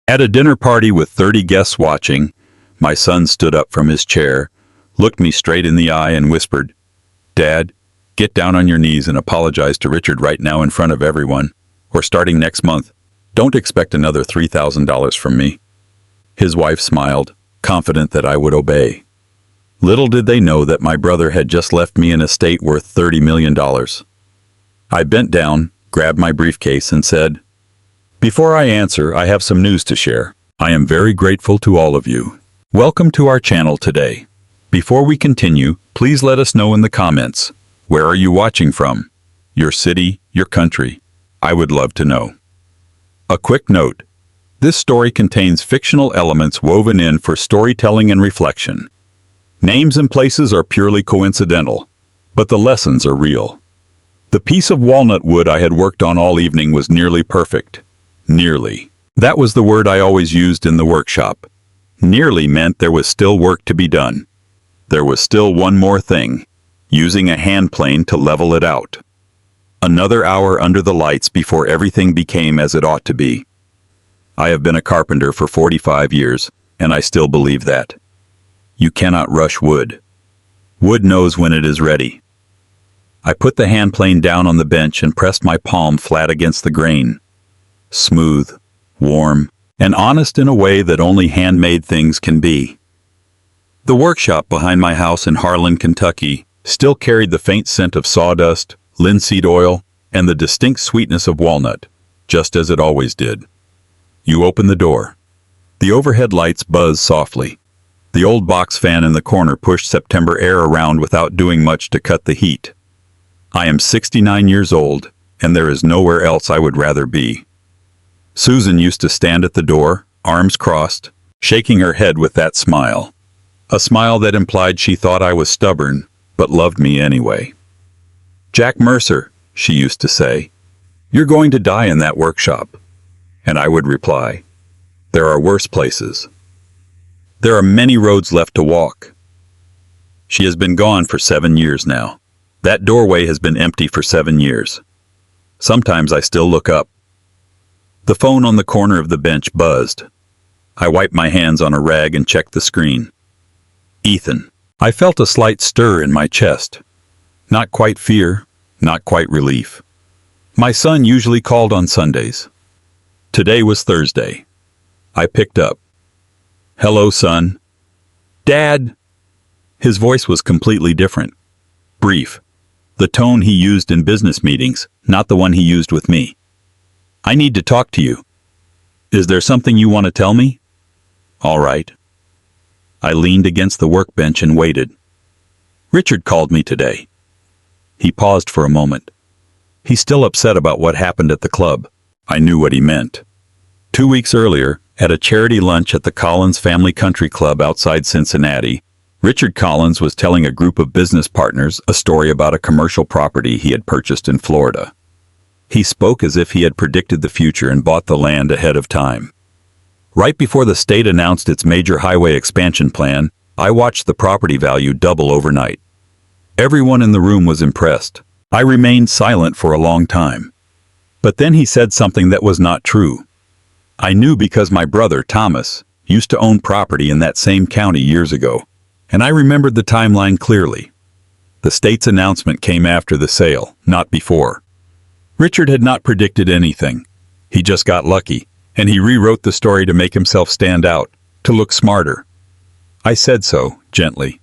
At a dinner party with 30 guests watching, my son stood up from his chair, looked me straight in the eye and whispered, "Dad, get down on your knees and apologize to Richard right now in front of everyone, or starting next month. Don't expect another $3,000 from me." His wife smiled, confident that I would obey. Little did they know that my brother had just left me an estate worth $30 million. I bent down, grabbed my briefcase, and said, "Before I answer, I have some news to share. I am very grateful to all of you. Welcome to our channel today. Before we continue, please let us know in the comments, where are you watching from? Your city, your country? I would love to know." A quick note. This story contains fictional elements woven in for storytelling and reflection. Names and places are purely coincidental, but the lessons are real. The piece of walnut wood I had worked on all evening was nearly perfect. Nearly. That was the word I always used in the workshop. Nearly meant there was still work to be done. There was still one more thing, using a hand plane to level it out. Another hour under the lights before everything became as it ought to be. I have been a carpenter for 45 years, and I still believe that. You cannot rush wood. Wood knows when it is ready. I put the hand plane down on the bench and pressed my palm flat against the grain. Smooth, warm, and honest in a way that only handmade things can be. The workshop behind my house in Harlan, Kentucky, still carried the faint scent of sawdust, linseed oil, and the distinct sweetness of walnut, just as it always did. You open the door. The overhead lights buzz softly. The old box fan in the corner pushed September air around without doing much to cut the heat. I am 69 years old, and there is nowhere else I would rather be. Susan used to stand at the door, arms crossed, shaking her head with that smile. A smile that implied she thought I was stubborn, but loved me anyway. "Jack Mercer," she used to say, "you're going to die in that workshop." And I would reply, "There are worse places. There are many roads left to walk." She has been gone for 7 years now. That doorway has been empty for 7 years. Sometimes I still look up. The phone on the corner of the bench buzzed. I wiped my hands on a rag and checked the screen. Ethan. I felt a slight stir in my chest. Not quite fear, not quite relief. My son usually called on Sundays. Today was Thursday. I picked up. "Hello, son." "Dad." His voice was completely different. Brief. The tone he used in business meetings, not the one he used with me. "I need to talk to you." "Is there something you want to tell me?" "All right." I leaned against the workbench and waited. "Richard called me today." He paused for a moment. "He's still upset about what happened at the club." I knew what he meant. 2 weeks earlier, at a charity lunch at the Collins Family Country Club outside Cincinnati, Richard Collins was telling a group of business partners a story about a commercial property he had purchased in Florida. He spoke as if he had predicted the future and bought the land ahead of time. Right before the state announced its major highway expansion plan, I watched the property value double overnight. Everyone in the room was impressed. I remained silent for a long time. But then he said something that was not true. I knew because my brother, Thomas, used to own property in that same county years ago, and I remembered the timeline clearly. The state's announcement came after the sale, not before. Richard had not predicted anything. He just got lucky, and he rewrote the story to make himself stand out, to look smarter. I said so, gently.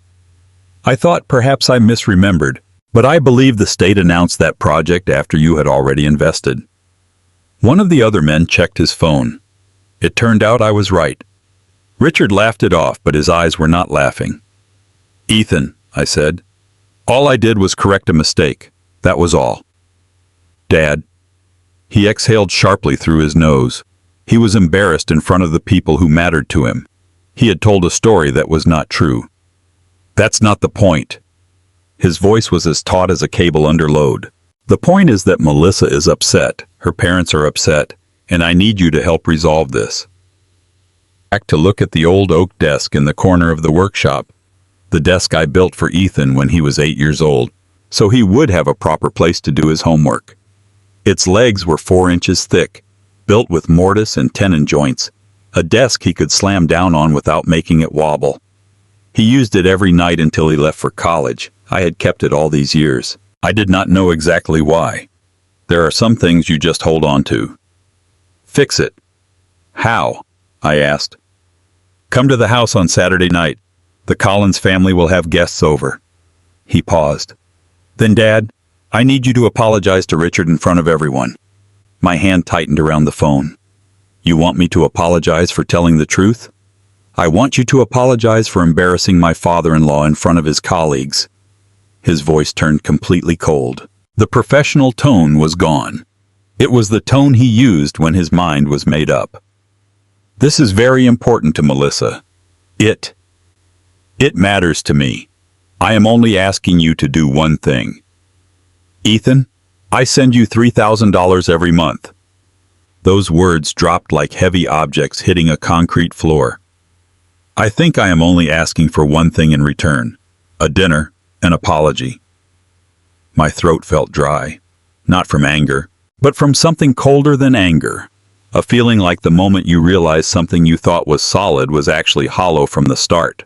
I thought perhaps I misremembered, but I believe the state announced that project after you had already invested. One of the other men checked his phone. It turned out I was right. Richard laughed it off, but his eyes were not laughing. "Ethan," I said, "all I did was correct a mistake. That was all." "Dad." He exhaled sharply through his nose. He was embarrassed in front of the people who mattered to him. He had told a story that was not true. "That's not the point." His voice was as taut as a cable under load. "The point is that Melissa is upset, her parents are upset, and I need you to help resolve this." Back to look at the old oak desk in the corner of the workshop, the desk I built for Ethan when he was 8 years old, so he would have a proper place to do his homework. Its legs were 4 inches thick, built with mortise and tenon joints, a desk he could slam down on without making it wobble. He used it every night until he left for college. I had kept it all these years. I did not know exactly why. There are some things you just hold on to. Fix it. How? I asked. Come to the house on Saturday night. The Collins family will have guests over. He paused. Then, Dad, I need you to apologize to Richard in front of everyone. My hand tightened around the phone. You want me to apologize for telling the truth? I want you to apologize for embarrassing my father-in-law in front of his colleagues. His voice turned completely cold. The professional tone was gone. It was the tone he used when his mind was made up. This is very important to Melissa. It matters to me. I am only asking you to do one thing. Ethan, I send you $3,000 every month. Those words dropped like heavy objects hitting a concrete floor. I think I am only asking for one thing in return. A dinner, an apology. My throat felt dry, not from anger, but from something colder than anger. A feeling like the moment you realize something you thought was solid was actually hollow from the start.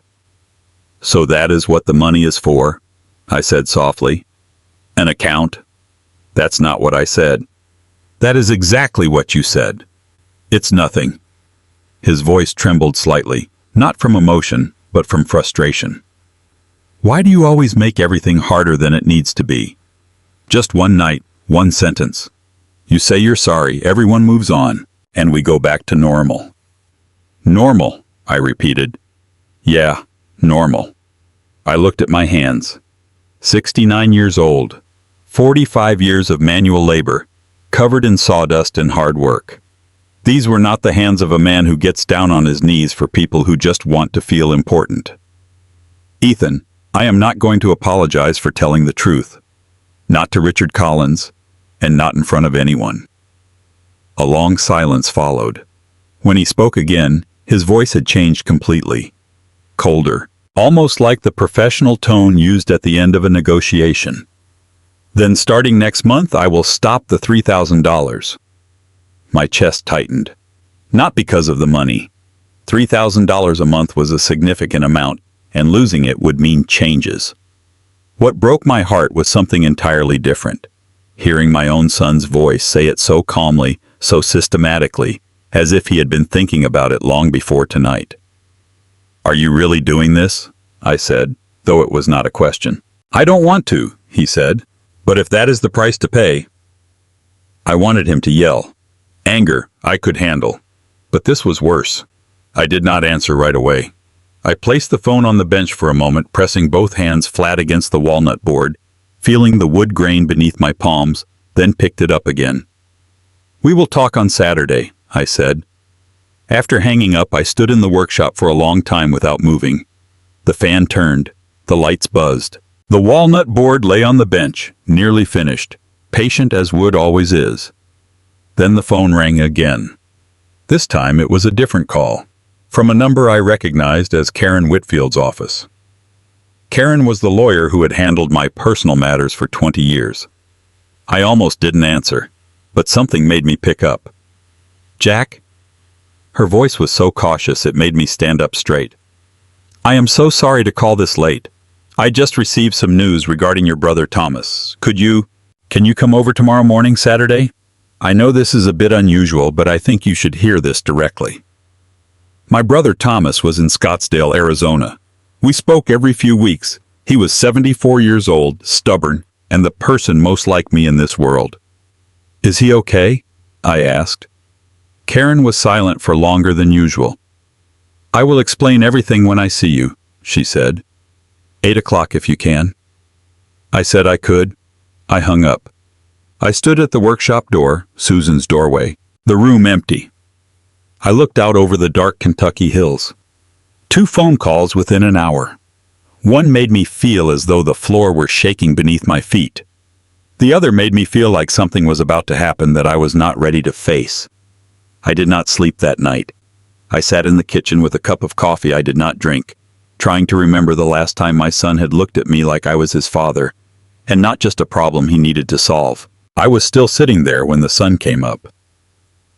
So that is what the money is for, I said softly. An account? That's not what I said. That is exactly what you said. It's nothing. His voice trembled slightly, not from emotion, but from frustration. Why do you always make everything harder than it needs to be? Just one night, one sentence. You say you're sorry, everyone moves on, and we go back to normal. Normal, I repeated. Yeah, normal. I looked at my hands. 69 years old, 45 years of manual labor, covered in sawdust and hard work. These were not the hands of a man who gets down on his knees for people who just want to feel important. Ethan, I am not going to apologize for telling the truth. Not to Richard Collins, and not in front of anyone. A long silence followed. When he spoke again, his voice had changed completely. Colder, almost like the professional tone used at the end of a negotiation. Then starting next month, I will stop the $3,000. My chest tightened. Not because of the money. $3,000 a month was a significant amount, and losing it would mean changes. What broke my heart was something entirely different. Hearing my own son's voice say it so calmly, so systematically, as if he had been thinking about it long before tonight. Are you really doing this? I said, though it was not a question. I don't want to, he said, but if that is the price to pay. I wanted him to yell. Anger, I could handle. But this was worse. I did not answer right away. I placed the phone on the bench for a moment, pressing both hands flat against the walnut board, feeling the wood grain beneath my palms, then picked it up again. We will talk on Saturday, I said. After hanging up, I stood in the workshop for a long time without moving. The fan turned. The lights buzzed. The walnut board lay on the bench, nearly finished, patient as wood always is. Then the phone rang again. This time it was a different call, from a number I recognized as Karen Whitfield's office. Karen was the lawyer who had handled my personal matters for 20 years. I almost didn't answer, but something made me pick up. Jack? Her voice was so cautious it made me stand up straight. I am so sorry to call this late. I just received some news regarding your brother Thomas. Can you come over tomorrow morning, Saturday? I know this is a bit unusual, but I think you should hear this directly. My brother Thomas was in Scottsdale, Arizona. We spoke every few weeks. He was 74 years old, stubborn, and the person most like me in this world. Is he okay? I asked. Karen was silent for longer than usual. I will explain everything when I see you, she said. 8 o'clock if you can. I said I could. I hung up. I stood at the workshop door, Susan's doorway, the room empty. I looked out over the dark Kentucky hills. 2 phone calls within an hour. One made me feel as though the floor were shaking beneath my feet. The other made me feel like something was about to happen that I was not ready to face. I did not sleep that night. I sat in the kitchen with a cup of coffee I did not drink, trying to remember the last time my son had looked at me like I was his father, and not just a problem he needed to solve. I was still sitting there when the sun came up.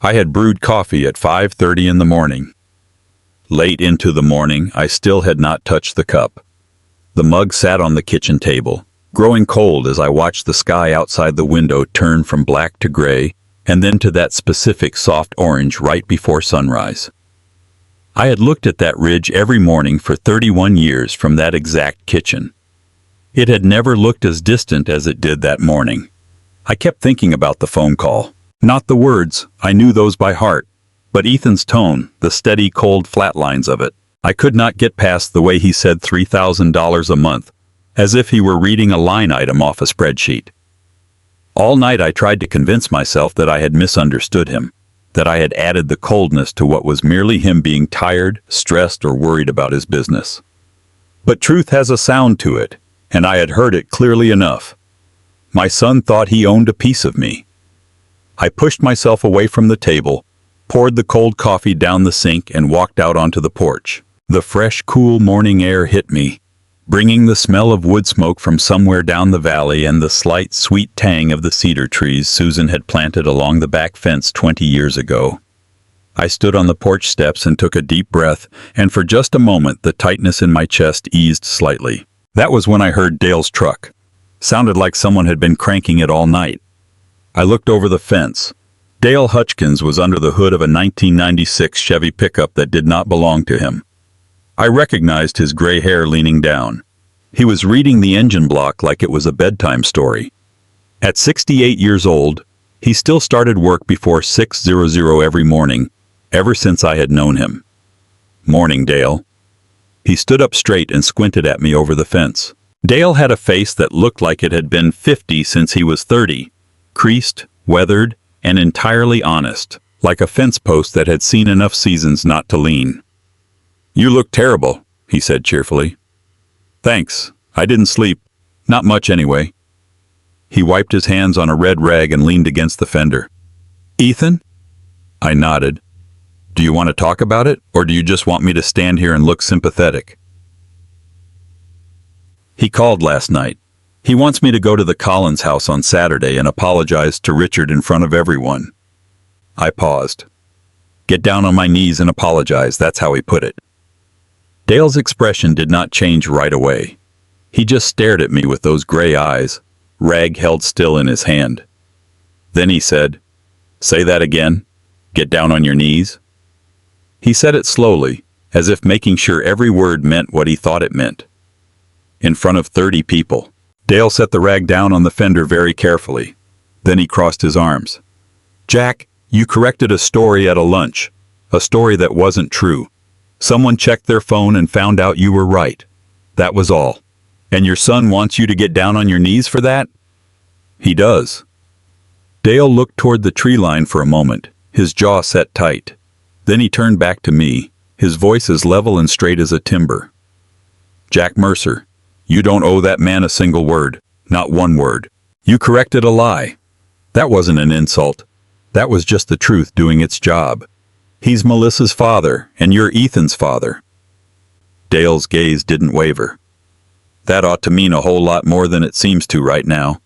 I had brewed coffee at 5:30 in the morning, Late into the morning, I still had not touched the cup. The mug sat on the kitchen table, growing cold as I watched the sky outside the window turn from black to gray, and then to that specific soft orange right before sunrise. I had looked at that ridge every morning for 31 years from that exact kitchen. It had never looked as distant as it did that morning. I kept thinking about the phone call. Not the words, I knew those by heart, but Ethan's tone, the steady, cold flat lines of it. I could not get past the way he said $3,000 a month, as if he were reading a line item off a spreadsheet. All night I tried to convince myself that I had misunderstood him, that I had added the coldness to what was merely him being tired, stressed, or worried about his business. But truth has a sound to it, and I had heard it clearly enough. My son thought he owned a piece of me. I pushed myself away from the table, poured the cold coffee down the sink, and walked out onto the porch. The fresh, cool morning air hit me, bringing the smell of wood smoke from somewhere down the valley and the slight, sweet tang of the cedar trees Susan had planted along the back fence 20 years ago. I stood on the porch steps and took a deep breath, and for just a moment the tightness in my chest eased slightly. That was when I heard Dale's truck. Sounded like someone had been cranking it all night. I looked over the fence. Dale Hutchkins was under the hood of a 1996 Chevy pickup that did not belong to him. I recognized his gray hair leaning down. He was reading the engine block like it was a bedtime story. At 68 years old, he still started work before 6:00 every morning, ever since I had known him. "Morning, Dale." He stood up straight and squinted at me over the fence. Dale had a face that looked like it had been 50 since he was 30, creased, weathered, and entirely honest, like a fence post that had seen enough seasons not to lean. "You look terrible," he said cheerfully. "Thanks. I didn't sleep. Not much anyway." He wiped his hands on a red rag and leaned against the fender. "Ethan?" I nodded. "Do you want to talk about it, or do you just want me to stand here and look sympathetic?" "He called last night. He wants me to go to the Collins house on Saturday and apologize to Richard in front of everyone." I paused. "Get down on my knees and apologize," that's how he put it. Dale's expression did not change right away. He just stared at me with those gray eyes, rag held still in his hand. Then he said, "Say that again. Get down on your knees." He said it slowly, as if making sure every word meant what he thought it meant. In front of 30 people. Dale set the rag down on the fender very carefully. Then he crossed his arms. "Jack, you corrected a story at a lunch. A story that wasn't true. Someone checked their phone and found out you were right. That was all. And your son wants you to get down on your knees for that?" "He does." Dale looked toward the tree line for a moment, his jaw set tight. Then he turned back to me, his voice as level and straight as a timber. "Jack Mercer, you don't owe that man a single word, not one word. You corrected a lie. That wasn't an insult. That was just the truth doing its job. He's Melissa's father, and you're Ethan's father." Dale's gaze didn't waver. "That ought to mean a whole lot more than it seems to right now."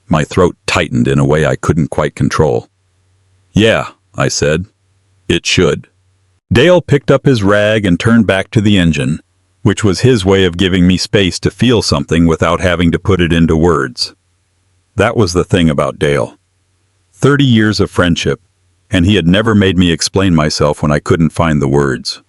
My throat tightened in a way I couldn't quite control. "Yeah," I said. "It should." Dale picked up his rag and turned back to the engine, which was his way of giving me space to feel something without having to put it into words. That was the thing about Dale. 30 years of friendship, and he had never made me explain myself when I couldn't find the words.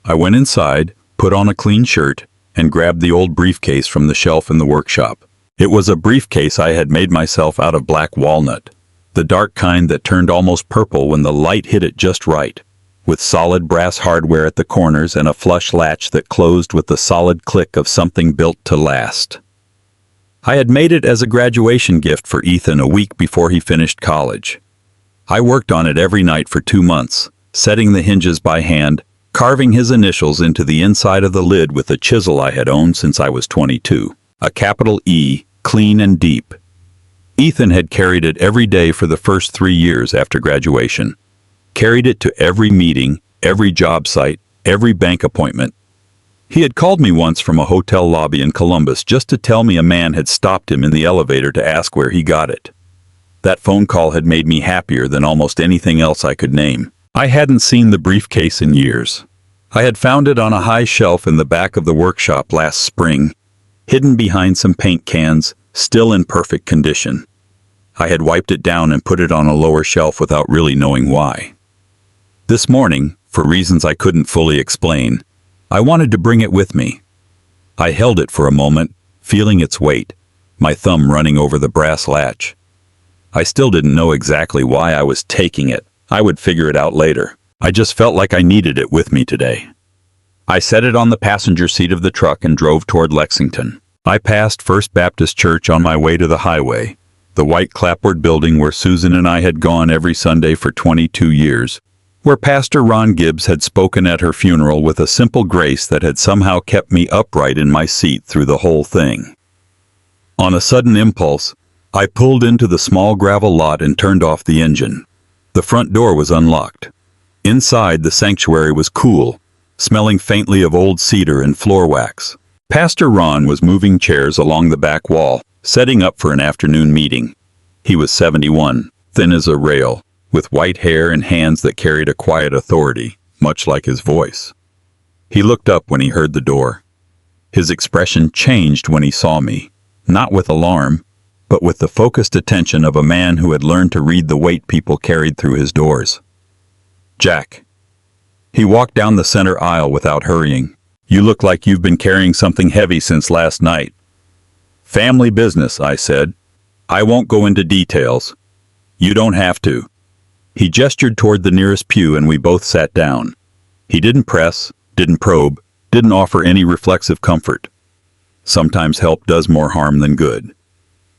I went inside, put on a clean shirt, and grabbed the old briefcase from the shelf in the workshop. It was a briefcase I had made myself out of black walnut, the dark kind that turned almost purple when the light hit it just right, with solid brass hardware at the corners and a flush latch that closed with the solid click of something built to last. I had made it as a graduation gift for Ethan a week before he finished college. I worked on it every night for 2 months, setting the hinges by hand, carving his initials into the inside of the lid with a chisel I had owned since I was 22. A capital E, clean and deep. Ethan had carried it every day for the first 3 years after graduation. Carried it to every meeting, every job site, every bank appointment. He had called me once from a hotel lobby in Columbus just to tell me a man had stopped him in the elevator to ask where he got it. That phone call had made me happier than almost anything else I could name. I hadn't seen the briefcase in years. I had found it on a high shelf in the back of the workshop last spring, hidden behind some paint cans, still in perfect condition. I had wiped it down and put it on a lower shelf without really knowing why. This morning, for reasons I couldn't fully explain, I wanted to bring it with me. I held it for a moment, feeling its weight, my thumb running over the brass latch. I still didn't know exactly why I was taking it. I would figure it out later. I just felt like I needed it with me today. I set it on the passenger seat of the truck and drove toward Lexington. I passed First Baptist Church on my way to the highway, the white clapboard building where Susan and I had gone every Sunday for 22 years, where Pastor Ron Gibbs had spoken at her funeral with a simple grace that had somehow kept me upright in my seat through the whole thing. On a sudden impulse, I pulled into the small gravel lot and turned off the engine. The front door was unlocked. Inside, the sanctuary was cool, smelling faintly of old cedar and floor wax. Pastor Ron was moving chairs along the back wall, setting up for an afternoon meeting. He was 71, thin as a rail, with white hair and hands that carried a quiet authority, much like his voice. He looked up when he heard the door. His expression changed when he saw me, not with alarm, but with the focused attention of a man who had learned to read the weight people carried through his doors. "Jack." He walked down the center aisle without hurrying. "You look like you've been carrying something heavy since last night." "Family business," I said. "I won't go into details." "You don't have to." He gestured toward the nearest pew and we both sat down. He didn't press, didn't probe, didn't offer any reflexive comfort. Sometimes help does more harm than good.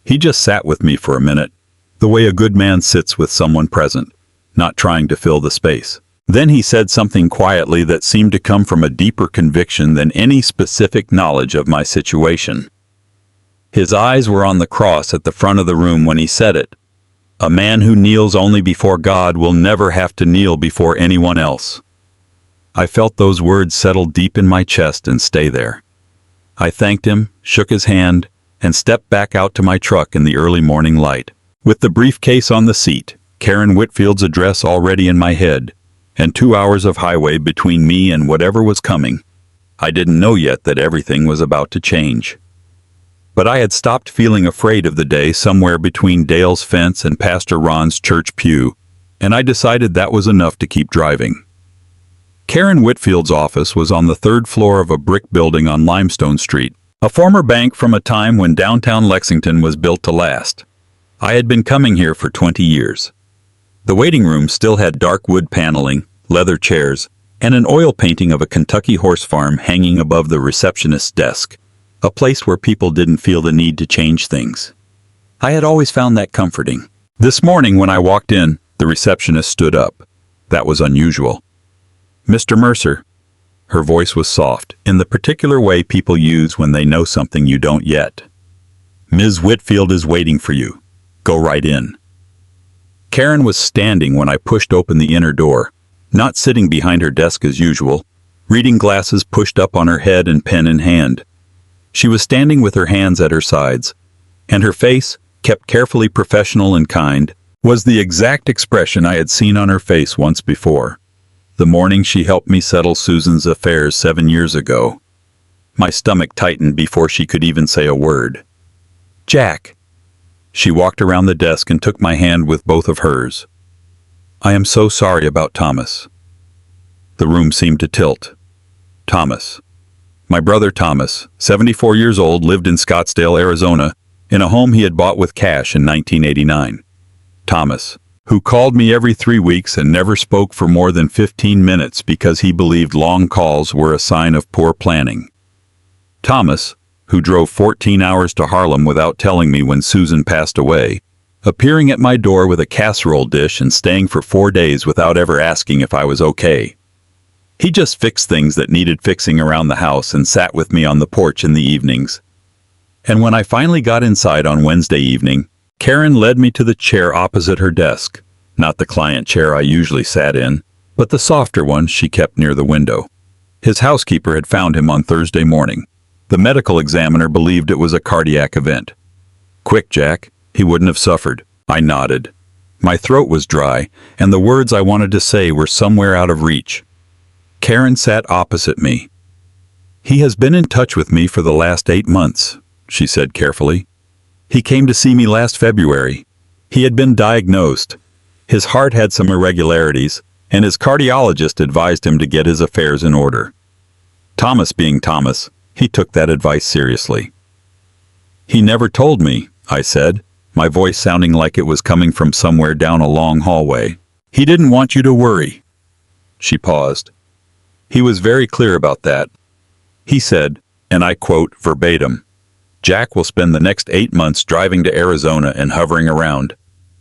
He just sat with me for a minute, the way a good man sits with someone present, not trying to fill the space. Then he said something quietly that seemed to come from a deeper conviction than any specific knowledge of my situation. His eyes were on the cross at the front of the room when he said it. "A man who kneels only before God will never have to kneel before anyone else." I felt those words settle deep in my chest and stay there. I thanked him, shook his hand, and stepped back out to my truck in the early morning light. With the briefcase on the seat, Karen Whitfield's address already in my head, and 2 hours of highway between me and whatever was coming, I didn't know yet that everything was about to change. But I had stopped feeling afraid of the day somewhere between Dale's fence and Pastor Ron's church pew, and I decided that was enough to keep driving. Karen Whitfield's office was on the 3rd floor of a brick building on Limestone Street, a former bank from a time when downtown Lexington was built to last. I had been coming here for 20 years. The waiting room still had dark wood paneling, leather chairs, and an oil painting of a Kentucky horse farm hanging above the receptionist's desk, a place where people didn't feel the need to change things. I had always found that comforting. This morning when I walked in, the receptionist stood up. That was unusual. "Mr. Mercer." Her voice was soft, in the particular way people use when they know something you don't yet. "Ms. Whitfield is waiting for you. Go right in." Karen was standing when I pushed open the inner door, not sitting behind her desk as usual, reading glasses pushed up on her head and pen in hand. She was standing with her hands at her sides, and her face, kept carefully professional and kind, was the exact expression I had seen on her face once before, the morning she helped me settle Susan's affairs 7 years ago. My stomach tightened before she could even say a word. "Jack." She walked around the desk and took my hand with both of hers. "I am so sorry about Thomas." The room seemed to tilt. Thomas. My brother Thomas, 74 years old, lived in Scottsdale, Arizona, in a home he had bought with cash in 1989. Thomas, who called me every 3 weeks and never spoke for more than 15 minutes because he believed long calls were a sign of poor planning. Thomas, who drove 14 hours to Harlem without telling me when Susan passed away, appearing at my door with a casserole dish and staying for 4 days without ever asking if I was okay. He just fixed things that needed fixing around the house and sat with me on the porch in the evenings. And when I finally got inside on Wednesday evening, Karen led me to the chair opposite her desk, not the client chair I usually sat in, but the softer one she kept near the window. His housekeeper had found him on Thursday morning. The medical examiner believed it was a cardiac event. "Quick, Jack, he wouldn't have suffered." I nodded. My throat was dry, and the words I wanted to say were somewhere out of reach. Karen sat opposite me. "He has been in touch with me for the last 8 months," she said carefully. "He came to see me last February. He had been diagnosed. His heart had some irregularities, and his cardiologist advised him to get his affairs in order. Thomas being Thomas, he took that advice seriously." "He never told me," I said, my voice sounding like it was coming from somewhere down a long hallway. "He didn't want you to worry." She paused. "He was very clear about that. He said, and I quote verbatim, 'Jack will spend the next 8 months driving to Arizona and hovering around.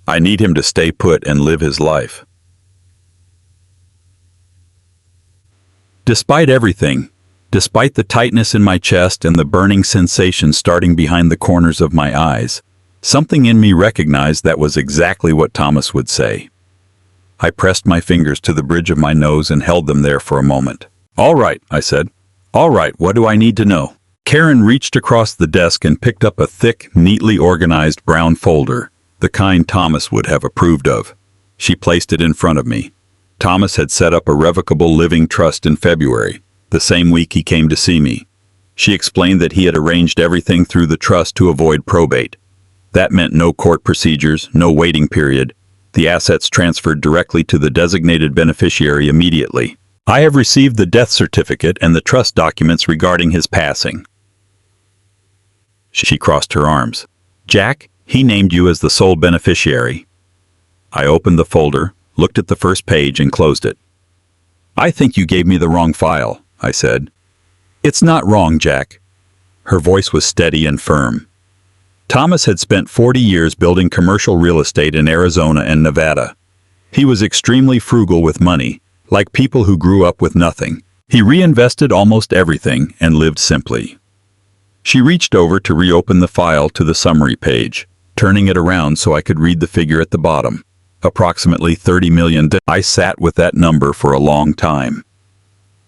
I need him to stay put and live his life.'" Despite everything, despite the tightness in my chest and the burning sensation starting behind the corners of my eyes, something in me recognized that was exactly what Thomas would say. I pressed my fingers to the bridge of my nose and held them there for a moment. "All right," I said. "All right, what do I need to know?" Karen reached across the desk and picked up a thick, neatly organized brown folder, the kind Thomas would have approved of. She placed it in front of me. Thomas had set up a revocable living trust in February, the same week he came to see me. She explained that he had arranged everything through the trust to avoid probate. That meant no court procedures, no waiting period. The assets transferred directly to the designated beneficiary immediately. I have received the death certificate and the trust documents regarding his passing. She crossed her arms. "Jack, he named you as the sole beneficiary." I opened the folder, looked at the first page, and closed it. "I think you gave me the wrong file," I said. "It's not wrong, Jack." Her voice was steady and firm. Thomas had spent 40 years building commercial real estate in Arizona and Nevada. He was extremely frugal with money, like people who grew up with nothing. He reinvested almost everything and lived simply. She reached over to reopen the file to the summary page, turning it around so I could read the figure at the bottom. Approximately $30 million. I sat with that number for a long time.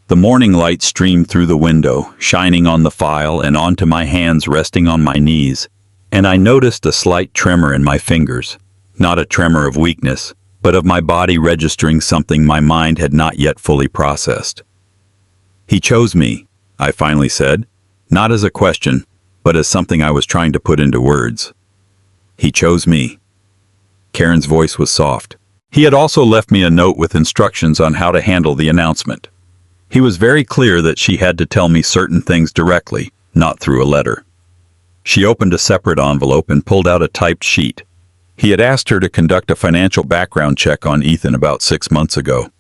The morning light streamed through the window, shining on the file and onto my hands resting on my knees, and I noticed a slight tremor in my fingers. Not a tremor of weakness, but of my body registering something my mind had not yet fully processed. "He chose me," I finally said, not as a question, but as something I was trying to put into words. "He chose me." Karen's voice was soft. He had also left me a note with instructions on how to handle the announcement. He was very clear that she had to tell me certain things directly, not through a letter. She opened a separate envelope and pulled out a typed sheet. He had asked her to conduct a financial background check on Ethan about 6 months ago.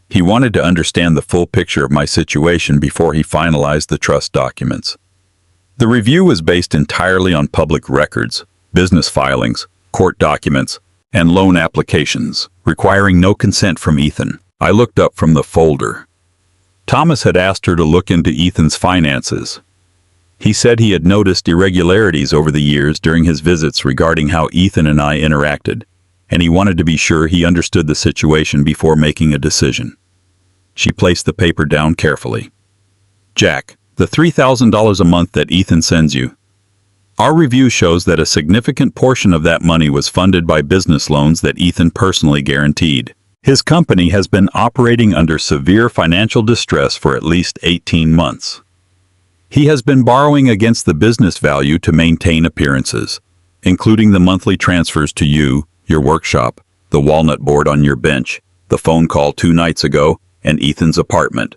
He wanted to understand the full picture of my situation before he finalized the trust documents. The review was based entirely on public records, business filings, court documents, and loan applications, requiring no consent from Ethan. I looked up from the folder. Thomas had asked her to look into Ethan's finances. He said he had noticed irregularities over the years during his visits regarding how Ethan and I interacted, and he wanted to be sure he understood the situation before making a decision. She placed the paper down carefully. "Jack, the $3,000 a month that Ethan sends you. Our review shows that a significant portion of that money was funded by business loans that Ethan personally guaranteed. His company has been operating under severe financial distress for at least 18 months. He has been borrowing against the business value to maintain appearances, including the monthly transfers to you, your workshop, the walnut board on your bench, the phone call 2 nights ago, and Ethan's apartment."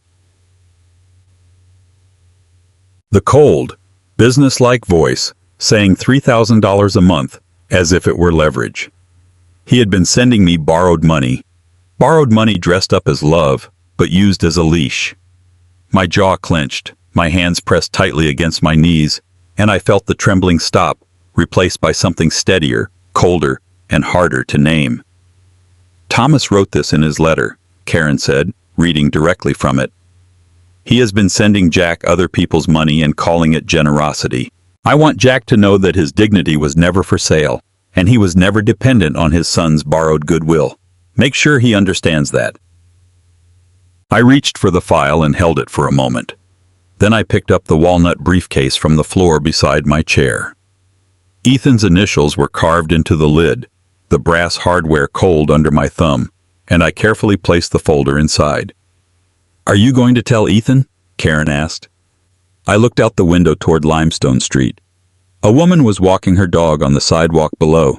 The cold, business-like voice, saying $3,000 a month, as if it were leverage. He had been sending me borrowed money dressed up as love, but used as a leash. My jaw clenched, my hands pressed tightly against my knees, and I felt the trembling stop, replaced by something steadier, colder, and harder to name. "Thomas wrote this in his letter," Karen said, reading directly from it. "He has been sending Jack other people's money and calling it generosity. I want Jack to know that his dignity was never for sale, and he was never dependent on his son's borrowed goodwill. Make sure he understands that." I reached for the file and held it for a moment. Then I picked up the walnut briefcase from the floor beside my chair. Ethan's initials were carved into the lid, the brass hardware cold under my thumb, and I carefully placed the folder inside. "Are you going to tell Ethan?" Karen asked. I looked out the window toward Limestone Street. A woman was walking her dog on the sidewalk below.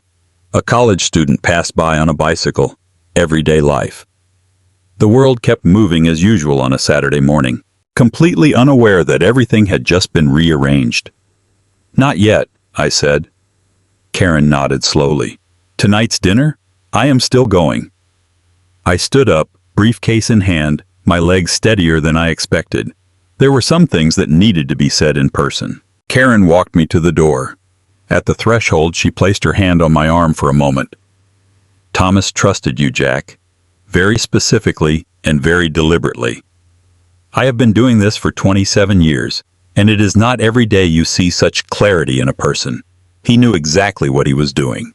A college student passed by on a bicycle. Everyday life. The world kept moving as usual on a Saturday morning, completely unaware that everything had just been rearranged. "Not yet," I said. Karen nodded slowly. "Tonight's dinner? I am still going." I stood up, briefcase in hand, my legs steadier than I expected. There were some things that needed to be said in person. Karen walked me to the door. At the threshold, she placed her hand on my arm for a moment. "Thomas trusted you, Jack. Very specifically and very deliberately. I have been doing this for 27 years, and it is not every day you see such clarity in a person. He knew exactly what he was doing."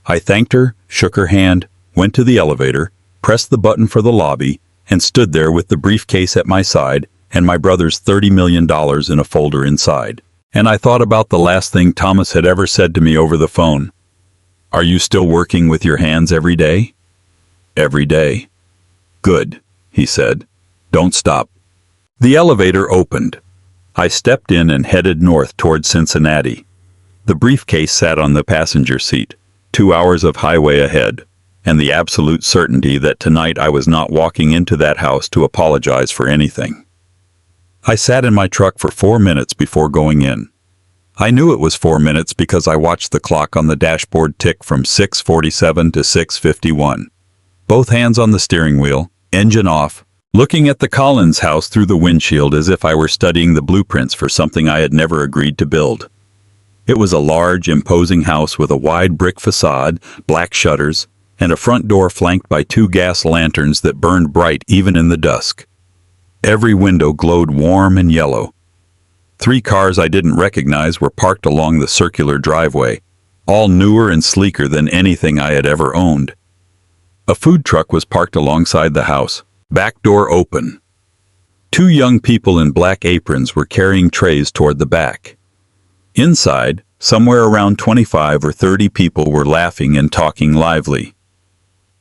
I thanked her, shook her hand, went to the elevator, pressed the button for the lobby, and stood there with the briefcase at my side and my brother's $30 million in a folder inside. And I thought about the last thing Thomas had ever said to me over the phone. "Are you still working with your hands every day?" "Every day." "Good," he said. "Don't stop." The elevator opened. I stepped in and headed north toward Cincinnati. The briefcase sat on the passenger seat, 2 hours of highway ahead, and the absolute certainty that tonight I was not walking into that house to apologize for anything. I sat in my truck for 4 minutes before going in. I knew it was 4 minutes because I watched the clock on the dashboard tick from 6:47 to 6:51. Both hands on the steering wheel, engine off, looking at the Collins house through the windshield as if I were studying the blueprints for something I had never agreed to build. It was a large, imposing house with a wide brick facade, black shutters, and a front door flanked by 2 gas lanterns that burned bright even in the dusk. Every window glowed warm and yellow. 3 cars I didn't recognize were parked along the circular driveway, all newer and sleeker than anything I had ever owned. A food truck was parked alongside the house, back door open. 2 young people in black aprons were carrying trays toward the back. Inside, somewhere around 25 or 30 people were laughing and talking lively.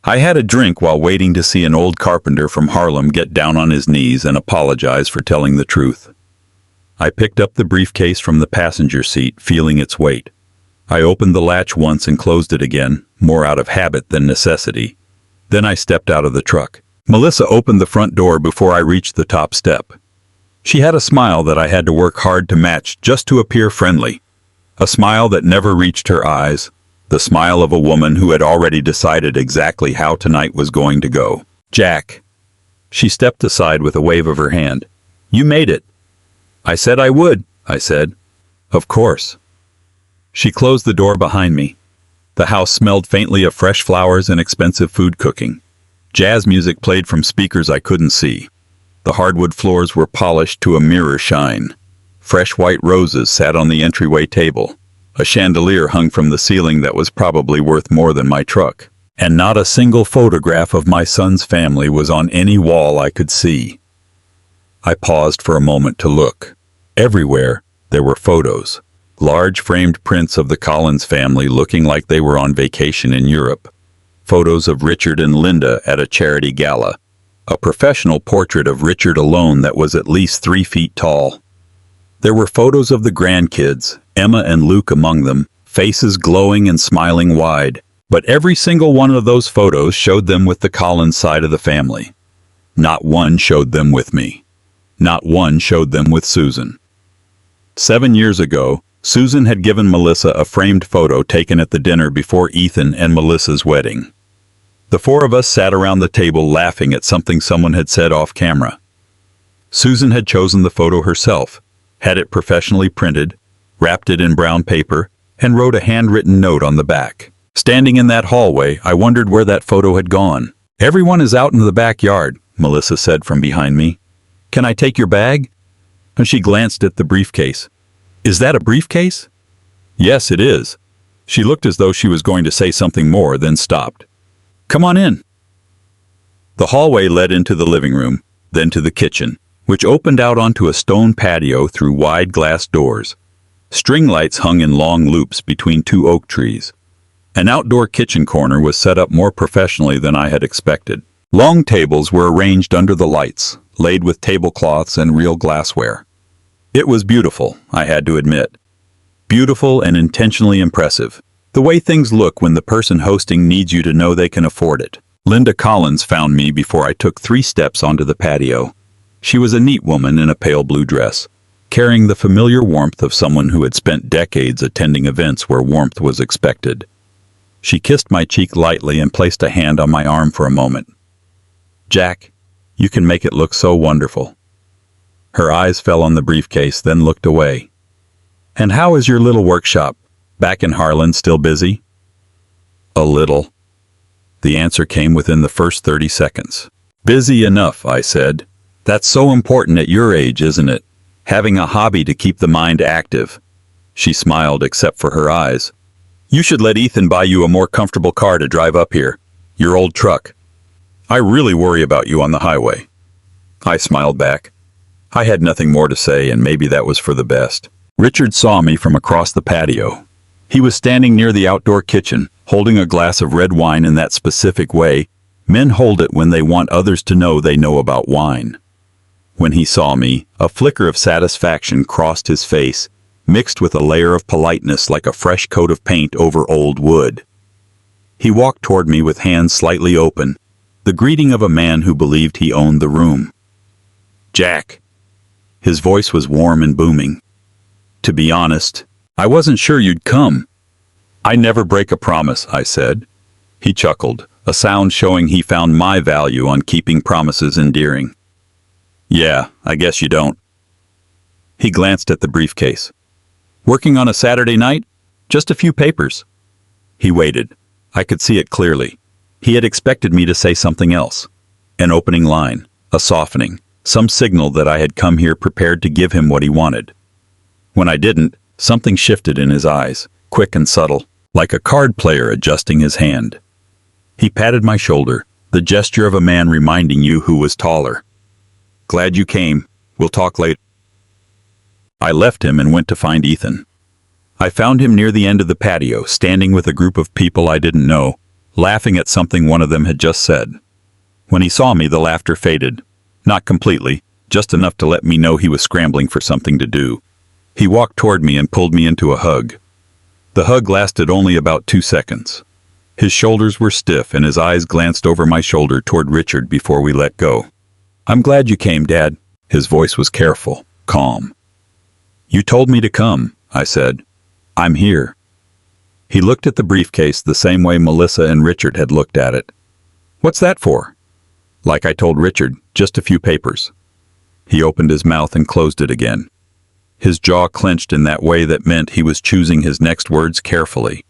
I had a drink while waiting to see an old carpenter from Harlem get down on his knees and apologize for telling the truth. I picked up the briefcase from the passenger seat, feeling its weight. I opened the latch once and closed it again, more out of habit than necessity. Then I stepped out of the truck. Melissa opened the front door before I reached the top step. She had a smile that I had to work hard to match just to appear friendly. A smile that never reached her eyes. The smile of a woman who had already decided exactly how tonight was going to go. "Jack." She stepped aside with a wave of her hand. "You made it." "I said I would," I said. "Of course." She closed the door behind me. The house smelled faintly of fresh flowers and expensive food cooking. Jazz music played from speakers I couldn't see. The hardwood floors were polished to a mirror shine. Fresh white roses sat on the entryway table. A chandelier hung from the ceiling that was probably worth more than my truck. And not a single photograph of my son's family was on any wall I could see. I paused for a moment to look. Everywhere, there were photos. Large framed prints of the Collins family looking like they were on vacation in Europe. Photos of Richard and Linda at a charity gala. A professional portrait of Richard alone that was at least 3 feet tall. There were photos of the grandkids, Emma and Luke among them, faces glowing and smiling wide. But every single one of those photos showed them with the Collins side of the family. Not one showed them with me. Not one showed them with Susan. 7 years ago, Susan had given Melissa a framed photo taken at the dinner before Ethan and Melissa's wedding. The 4 of us sat around the table laughing at something someone had said off camera. Susan had chosen the photo herself, had it professionally printed, wrapped it in brown paper, and wrote a handwritten note on the back. Standing in that hallway, I wondered where that photo had gone. "Everyone is out in the backyard," Melissa said from behind me. "Can I take your bag?" And she glanced at the briefcase. "Is that a briefcase?" "Yes, it is." She looked as though she was going to say something more, then stopped. "Come on in." The hallway led into the living room, then to the kitchen, which opened out onto a stone patio through wide glass doors. String lights hung in long loops between 2 oak trees. An outdoor kitchen corner was set up more professionally than I had expected. Long tables were arranged under the lights, laid with tablecloths and real glassware. It was beautiful, I had to admit. Beautiful and intentionally impressive. The way things look when the person hosting needs you to know they can afford it. Linda Collins found me before I took 3 steps onto the patio. She was a neat woman in a pale blue dress, carrying the familiar warmth of someone who had spent decades attending events where warmth was expected. She kissed my cheek lightly and placed a hand on my arm for a moment. "Jack, you can make it look so wonderful." Her eyes fell on the briefcase, then looked away. "And how is your little workshop? Back in Harlan, still busy?" "A little." The answer came within the first 30 seconds. "Busy enough," I said. "That's so important at your age, isn't it? Having a hobby to keep the mind active." She smiled, except for her eyes. "You should let Ethan buy you a more comfortable car to drive up here. Your old truck. I really worry about you on the highway." I smiled back. I had nothing more to say, and maybe that was for the best. Richard saw me from across the patio. He was standing near the outdoor kitchen, holding a glass of red wine in that specific way men hold it when they want others to know they know about wine. When he saw me, a flicker of satisfaction crossed his face, mixed with a layer of politeness like a fresh coat of paint over old wood. He walked toward me with hands slightly open, the greeting of a man who believed he owned the room. "Jack." His voice was warm and booming. "To be honest, I wasn't sure you'd come." "I never break a promise," I said. He chuckled, a sound showing he found my value on keeping promises endearing. "Yeah, I guess you don't." He glanced at the briefcase. "Working on a Saturday night? Just a few papers." He waited. I could see it clearly. He had expected me to say something else. An opening line, a softening, some signal that I had come here prepared to give him what he wanted. When I didn't, something shifted in his eyes, quick and subtle, like a card player adjusting his hand. He patted my shoulder, the gesture of a man reminding you who was taller. "Glad you came. We'll talk later." I left him and went to find Ethan. I found him near the end of the patio, standing with a group of people I didn't know, laughing at something one of them had just said. When he saw me, the laughter faded. Not completely, just enough to let me know he was scrambling for something to do. He walked toward me and pulled me into a hug. The hug lasted only about 2 seconds. His shoulders were stiff and his eyes glanced over my shoulder toward Richard before we let go. "I'm glad you came, Dad." His voice was careful, calm. "You told me to come," I said. "I'm here." He looked at the briefcase the same way Melissa and Richard had looked at it. "What's that for?" "Like I told Richard, just a few papers." He opened his mouth and closed it again. His jaw clenched in that way that meant he was choosing his next words carefully,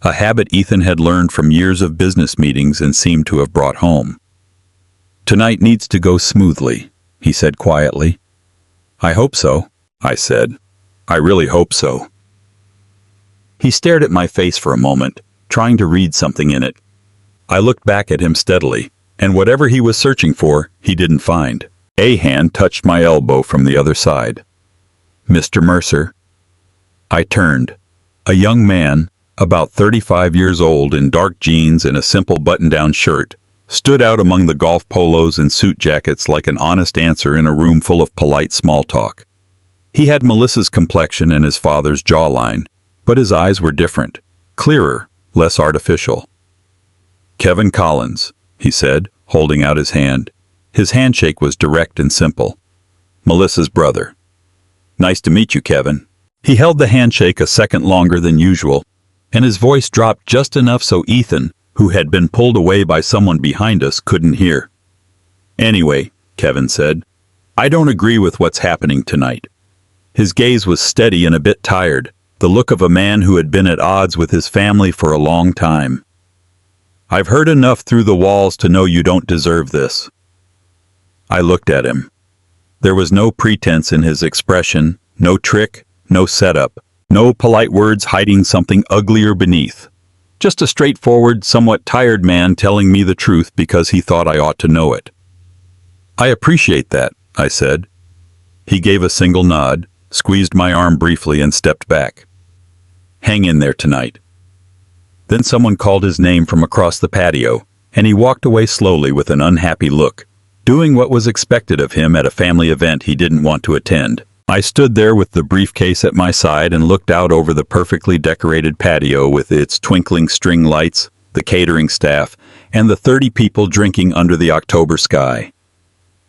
a habit Ethan had learned from years of business meetings and seemed to have brought home. "Tonight needs to go smoothly," he said quietly. "I hope so," I said. "I really hope so." He stared at my face for a moment, trying to read something in it. I looked back at him steadily, and whatever he was searching for, he didn't find. A hand touched my elbow from the other side. "Mr. Mercer." I turned. A young man, about 35 years old, in dark jeans and a simple button-down shirt, stood out among the golf polos and suit jackets like an honest answer in a room full of polite small talk. He had Melissa's complexion and his father's jawline, but his eyes were different, clearer, less artificial. "Kevin Collins," he said, holding out his hand. His handshake was direct and simple. "Melissa's brother." "Nice to meet you, Kevin." He held the handshake a second longer than usual, and his voice dropped just enough so Ethan, who had been pulled away by someone behind us, couldn't hear. "Anyway," Kevin said, "I don't agree with what's happening tonight." His gaze was steady and a bit tired, the look of a man who had been at odds with his family for a long time. "I've heard enough through the walls to know you don't deserve this." I looked at him. There was no pretense in his expression, no trick, no setup, no polite words hiding something uglier beneath. Just a straightforward, somewhat tired man telling me the truth because he thought I ought to know it. "I appreciate that," I said. He gave a single nod, squeezed my arm briefly and stepped back. "Hang in there tonight." Then someone called his name from across the patio, and he walked away slowly with an unhappy look. doing what was expected of him at a family event he didn't want to attend. I stood there with the briefcase at my side and looked out over the perfectly decorated patio with its twinkling string lights, the catering staff, and the 30 people drinking under the October sky.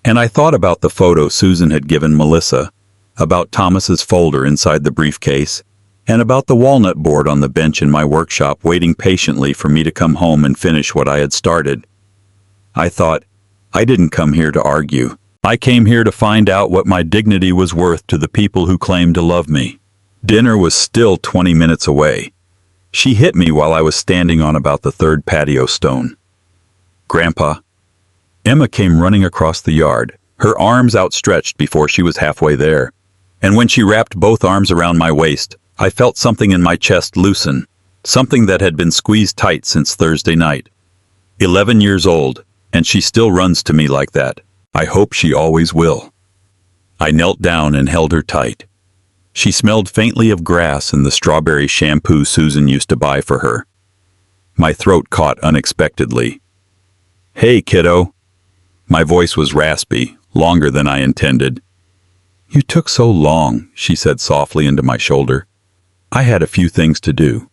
And I thought about the photo Susan had given Melissa, about Thomas's folder inside the briefcase, and about the walnut board on the bench in my workshop waiting patiently for me to come home and finish what I had started. I thought, I didn't come here to argue. I came here to find out what my dignity was worth to the people who claimed to love me. Dinner was still 20 minutes away. She hit me while I was standing on about the third patio stone. Grandpa. Emma came running across the yard, her arms outstretched before she was halfway there. And when she wrapped both arms around my waist, I felt something in my chest loosen, something that had been squeezed tight since Thursday night. 11 years old, and she still runs to me like that. I hope she always will. I knelt down and held her tight. She smelled faintly of grass and the strawberry shampoo Susan used to buy for her. My throat caught unexpectedly. Hey, kiddo. My voice was raspy, longer than I intended. You took so long, she said softly into my shoulder. I had a few things to do.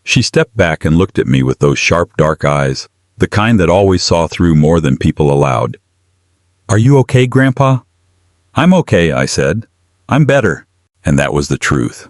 She stepped back and looked at me with those sharp dark eyes, the kind that always saw through more than people allowed. Are you okay, Grandpa? I'm okay, I said. I'm better. And that was the truth.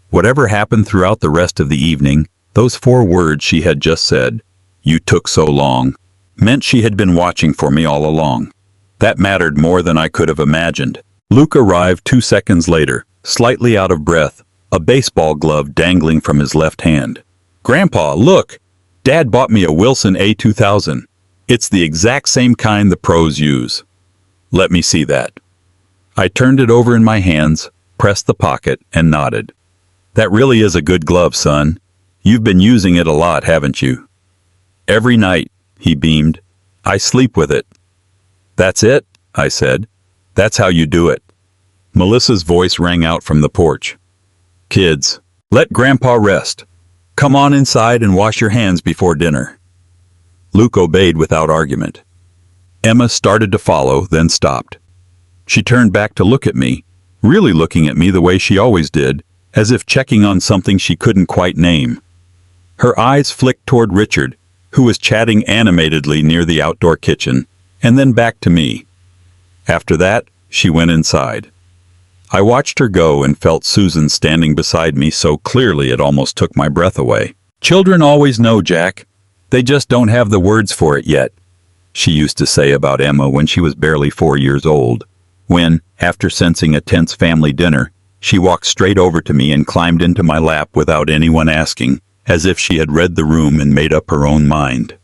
Whatever happened throughout the rest of the evening, those 4 words she had just said, "You took so long," meant she had been watching for me all along. That mattered more than I could have imagined. Luke arrived 2 seconds later, slightly out of breath, a baseball glove dangling from his left hand. Grandpa, look! Dad bought me a Wilson A2000. It's the exact same kind the pros use. Let me see that. I turned it over in my hands, pressed the pocket, and nodded. That really is a good glove, son. You've been using it a lot, haven't you? Every night, he beamed. I sleep with it. That's it, I said. That's how you do it. Melissa's voice rang out from the porch. Kids, let Grandpa rest. Come on inside and wash your hands before dinner. Luke obeyed without argument. Emma started to follow, then stopped. She turned back to look at me, really looking at me the way she always did, as if checking on something she couldn't quite name. Her eyes flicked toward Richard, who was chatting animatedly near the outdoor kitchen, and then back to me. After that, she went inside. I watched her go and felt Susan standing beside me so clearly it almost took my breath away. Children always know, Jack. They just don't have the words for it yet, she used to say about Emma when she was barely 4 years old, when, after sensing a tense family dinner, she walked straight over to me and climbed into my lap without anyone asking, as if she had read the room and made up her own mind.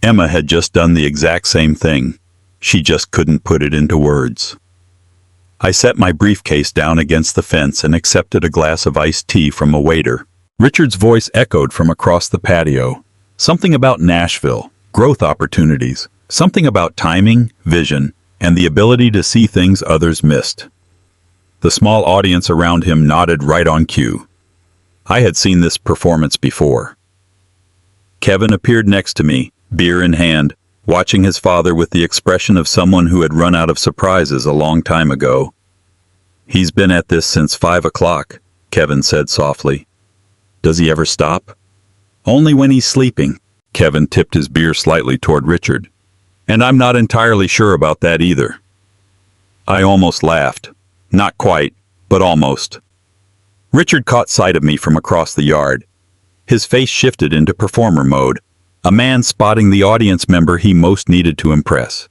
Emma had just done the exact same thing. She just couldn't put it into words. I set my briefcase down against the fence and accepted a glass of iced tea from a waiter. Richard's voice echoed from across the patio. Something about Nashville, growth opportunities, something about timing, vision, and the ability to see things others missed. The small audience around him nodded right on cue. I had seen this performance before. Kevin appeared next to me, beer in hand, watching his father with the expression of someone who had run out of surprises a long time ago. He's been at this since 5 o'clock, Kevin said softly. Does he ever stop? Only when he's sleeping. Kevin tipped his beer slightly toward Richard. And I'm not entirely sure about that either. I almost laughed. Not quite, but almost. Richard caught sight of me from across the yard. His face shifted into performer mode, a man spotting the audience member he most needed to impress.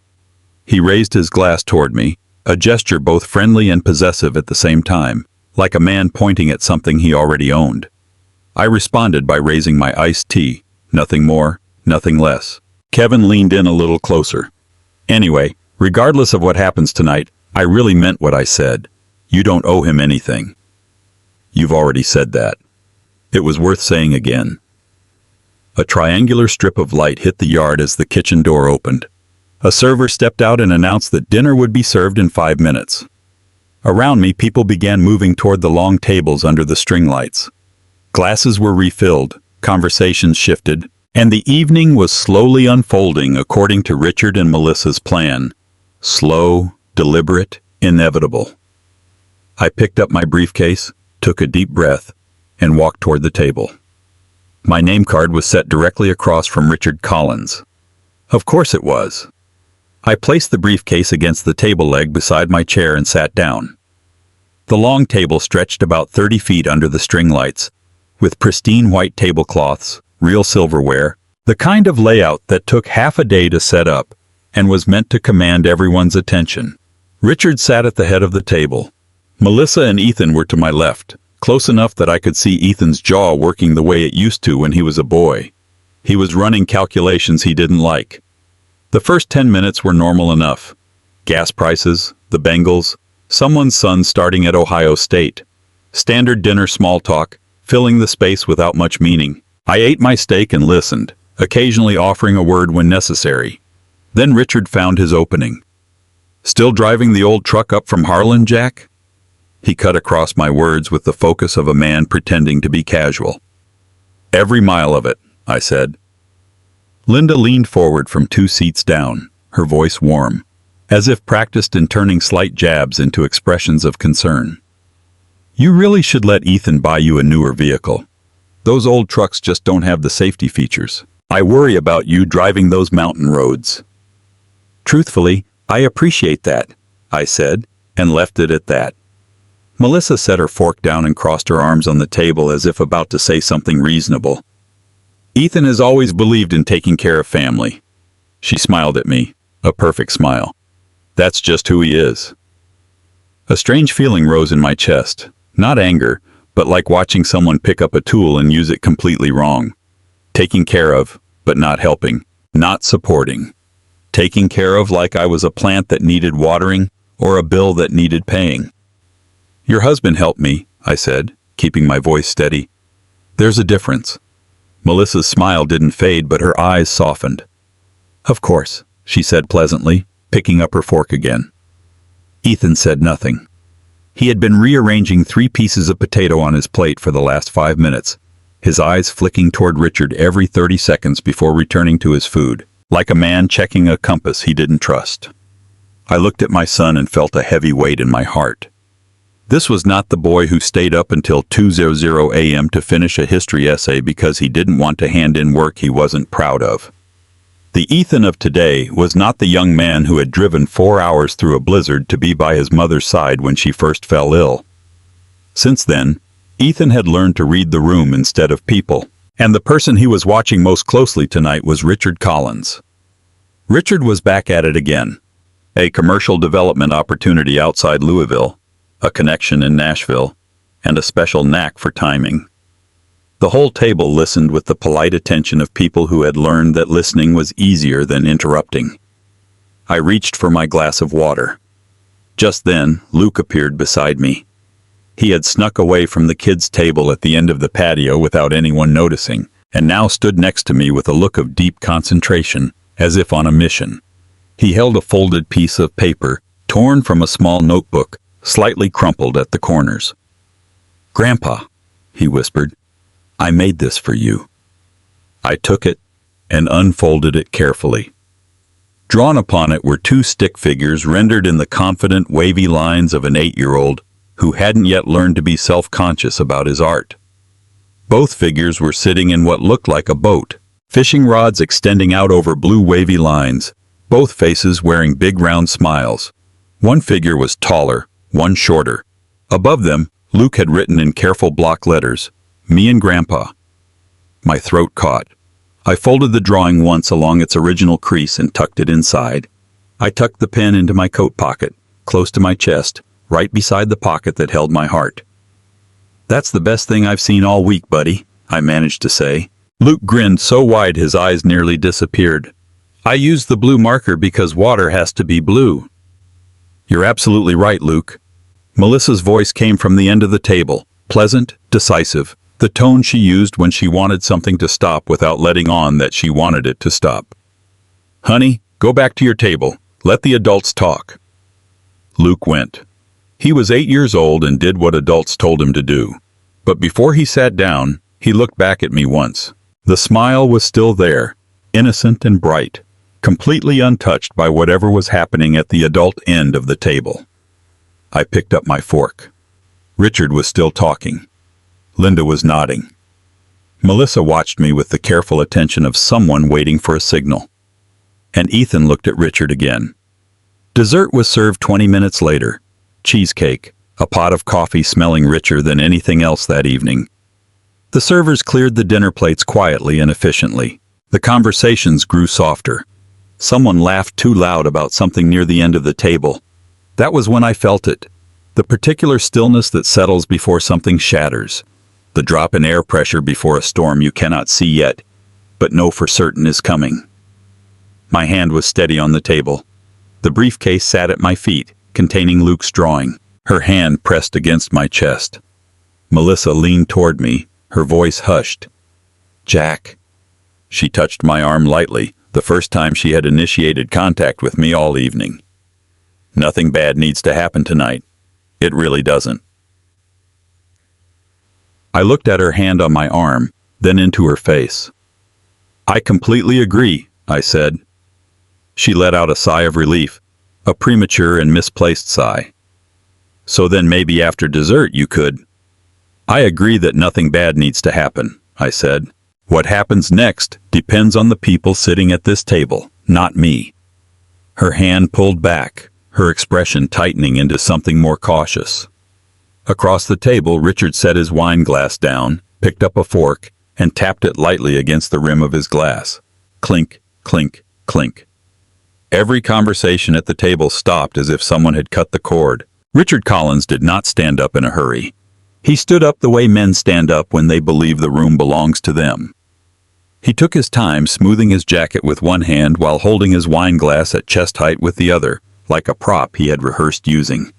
He raised his glass toward me, a gesture both friendly and possessive at the same time, like a man pointing at something he already owned. I responded by raising my iced tea, nothing more, nothing less. Kevin leaned in a little closer. Anyway, regardless of what happens tonight, I really meant what I said. You don't owe him anything. You've already said that. It was worth saying again. A triangular strip of light hit the yard as the kitchen door opened. A server stepped out and announced that dinner would be served in 5 minutes. Around me, people began moving toward the long tables under the string lights. Glasses were refilled, conversations shifted, And the evening was slowly unfolding according to Richard and Melissa's plan. Slow, deliberate, inevitable. I picked up my briefcase, took a deep breath, and walked toward the table. My name card was set directly across from Richard Collins. Of course it was. I placed the briefcase against the table leg beside my chair and sat down. The long table stretched about 30 feet under the string lights, with pristine white tablecloths, real silverware, the kind of layout that took half a day to set up and was meant to command everyone's attention. Richard sat at the head of the table. Melissa and Ethan were to my left, close enough that I could see Ethan's jaw working the way it used to when he was a boy. He was running calculations he didn't like. The first 10 minutes were normal enough. Gas prices, the Bengals, someone's son starting at Ohio State. Standard dinner small talk, filling the space without much meaning. I ate my steak and listened, occasionally offering a word when necessary. Then Richard found his opening. "Still driving the old truck up from Harlan, Jack?" He cut across my words with the focus of a man pretending to be casual. "Every mile of it," I said. Linda leaned forward from 2 seats down, her voice warm, as if practiced in turning slight jabs into expressions of concern. "You really should let Ethan buy you a newer vehicle. Those old trucks just don't have the safety features. I worry about you driving those mountain roads." "Truthfully, I appreciate that," I said, and left it at that. Melissa set her fork down and crossed her arms on the table as if about to say something reasonable. "Ethan has always believed in taking care of family." She smiled at me, a perfect smile. "That's just who he is." A strange feeling rose in my chest, not anger, but like watching someone pick up a tool and use it completely wrong. Taking care of, but not helping, not supporting. Taking care of like I was a plant that needed watering or a bill that needed paying. "Your husband helped me," I said, keeping my voice steady. "There's a difference." Melissa's smile didn't fade, but her eyes softened. "Of course," she said pleasantly, picking up her fork again. Ethan said nothing. He had been rearranging 3 pieces of potato on his plate for the last 5 minutes, his eyes flicking toward Richard every 30 seconds before returning to his food, like a man checking a compass he didn't trust. I looked at my son and felt a heavy weight in my heart. This was not the boy who stayed up until 2:00 a.m. to finish a history essay because he didn't want to hand in work he wasn't proud of. The Ethan of today was not the young man who had driven 4 hours through a blizzard to be by his mother's side when she first fell ill. Since then, Ethan had learned to read the room instead of people, and the person he was watching most closely tonight was Richard Collins. Richard was back at it again. A commercial development opportunity outside Louisville, a connection in Nashville, and a special knack for timing. The whole table listened with the polite attention of people who had learned that listening was easier than interrupting. I reached for my glass of water. Just then, Luke appeared beside me. He had snuck away from the kids' table at the end of the patio without anyone noticing, and now stood next to me with a look of deep concentration, as if on a mission. He held a folded piece of paper, torn from a small notebook, slightly crumpled at the corners. "Grandpa," he whispered, "I made this for you." I took it and unfolded it carefully. Drawn upon it were 2 stick figures rendered in the confident, wavy lines of an 8-year-old who hadn't yet learned to be self-conscious about his art. Both figures were sitting in what looked like a boat, fishing rods extending out over blue wavy lines, both faces wearing big round smiles. One figure was taller, one shorter. Above them, Luke had written in careful block letters, "Me and Grandpa." My throat caught. I folded the drawing once along its original crease and tucked it inside. I tucked the pen into my coat pocket, close to my chest, right beside the pocket that held my heart. "That's the best thing I've seen all week, buddy," I managed to say. Luke grinned so wide his eyes nearly disappeared. "I used the blue marker because water has to be blue." "You're absolutely right, Luke." Melissa's voice came from the end of the table, pleasant, decisive, the tone she used when she wanted something to stop without letting on that she wanted it to stop. "Honey, go back to your table. Let the adults talk." Luke went. He was 8 years old and did what adults told him to do. But before he sat down, he looked back at me once. The smile was still there, innocent and bright, completely untouched by whatever was happening at the adult end of the table. I picked up my fork. Richard was still talking. Linda was nodding. Melissa watched me with the careful attention of someone waiting for a signal. And Ethan looked at Richard again. Dessert was served 20 minutes later. Cheesecake, a pot of coffee smelling richer than anything else that evening. The servers cleared the dinner plates quietly and efficiently. The conversations grew softer. Someone laughed too loud about something near the end of the table. That was when I felt it. The particular stillness that settles before something shatters. The drop in air pressure before a storm you cannot see yet, but know for certain is coming. My hand was steady on the table. The briefcase sat at my feet, containing Luke's drawing. Her hand pressed against my chest. Melissa leaned toward me, her voice hushed. "Jack." She touched my arm lightly, the first time she had initiated contact with me all evening. "Nothing bad needs to happen tonight. It really doesn't." I looked at her hand on my arm, then into her face. "I completely agree," I said. She let out a sigh of relief, a premature and misplaced sigh. "So then maybe after dessert you could—" "I agree that nothing bad needs to happen," I said. "What happens next depends on the people sitting at this table, not me." Her hand pulled back, her expression tightening into something more cautious. Across the table, Richard set his wine glass down, picked up a fork, and tapped it lightly against the rim of his glass. Clink, clink, clink. Every conversation at the table stopped as if someone had cut the cord. Richard Collins did not stand up in a hurry. He stood up the way men stand up when they believe the room belongs to them. He took his time smoothing his jacket with one hand while holding his wine glass at chest height with the other, like a prop he had rehearsed using.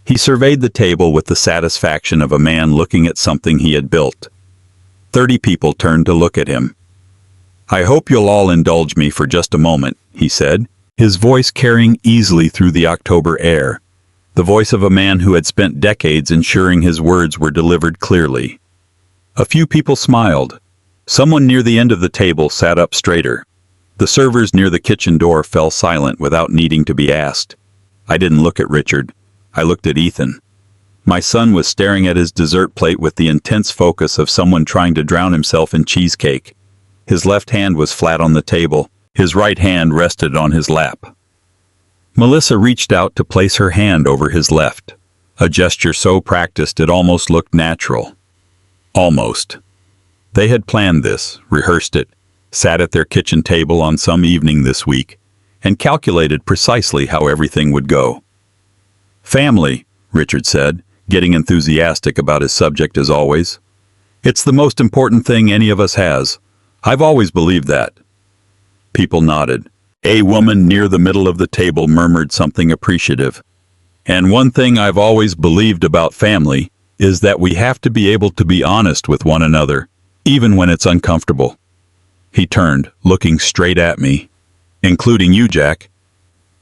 He surveyed the table with the satisfaction of a man looking at something he had built. 30 people turned to look at him. "I hope you'll all indulge me for just a moment," he said, his voice carrying easily through the October air, the voice of a man who had spent decades ensuring his words were delivered clearly. A few people smiled. Someone near the end of the table sat up straighter. The servers near the kitchen door fell silent without needing to be asked. I didn't look at Richard. I looked at Ethan. My son was staring at his dessert plate with the intense focus of someone trying to drown himself in cheesecake. His left hand was flat on the table. His right hand rested on his lap. Melissa reached out to place her hand over his left, a gesture so practiced it almost looked natural. Almost. They had planned this, rehearsed it, sat at their kitchen table on some evening this week, and calculated precisely how everything would go. "Family," Richard said, getting enthusiastic about his subject as always. "It's the most important thing any of us has. I've always believed that." People nodded. A woman near the middle of the table murmured something appreciative. "And one thing I've always believed about family is that we have to be able to be honest with one another, even when it's uncomfortable." He turned, looking straight at me. "Including you, Jack."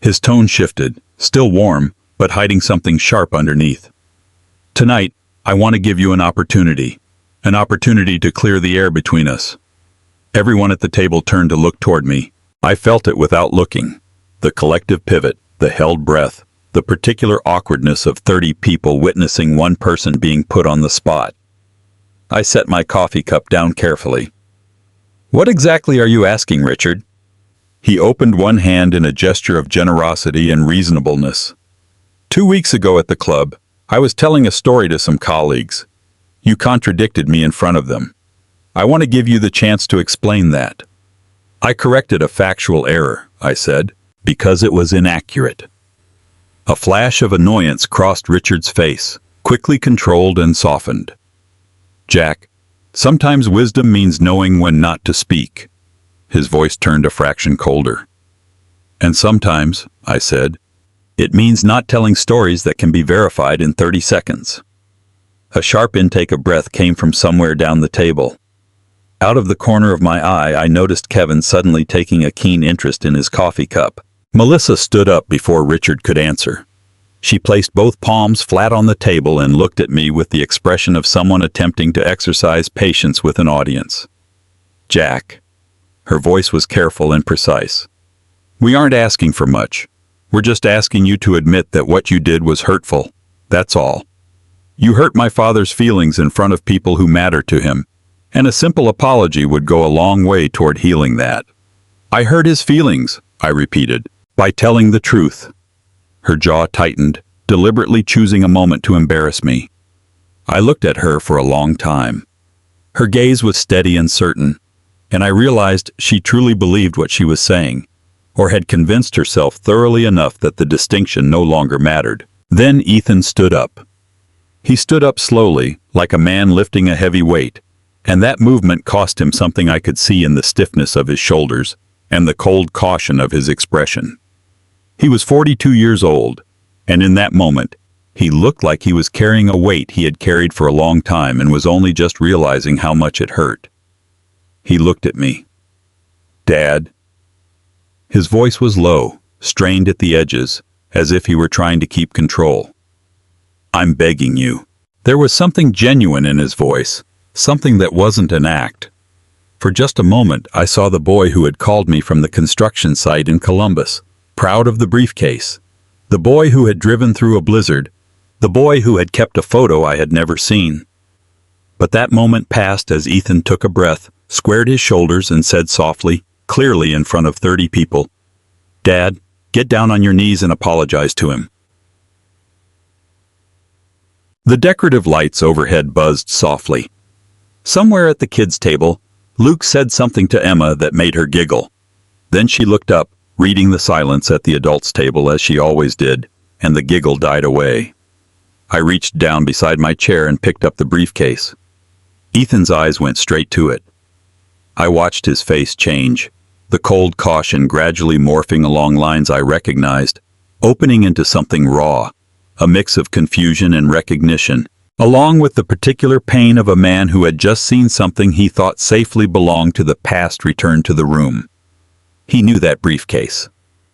His tone shifted, still warm, but hiding something sharp underneath. "Tonight, I want to give you an opportunity to clear the air between us." Everyone at the table turned to look toward me. I felt it without looking. The collective pivot, the held breath, the particular awkwardness of 30 people witnessing one person being put on the spot. I set my coffee cup down carefully. "What exactly are you asking, Richard?" He opened one hand in a gesture of generosity and reasonableness. 2 weeks ago at the club, I was telling a story to some colleagues. You contradicted me in front of them. I want to give you the chance to explain that. I corrected a factual error, I said, because it was inaccurate. A flash of annoyance crossed Richard's face, quickly controlled and softened. "Jack, sometimes wisdom means knowing when not to speak." His voice turned a fraction colder. "And sometimes," I said, "it means not telling stories that can be verified in 30 seconds. A sharp intake of breath came from somewhere down the table. Out of the corner of my eye, I noticed Kevin suddenly taking a keen interest in his coffee cup. Melissa stood up before Richard could answer. She placed both palms flat on the table and looked at me with the expression of someone attempting to exercise patience with an audience. Jack. Her voice was careful and precise. We aren't asking for much. We're just asking you to admit that what you did was hurtful. That's all. You hurt my father's feelings in front of people who matter to him, and a simple apology would go a long way toward healing that. I hurt his feelings, I repeated, by telling the truth. Her jaw tightened, deliberately choosing a moment to embarrass me. I looked at her for a long time. Her gaze was steady and certain, and I realized she truly believed what she was saying, or had convinced herself thoroughly enough that the distinction no longer mattered. Then Ethan stood up. He stood up slowly, like a man lifting a heavy weight, and that movement cost him something I could see in the stiffness of his shoulders and the cold caution of his expression. He was 42 years old, and in that moment, he looked like he was carrying a weight he had carried for a long time and was only just realizing how much it hurt. He looked at me. Dad. His voice was low, strained at the edges, as if he were trying to keep control. I'm begging you. There was something genuine in his voice, something that wasn't an act. For just a moment, I saw the boy who had called me from the construction site in Columbus, proud of the briefcase. The boy who had driven through a blizzard. The boy who had kept a photo I had never seen. But that moment passed as Ethan took a breath, squared his shoulders, and said softly, clearly in front of 30 people, Dad, get down on your knees and apologize to him. The decorative lights overhead buzzed softly. Somewhere at the kids' table, Luke said something to Emma that made her giggle. Then she looked up, reading the silence at the adults' table as she always did, and the giggle died away. I reached down beside my chair and picked up the briefcase. Ethan's eyes went straight to it. I watched his face change, the cold caution gradually morphing along lines I recognized, opening into something raw, a mix of confusion and recognition, along with the particular pain of a man who had just seen something he thought safely belonged to the past return to the room. He knew that briefcase.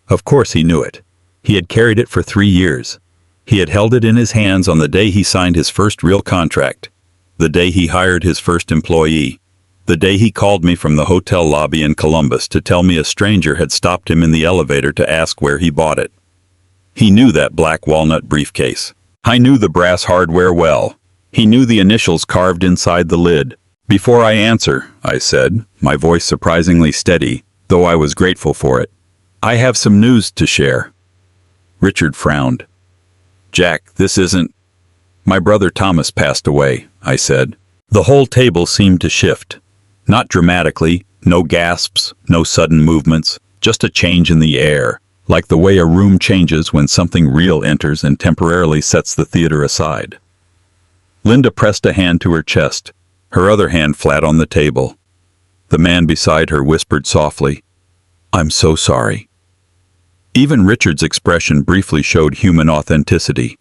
Of course he knew it. He had carried it for 3 years. He had held it in his hands on the day he signed his first real contract, the day he hired his first employee, the day he called me from the hotel lobby in Columbus to tell me a stranger had stopped him in the elevator to ask where he bought it. He knew that black walnut briefcase. I knew the brass hardware well. He knew the initials carved inside the lid. Before I answer, I said, my voice surprisingly steady, though I was grateful for it, I have some news to share. Richard frowned. Jack, this isn't... My brother Thomas passed away, I said. The whole table seemed to shift. Not dramatically, no gasps, no sudden movements, just a change in the air, like the way a room changes when something real enters and temporarily sets the theater aside. Linda pressed a hand to her chest, her other hand flat on the table. The man beside her whispered softly, I'm so sorry. Even Richard's expression briefly showed human authenticity.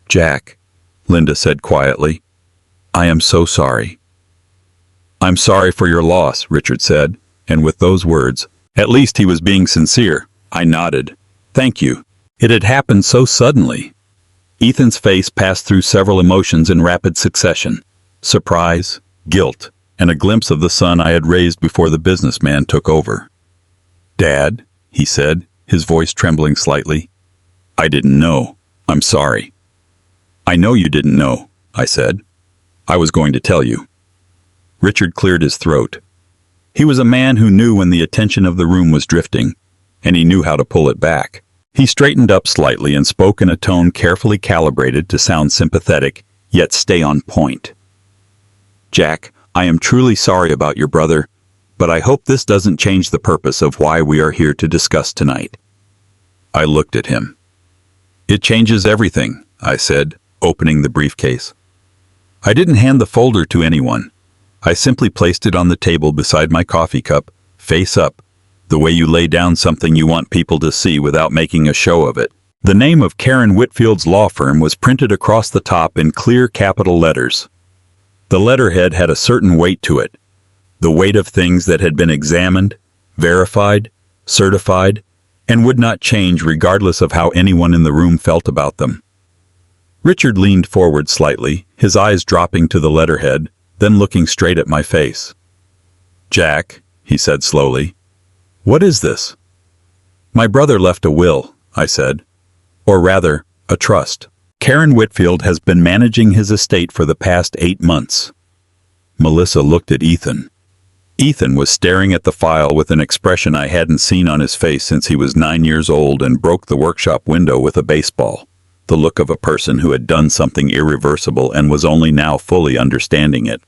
Jack, Linda said quietly, I am so sorry. I'm sorry for your loss, Richard said, and with those words, at least he was being sincere. I nodded. Thank you. It had happened so suddenly. Ethan's face passed through several emotions in rapid succession. Surprise, guilt, and a glimpse of the son I had raised before the businessman took over. Dad, he said, his voice trembling slightly. I didn't know. I'm sorry. I know you didn't know, I said. I was going to tell you. Richard cleared his throat. He was a man who knew when the attention of the room was drifting, and he knew how to pull it back. He straightened up slightly and spoke in a tone carefully calibrated to sound sympathetic, yet stay on point. Jack, I am truly sorry about your brother, but I hope this doesn't change the purpose of why we are here to discuss tonight. I looked at him. It changes everything, I said, opening the briefcase. I didn't hand the folder to anyone. I simply placed it on the table beside my coffee cup, face up, the way you lay down something you want people to see without making a show of it. The name of Karen Whitfield's law firm was printed across the top in clear capital letters. The letterhead had a certain weight to it, the weight of things that had been examined, verified, certified, and would not change regardless of how anyone in the room felt about them. Richard leaned forward slightly, his eyes dropping to the letterhead, then looking straight at my face. Jack, he said slowly, what is this? My brother left a will, I said. Or rather, a trust. Karen Whitfield has been managing his estate for the past 8 months. Melissa looked at Ethan. Ethan was staring at the file with an expression I hadn't seen on his face since he was 9 years old and broke the workshop window with a baseball. The look of a person who had done something irreversible and was only now fully understanding it.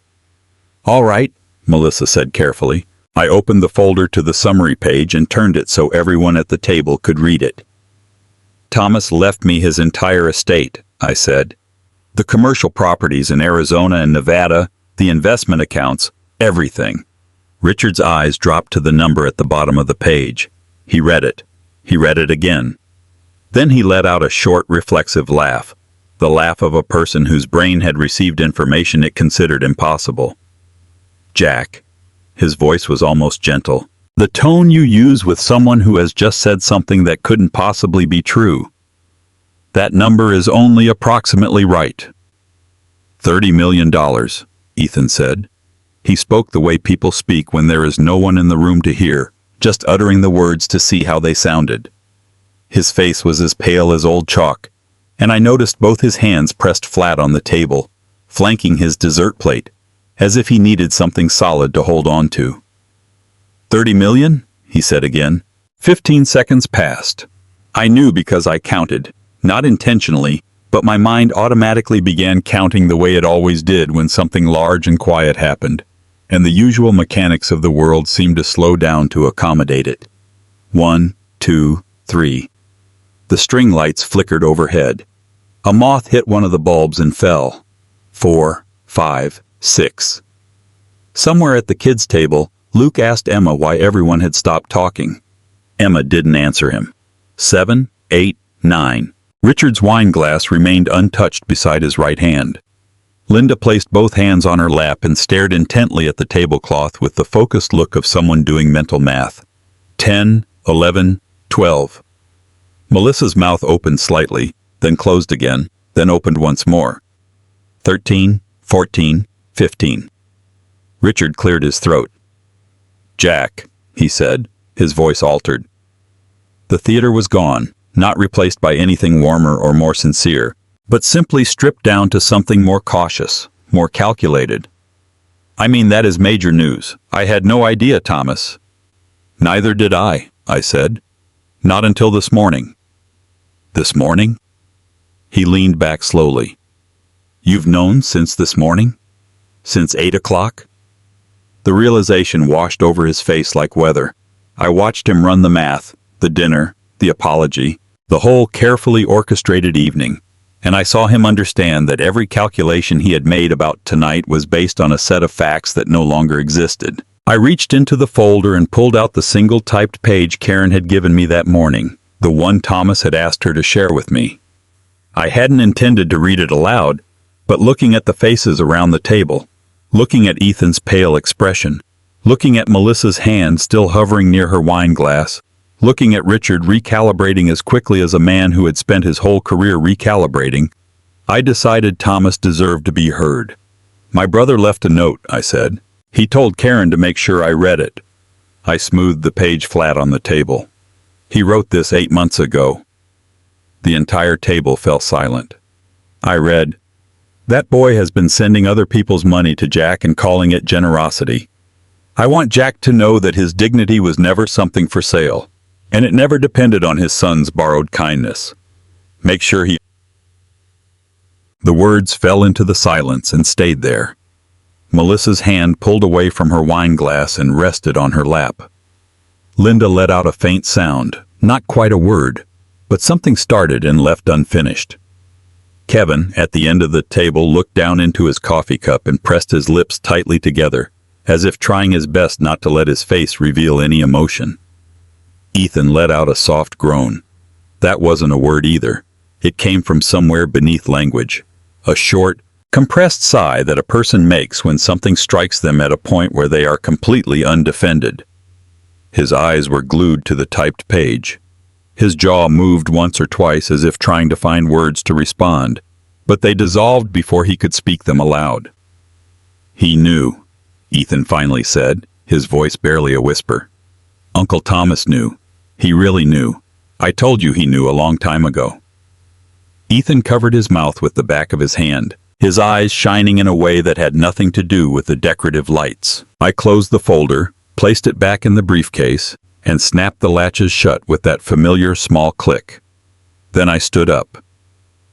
All right, Melissa said carefully. I opened the folder to the summary page and turned it so everyone at the table could read it. Thomas left me his entire estate, I said. The commercial properties in Arizona and Nevada, the investment accounts, everything. Richard's eyes dropped to the number at the bottom of the page. He read it. He read it again. Then he let out a short, reflexive laugh, the laugh of a person whose brain had received information it considered impossible. Jack. His voice was almost gentle. The tone you use with someone who has just said something that couldn't possibly be true. That number is only approximately right. $30 million, Ethan said. He spoke the way people speak when there is no one in the room to hear, just uttering the words to see how they sounded. His face was as pale as old chalk, and I noticed both his hands pressed flat on the table, flanking his dessert plate, as if he needed something solid to hold on to. 30 million, he said again. 15 seconds passed. I knew because I counted, not intentionally, but my mind automatically began counting the way it always did when something large and quiet happened, and the usual mechanics of the world seemed to slow down to accommodate it. 1, 2, 3. The string lights flickered overhead. A moth hit one of the bulbs and fell. 4, 5, 6. Somewhere at the kids' table, Luke asked Emma why everyone had stopped talking. Emma didn't answer him. 7, 8, 9. Richard's wine glass remained untouched beside his right hand. Linda placed both hands on her lap and stared intently at the tablecloth with the focused look of someone doing mental math. 10, 11, 12. Melissa's mouth opened slightly, then closed again, then opened once more. 13, 14, 15. Richard cleared his throat. Jack, he said, his voice altered. The theater was gone, not replaced by anything warmer or more sincere, but simply stripped down to something more cautious, more calculated. I mean, that is major news. I had no idea, Thomas. Neither did I said. Not until this morning. This morning? He leaned back slowly. You've known since this morning? Since 8 o'clock? The realization washed over his face like weather. I watched him run the math, the dinner, the apology, the whole carefully orchestrated evening, and I saw him understand that every calculation he had made about tonight was based on a set of facts that no longer existed. I reached into the folder and pulled out the single typed page Karen had given me that morning, the one Thomas had asked her to share with me. I hadn't intended to read it aloud, but looking at the faces around the table, looking at Ethan's pale expression, looking at Melissa's hand still hovering near her wine glass, looking at Richard recalibrating as quickly as a man who had spent his whole career recalibrating, I decided Thomas deserved to be heard. My brother left a note, I said. He told Karen to make sure I read it. I smoothed the page flat on the table. He wrote this 8 months ago. The entire table fell silent. I read, That boy has been sending other people's money to Jack and calling it generosity. I want Jack to know that his dignity was never something for sale, and it never depended on his son's borrowed kindness. Make sure he... The words fell into the silence and stayed there. Melissa's hand pulled away from her wine glass and rested on her lap. Linda let out a faint sound, not quite a word, but something started and left unfinished. Kevin, at the end of the table, looked down into his coffee cup and pressed his lips tightly together, as if trying his best not to let his face reveal any emotion. Ethan let out a soft groan. That wasn't a word either. It came from somewhere beneath language. A short, compressed sigh that a person makes when something strikes them at a point where they are completely undefended. His eyes were glued to the typed page. His jaw moved once or twice as if trying to find words to respond, but they dissolved before he could speak them aloud. He knew, Ethan finally said. his voice barely a whisper. Uncle Thomas knew. He really knew. I told you he knew a long time ago. Ethan covered his mouth with the back of his hand, his eyes shining in a way that had nothing to do with the decorative lights. I closed the folder, placed it back in the briefcase, and snapped the latches shut with that familiar small click. Then I stood up.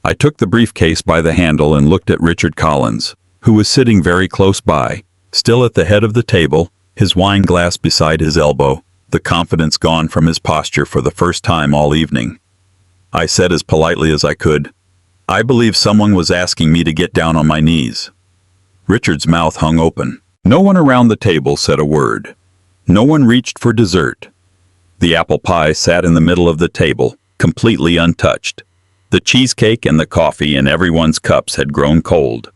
I took the briefcase by the handle and looked at Richard Collins, who was sitting very close by, still at the head of the table, his wine glass beside his elbow, the confidence gone from his posture for the first time all evening. I said as politely as I could, "I believe someone was asking me to get down on my knees." Richard's mouth hung open. No one around the table said a word. No one reached for dessert. The apple pie sat in the middle of the table, completely untouched. The cheesecake and the coffee in everyone's cups had grown cold.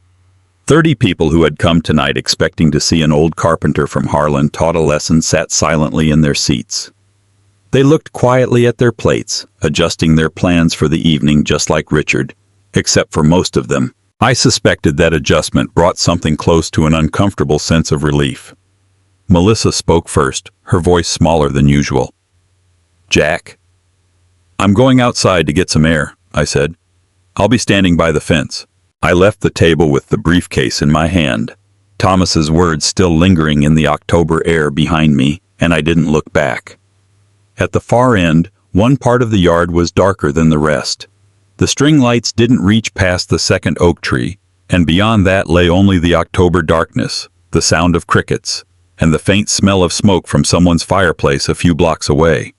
30 people who had come tonight expecting to see an old carpenter from Harlan taught a lesson sat silently in their seats. They looked quietly at their plates, adjusting their plans for the evening just like Richard, except for most of them. I suspected that adjustment brought something close to an uncomfortable sense of relief. Melissa spoke first, her voice smaller than usual. "Jack, I'm going outside to get some air," I said. "I'll be standing by the fence." I left the table with the briefcase in my hand, Thomas's words still lingering in the October air behind me, and I didn't look back. At the far end, one part of the yard was darker than the rest. The string lights didn't reach past the second oak tree, and beyond that lay only the October darkness, the sound of crickets, and the faint smell of smoke from someone's fireplace a few blocks away.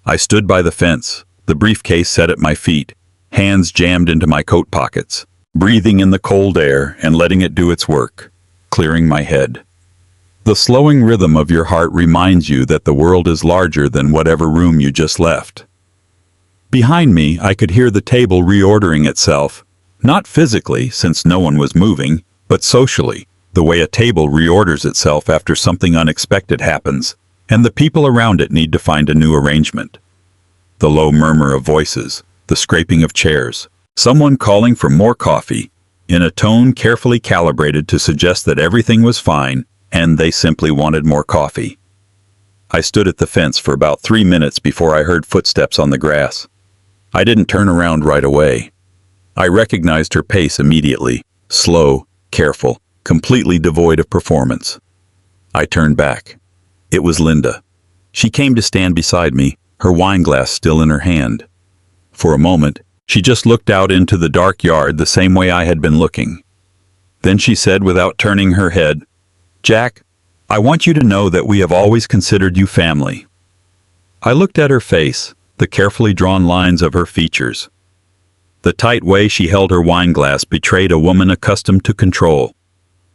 I stood by the fence, the briefcase set at my feet, hands jammed into my coat pockets, breathing in the cold air and letting it do its work, clearing my head. The slowing rhythm of your heart reminds you that the world is larger than whatever room you just left. Behind me, I could hear the table reordering itself, not physically, since no one was moving, but socially, the way a table reorders itself after something unexpected happens, and the people around it need to find a new arrangement. The low murmur of voices, the scraping of chairs, someone calling for more coffee, in a tone carefully calibrated to suggest that everything was fine, and they simply wanted more coffee. I stood at the fence for about 3 minutes before I heard footsteps on the grass. I didn't turn around right away. I recognized her pace immediately, slow, careful, completely devoid of performance. I turned back. It was Linda. She came to stand beside me, her wine glass still in her hand. For a moment, she just looked out into the dark yard the same way I had been looking. Then she said without turning her head, "Jack, I want you to know that we have always considered you family." I looked at her face, the carefully drawn lines of her features. The tight way she held her wine glass betrayed a woman accustomed to control.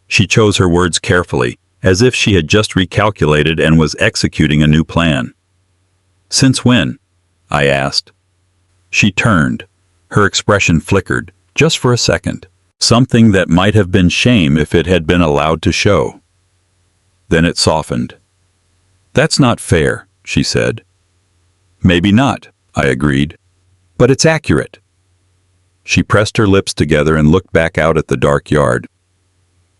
She chose her words carefully, as if she had just recalculated and was executing a new plan. "Since when?" I asked. She turned. Her expression flickered, just for a second, something that might have been shame if it had been allowed to show. Then it softened. "That's not fair," she said. "Maybe not," I agreed, "but it's accurate." She pressed her lips together and looked back out at the dark yard.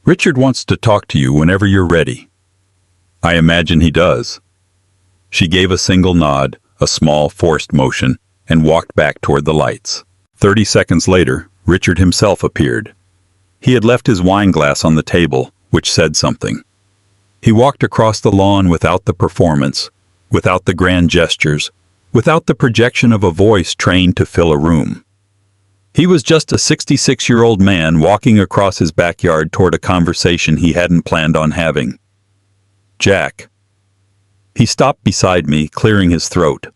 "Richard wants to talk to you whenever you're ready." "I imagine he does." She gave a single nod, a small, forced motion, and walked back toward the lights. 30 seconds later, Richard himself appeared. He had left his wine glass on the table, which said something. He walked across the lawn without the performance, without the grand gestures, without the projection of a voice trained to fill a room. He was just a 66-year-old man walking across his backyard toward a conversation he hadn't planned on having. "Jack." He stopped beside me, clearing his throat.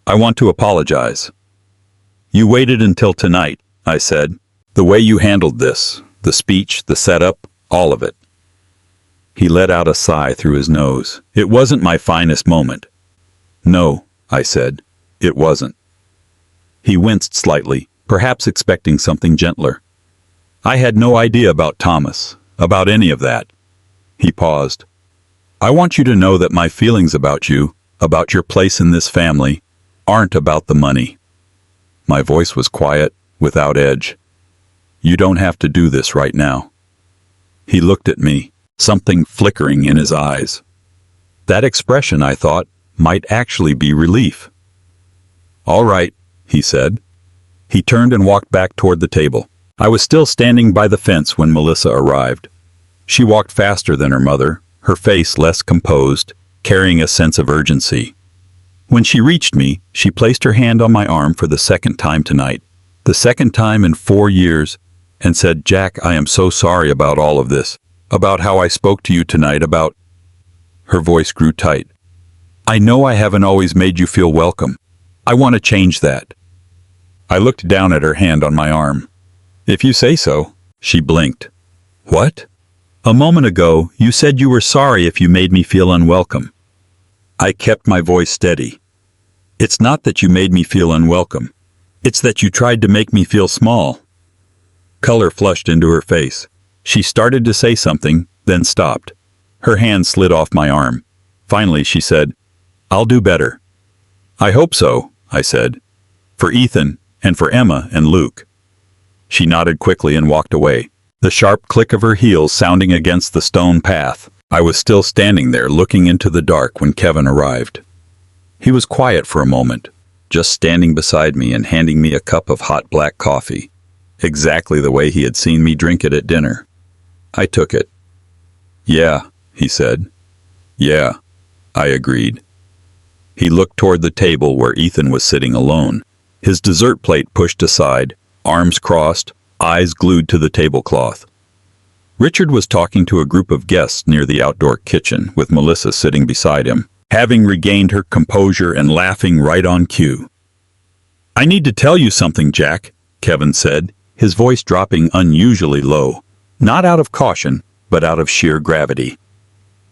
"I want to apologize." "You waited until tonight," I said. "The way you handled this, the speech, the setup, all of it." He let out a sigh through his nose. "It wasn't my finest moment." "No," I said, "it wasn't." He winced slightly, perhaps expecting something gentler. "I had no idea about Thomas, about any of that." He paused. "I want you to know that my feelings about you, about your place in this family, aren't about the money." My voice was quiet, without edge. "You don't have to do this right now." He looked at me. something flickering in his eyes. That expression, I thought, might actually be relief. "All right," he said. He turned and walked back toward the table. I was still standing by the fence when Melissa arrived. She walked faster than her mother, her face less composed, carrying a sense of urgency. When she reached me, she placed her hand on my arm for the second time tonight, the second time in 4 years, and said, "Jack, I am so sorry about all of this, about how I spoke to you tonight, about—" Her voice grew tight. "I know I haven't always made you feel welcome. I want to change that." I looked down at her hand on my arm. "If you say so." She blinked. "What?" "A moment ago, you said you were sorry if you made me feel unwelcome." I kept my voice steady. "It's not that you made me feel unwelcome. It's that you tried to make me feel small." Color flushed into her face. She started to say something, then stopped. Her hand slid off my arm. Finally, she said, "I'll do better." "I hope so," I said. "For Ethan, and for Emma and Luke." She nodded quickly and walked away, the sharp click of her heels sounding against the stone path. I was still standing there looking into the dark when Kevin arrived. He was quiet for a moment, just standing beside me and handing me a cup of hot black coffee, exactly the way he had seen me drink it at dinner. I took it. "Yeah," he said. "Yeah," I agreed. He looked toward the table where Ethan was sitting alone, his dessert plate pushed aside, arms crossed, eyes glued to the tablecloth. Richard was talking to a group of guests near the outdoor kitchen, with Melissa sitting beside him, having regained her composure and laughing right on cue. "I need to tell you something, Jack," Kevin said, his voice dropping unusually low, not out of caution, but out of sheer gravity.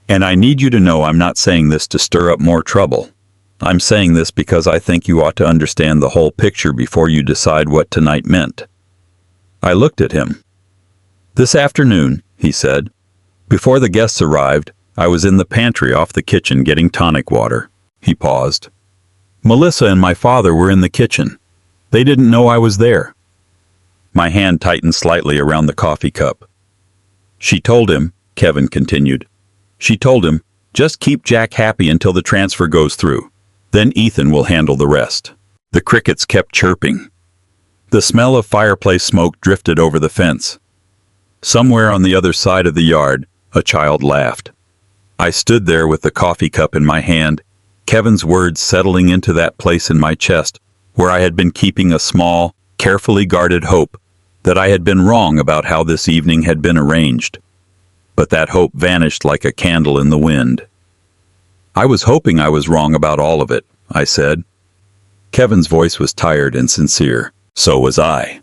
"And I need you to know I'm not saying this to stir up more trouble. I'm saying this because I think you ought to understand the whole picture before you decide what tonight meant." I looked at him. "This afternoon," he said, "before the guests arrived, I was in the pantry off the kitchen getting tonic water." He paused. "Melissa and my father were in the kitchen. They didn't know I was there." My hand tightened slightly around the coffee cup. "She told him," Kevin continued. "She told him, just keep Jack happy until the transfer goes through. Then Ethan will handle the rest." The crickets kept chirping. The smell of fireplace smoke drifted over the fence. Somewhere on the other side of the yard, a child laughed. I stood there with the coffee cup in my hand, Kevin's words settling into that place in my chest where I had been keeping a small, carefully guarded hope that I had been wrong about how this evening had been arranged. But that hope vanished like a candle in the wind. "I was hoping I was wrong about all of it," I said. Kevin's voice was tired and sincere. So was I.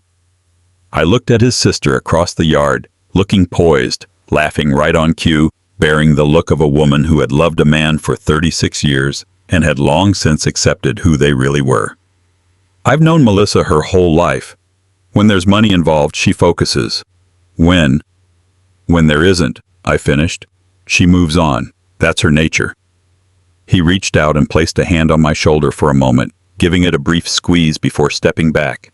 I looked at his sister across the yard, looking poised, laughing right on cue, bearing the look of a woman who had loved a man for 36 years and had long since accepted who they really were. I've known Melissa her whole life. When there's money involved, she focuses. When there isn't, I finished, she moves on. That's her nature. He reached out and placed a hand on my shoulder for a moment, giving it a brief squeeze before stepping back.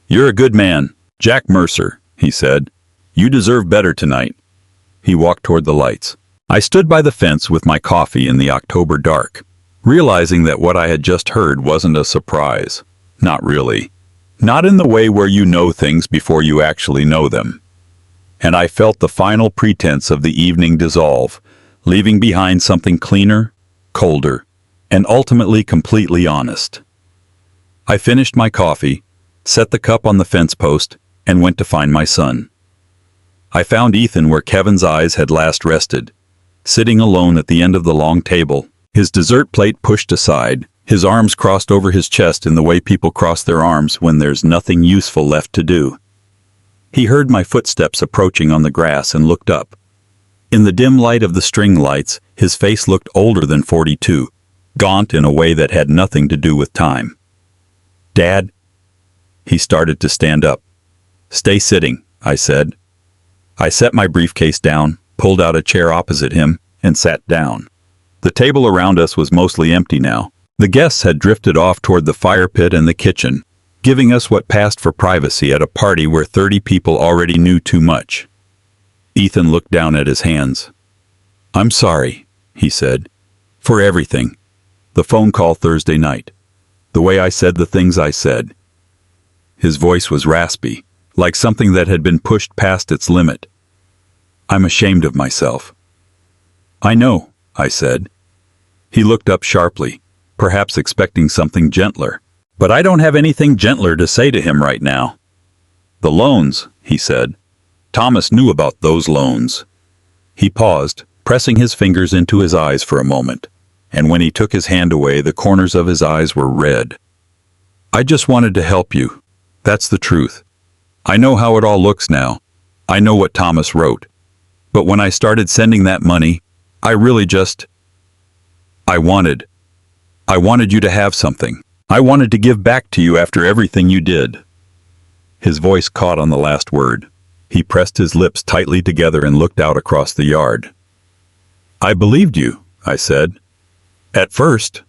"You're a good man, Jack Mercer," he said. "You deserve better tonight." He walked toward the lights. I stood by the fence with my coffee in the October dark, realizing that what I had just heard wasn't a surprise. Not really. Not in the way where you know things before you actually know them. And I felt the final pretense of the evening dissolve, leaving behind something cleaner, colder, and ultimately completely honest. I finished my coffee, set the cup on the fence post, and went to find my son. I found Ethan where Kevin's eyes had last rested, sitting alone at the end of the long table, his dessert plate pushed aside, his arms crossed over his chest in the way people cross their arms when there's nothing useful left to do. He heard my footsteps approaching on the grass and looked up. In the dim light of the string lights, his face looked older than 42, gaunt in a way that had nothing to do with time. "Dad?" He started to stand up. "Stay sitting," I said. I set my briefcase down, pulled out a chair opposite him, and sat down. The table around us was mostly empty now. The guests had drifted off toward the fire pit and the kitchen, giving us what passed for privacy at a party where 30 people already knew too much. Ethan looked down at his hands. I'm sorry, he said, for everything. The phone call Thursday night. The way I said the things I said. His voice was raspy, like something that had been pushed past its limit. I'm ashamed of myself. I know, I said. He looked up sharply, perhaps expecting something gentler. But I don't have anything gentler to say to him right now. The loans, he said. Thomas knew about those loans. He paused, pressing his fingers into his eyes for a moment, and when he took his hand away, the corners of his eyes were red. I just wanted to help you. That's the truth. I know how it all looks now. I know what Thomas wrote. But when I started sending that money, I really just... I wanted you to have something. I wanted to give back to you after everything you did. His voice caught on the last word. He pressed his lips tightly together and looked out across the yard. I believed you, I said. At first.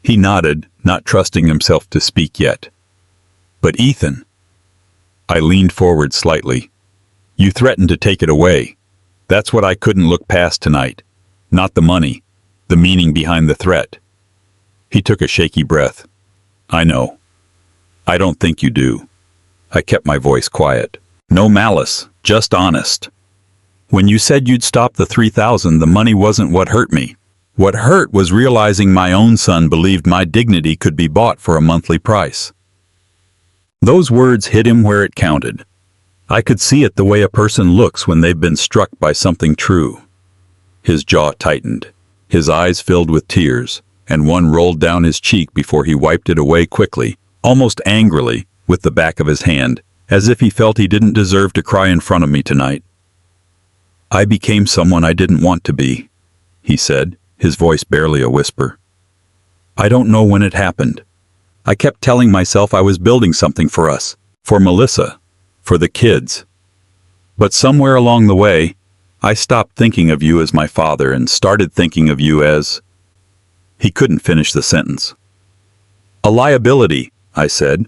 He nodded, not trusting himself to speak yet. But Ethan. I leaned forward slightly. You threatened to take it away. That's what I couldn't look past tonight. Not the money, the meaning behind the threat. He took a shaky breath. I know. I don't think you do. I kept my voice quiet. No malice, just honest. When you said you'd stop the 3,000, the money wasn't what hurt me. What hurt was realizing my own son believed my dignity could be bought for a monthly price. Those words hit him where it counted. I could see it the way a person looks when they've been struck by something true. His jaw tightened. His eyes filled with tears, and one rolled down his cheek before he wiped it away quickly, almost angrily, with the back of his hand, as if he felt he didn't deserve to cry in front of me tonight. I became someone I didn't want to be, he said, his voice barely a whisper. I don't know when it happened. I kept telling myself I was building something for us, for Melissa, for the kids. But somewhere along the way, I stopped thinking of you as my father and started thinking of you as... He couldn't finish the sentence. A liability, I said.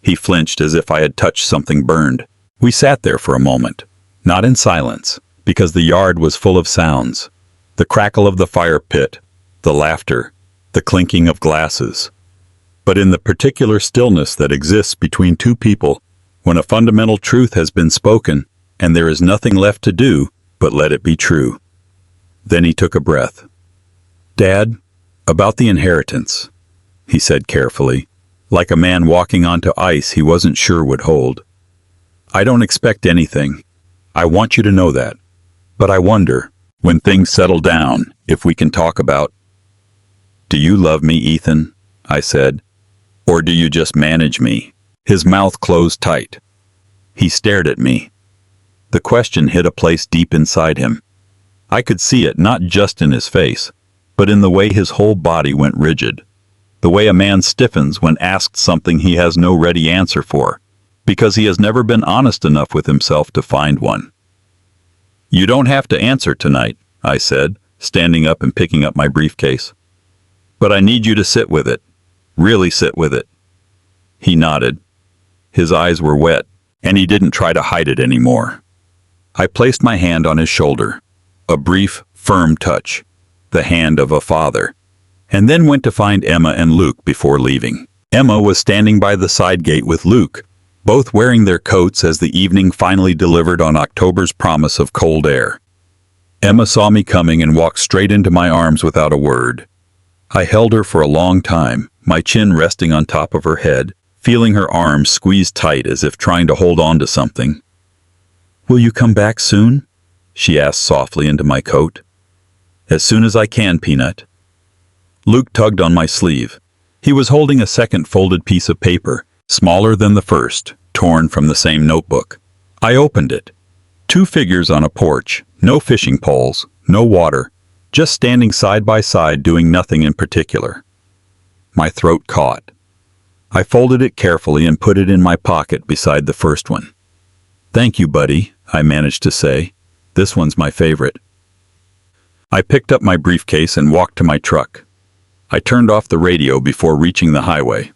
He flinched as if I had touched something burned. We sat there for a moment, not in silence, because the yard was full of sounds. The crackle of the fire pit, the laughter, the clinking of glasses. But in the particular stillness that exists between two people, when a fundamental truth has been spoken, and there is nothing left to do but let it be true. Then he took a breath. Dad, about the inheritance, he said carefully, like a man walking onto ice he wasn't sure would hold. I don't expect anything. I want you to know that. But I wonder, when things settle down, if we can talk about... Do you love me, Ethan? I said. Or do you just manage me? His mouth closed tight. He stared at me. The question hit a place deep inside him. I could see it not just in his face, but in the way his whole body went rigid. The way a man stiffens when asked something he has no ready answer for, because he has never been honest enough with himself to find one. You don't have to answer tonight, I said, standing up and picking up my briefcase. But I need you to sit with it. Really sit with it. He nodded. His eyes were wet, and he didn't try to hide it anymore. I placed my hand on his shoulder. A brief, firm touch. The hand of a father. And then went to find Emma and Luke before leaving. Emma was standing by the side gate with Luke, both wearing their coats as the evening finally delivered on October's promise of cold air. Emma saw me coming and walked straight into my arms without a word. I held her for a long time, my chin resting on top of her head, feeling her arms squeezed tight as if trying to hold on to something. Will you come back soon? She asked softly into my coat. As soon as I can, Peanut. Luke tugged on my sleeve. He was holding a second folded piece of paper, smaller than the first, torn from the same notebook. I opened it. 2 figures on a porch, no fishing poles, no water, just standing side by side doing nothing in particular. My throat caught. I folded it carefully and put it in my pocket beside the first one. Thank you, buddy, I managed to say. This one's my favorite. I picked up my briefcase and walked to my truck. I turned off the radio before reaching the highway.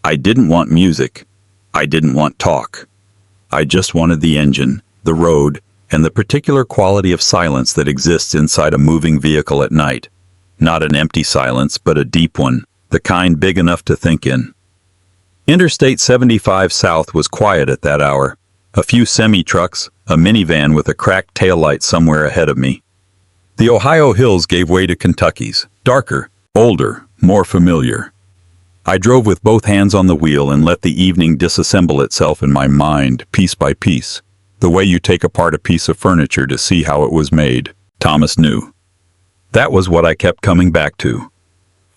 I didn't want music. I didn't want talk. I just wanted the engine, the road, and the particular quality of silence that exists inside a moving vehicle at night. Not an empty silence, but a deep one, the kind big enough to think in. Interstate 75 South was quiet at that hour. A few semi-trucks, a minivan with a cracked taillight somewhere ahead of me. The Ohio hills gave way to Kentucky's, darker, older, more familiar. I drove with both hands on the wheel and let the evening disassemble itself in my mind, piece by piece. The way you take apart a piece of furniture to see how it was made, Thomas knew. That was what I kept coming back to.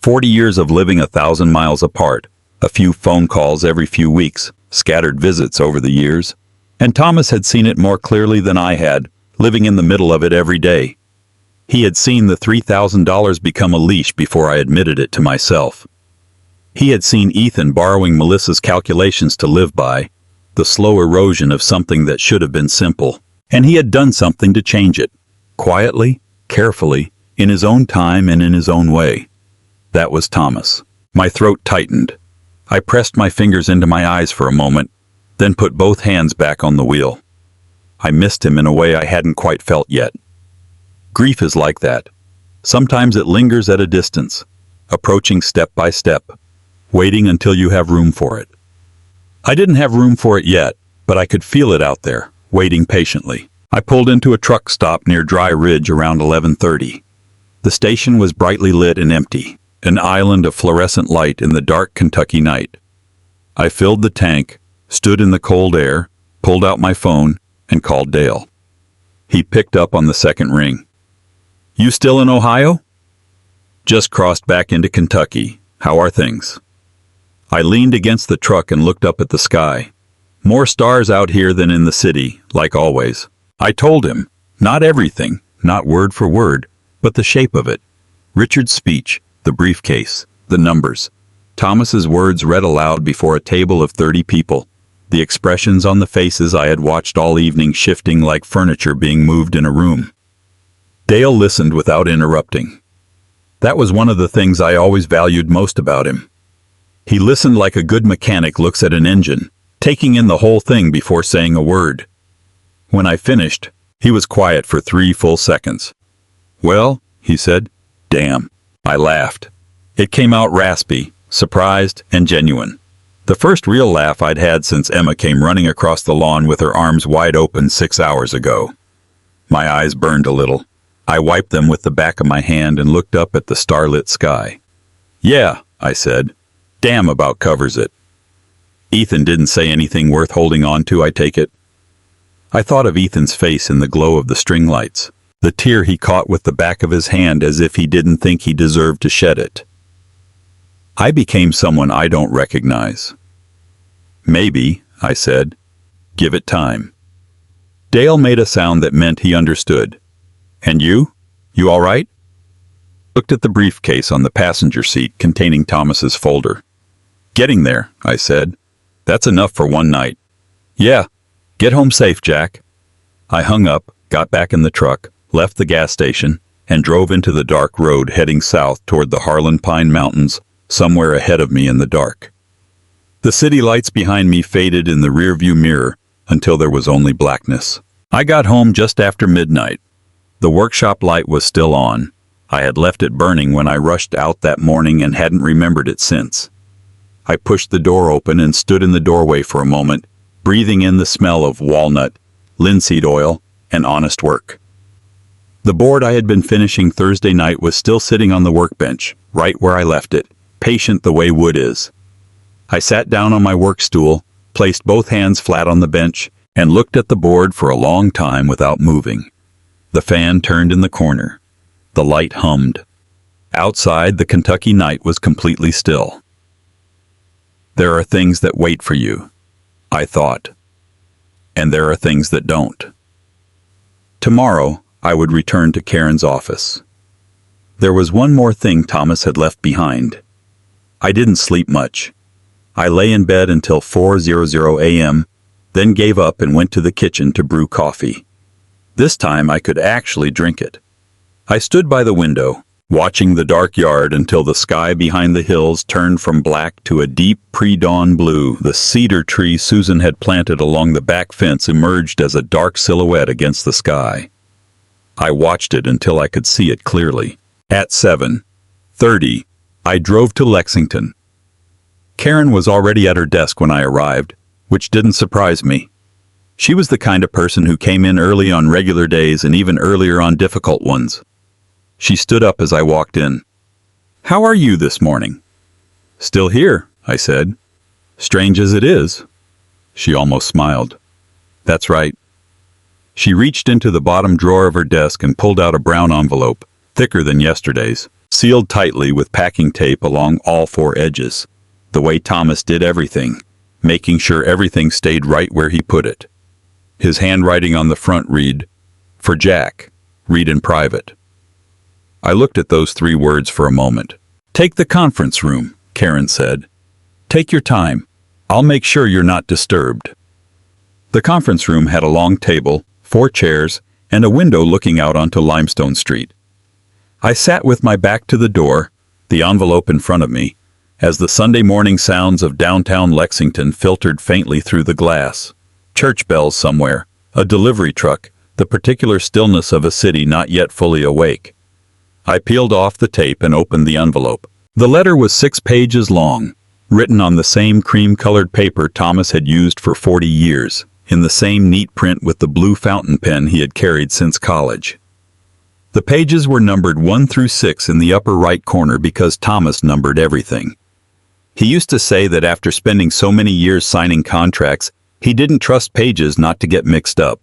40 years of living 1,000 miles apart, a few phone calls every few weeks, scattered visits over the years. And Thomas had seen it more clearly than I had, living in the middle of it every day. He had seen the $3,000 become a leash before I admitted it to myself. He had seen Ethan borrowing Melissa's calculations to live by, the slow erosion of something that should have been simple, and he had done something to change it, quietly, carefully, in his own time and in his own way. That was Thomas. My throat tightened. I pressed my fingers into my eyes for a moment, then put both hands back on the wheel. I missed him in a way I hadn't quite felt yet. Grief is like that. Sometimes it lingers at a distance, approaching step by step, waiting until you have room for it. I didn't have room for it yet, but I could feel it out there, waiting patiently. I pulled into a truck stop near Dry Ridge around 11:30. The station was brightly lit and empty, an island of fluorescent light in the dark Kentucky night. I filled the tank, stood in the cold air, pulled out my phone, and called Dale. He picked up on the second ring. "You still in Ohio?" "Just crossed back into Kentucky. How are things?" I leaned against the truck and looked up at the sky. More stars out here than in the city, like always. I told him, not everything, not word for word, but the shape of it. Richard's speech, the briefcase, the numbers. Thomas's words read aloud before a table of 30 people. The expressions on the faces I had watched all evening shifting like furniture being moved in a room. Dale listened without interrupting. That was one of the things I always valued most about him. He listened like a good mechanic looks at an engine, taking in the whole thing before saying a word. When I finished, he was quiet for 3 full seconds. "Well," he said. "Damn." I laughed. It came out raspy, surprised, and genuine. The first real laugh I'd had since Emma came running across the lawn with her arms wide open 6 hours ago. My eyes burned a little. I wiped them with the back of my hand and looked up at the starlit sky. "Yeah," I said. "Damn about covers it." Ethan didn't say anything worth holding on to, I take it. I thought of Ethan's face in the glow of the string lights, the tear he caught with the back of his hand as if he didn't think he deserved to shed it. I became someone I don't recognize. "Maybe," I said. "Give it time." Dale made a sound that meant he understood. "And you? You all right?" Looked at the briefcase on the passenger seat containing Thomas's folder. "Getting there," I said. "That's enough for one night." "Yeah. Get home safe, Jack." I hung up, got back in the truck, left the gas station, and drove into the dark road heading south toward the Harlan Pine Mountains, somewhere ahead of me in the dark. The city lights behind me faded in the rearview mirror until there was only blackness. I got home just after midnight. The workshop light was still on. I had left it burning when I rushed out that morning and hadn't remembered it since. I pushed the door open and stood in the doorway for a moment, breathing in the smell of walnut, linseed oil, and honest work. The board I had been finishing Thursday night was still sitting on the workbench, right where I left it, patient the way wood is. I sat down on my work stool, placed both hands flat on the bench, and looked at the board for a long time without moving. The fan turned in the corner. The light hummed. Outside, the Kentucky night was completely still. There are things that wait for you, I thought. And there are things that don't. Tomorrow, I would return to Karen's office. There was one more thing Thomas had left behind. I didn't sleep much. I lay in bed until 4:00 a.m., then gave up and went to the kitchen to brew coffee. This time I could actually drink it. I stood by the window, watching the dark yard until the sky behind the hills turned from black to a deep pre-dawn blue. The cedar tree Susan had planted along the back fence emerged as a dark silhouette against the sky. I watched it until I could see it clearly. At 7:30, I drove to Lexington. Karen was already at her desk when I arrived, which didn't surprise me. She was the kind of person who came in early on regular days and even earlier on difficult ones. She stood up as I walked in. "How are you this morning?" "Still here," I said. "Strange as it is." She almost smiled. "That's right." She reached into the bottom drawer of her desk and pulled out a brown envelope, thicker than yesterday's, sealed tightly with packing tape along all four edges, the way Thomas did everything, making sure everything stayed right where he put it. His handwriting on the front read, "For Jack, read in private." I looked at those three words for a moment. "Take the conference room," Karen said. "Take your time. I'll make sure you're not disturbed." The conference room had a long table, 4 chairs, and a window looking out onto Limestone Street. I sat with my back to the door, the envelope in front of me, as the Sunday morning sounds of downtown Lexington filtered faintly through the glass. Church bells somewhere, a delivery truck, the particular stillness of a city not yet fully awake. I peeled off the tape and opened the envelope. The letter was 6 pages long, written on the same cream-colored paper Thomas had used for 40 years, in the same neat print with the blue fountain pen he had carried since college. The pages were numbered 1 through 6 in the upper right corner because Thomas numbered everything. He used to say that after spending so many years signing contracts, he didn't trust pages not to get mixed up.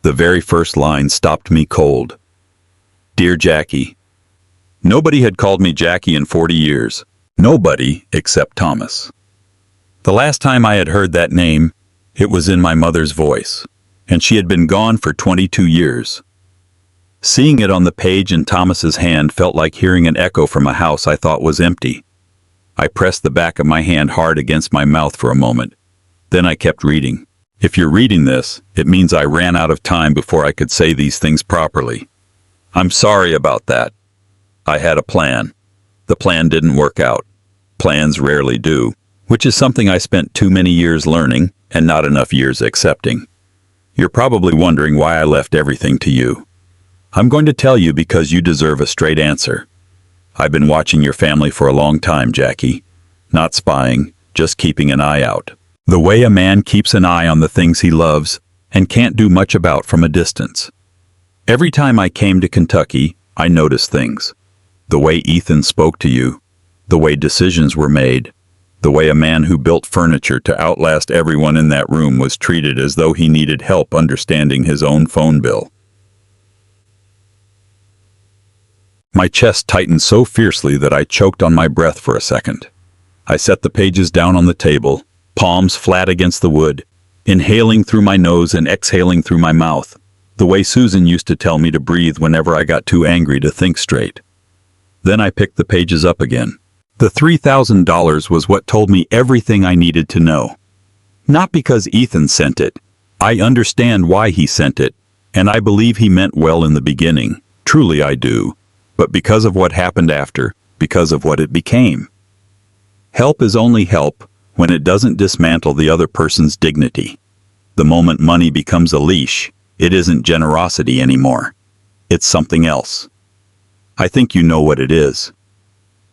The very first line stopped me cold. "Dear Jackie." Nobody had called me Jackie in 40 years. Nobody except Thomas. The last time I had heard that name, it was in my mother's voice, and she had been gone for 22 years. Seeing it on the page in Thomas's hand felt like hearing an echo from a house I thought was empty. I pressed the back of my hand hard against my mouth for a moment. Then I kept reading. "If you're reading this, it means I ran out of time before I could say these things properly. I'm sorry about that. I had a plan. The plan didn't work out. Plans rarely do, which is something I spent too many years learning and not enough years accepting. You're probably wondering why I left everything to you. I'm going to tell you because you deserve a straight answer. I've been watching your family for a long time, Jackie. Not spying, just keeping an eye out. The way a man keeps an eye on the things he loves and can't do much about from a distance. Every time I came to Kentucky, I noticed things. The way Ethan spoke to you, the way decisions were made, the way a man who built furniture to outlast everyone in that room was treated as though he needed help understanding his own phone bill. My chest tightened so fiercely that I choked on my breath for a second. I set the pages down on the table, palms flat against the wood, inhaling through my nose and exhaling through my mouth, the way Susan used to tell me to breathe whenever I got too angry to think straight. Then I picked the pages up again. The $3,000 was what told me everything I needed to know. Not because Ethan sent it. I understand why he sent it, and I believe he meant well in the beginning. Truly I do. But because of what happened after, because of what it became. Help is only help when it doesn't dismantle the other person's dignity. The moment money becomes a leash, it isn't generosity anymore. It's something else. I think you know what it is.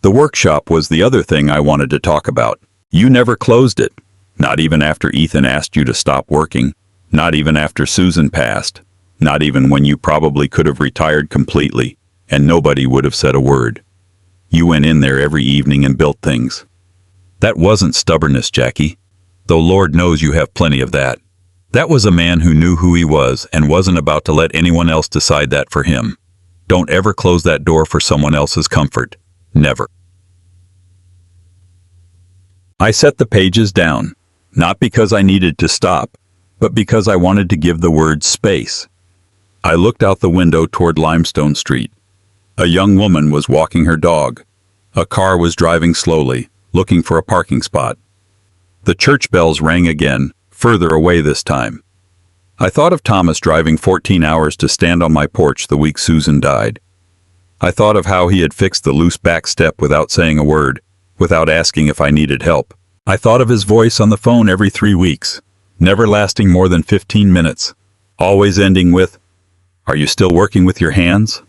The workshop was the other thing I wanted to talk about. You never closed it. Not even after Ethan asked you to stop working. Not even after Susan passed. Not even when you probably could have retired completely, and nobody would have said a word. You went in there every evening and built things. That wasn't stubbornness, Jackie, though Lord knows you have plenty of that. That was a man who knew who he was and wasn't about to let anyone else decide that for him. Don't ever close that door for someone else's comfort. Never. I set the pages down, not because I needed to stop, but because I wanted to give the words space. I looked out the window toward Limestone Street. A young woman was walking her dog. A car was driving slowly, looking for a parking spot. The church bells rang again, further away this time. I thought of Thomas driving 14 hours to stand on my porch the week Susan died. I thought of how he had fixed the loose back step without saying a word, without asking if I needed help. I thought of his voice on the phone every 3 weeks, never lasting more than 15 minutes, always ending with, "Are you still working with your hands?"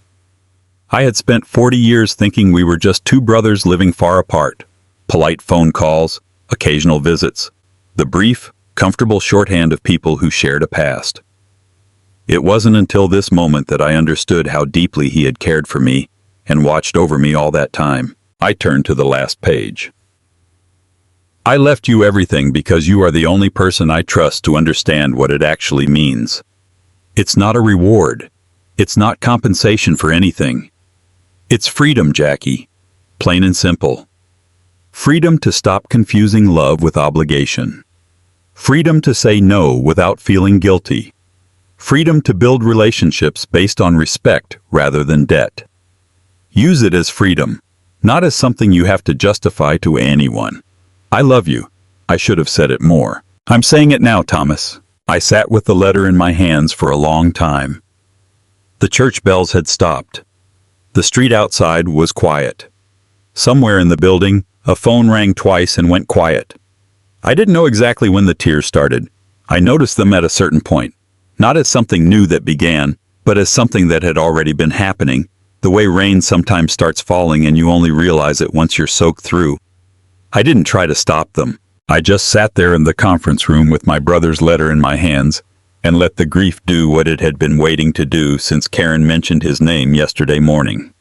I had spent 40 years thinking we were just two brothers living far apart. Polite phone calls, occasional visits, the brief, comfortable shorthand of people who shared a past. It wasn't until this moment that I understood how deeply he had cared for me and watched over me all that time. I turned to the last page. "I left you everything because you are the only person I trust to understand what it actually means. It's not a reward. It's not compensation for anything. It's freedom, Jackie. Plain and simple. Freedom to stop confusing love with obligation. Freedom to say no without feeling guilty. Freedom to build relationships based on respect rather than debt. Use it as freedom, not as something you have to justify to anyone. I love you. I should have said it more. I'm saying it now, Thomas." I sat with the letter in my hands for a long time. The church bells had stopped. The street outside was quiet. Somewhere in the building, a phone rang twice and went quiet. I didn't know exactly when the tears started. I noticed them at a certain point, not as something new that began, but as something that had already been happening, the way rain sometimes starts falling and you only realize it once you're soaked through. I didn't try to stop them. I just sat there in the conference room with my brother's letter in my hands and let the grief do what it had been waiting to do since Karen mentioned his name yesterday morning.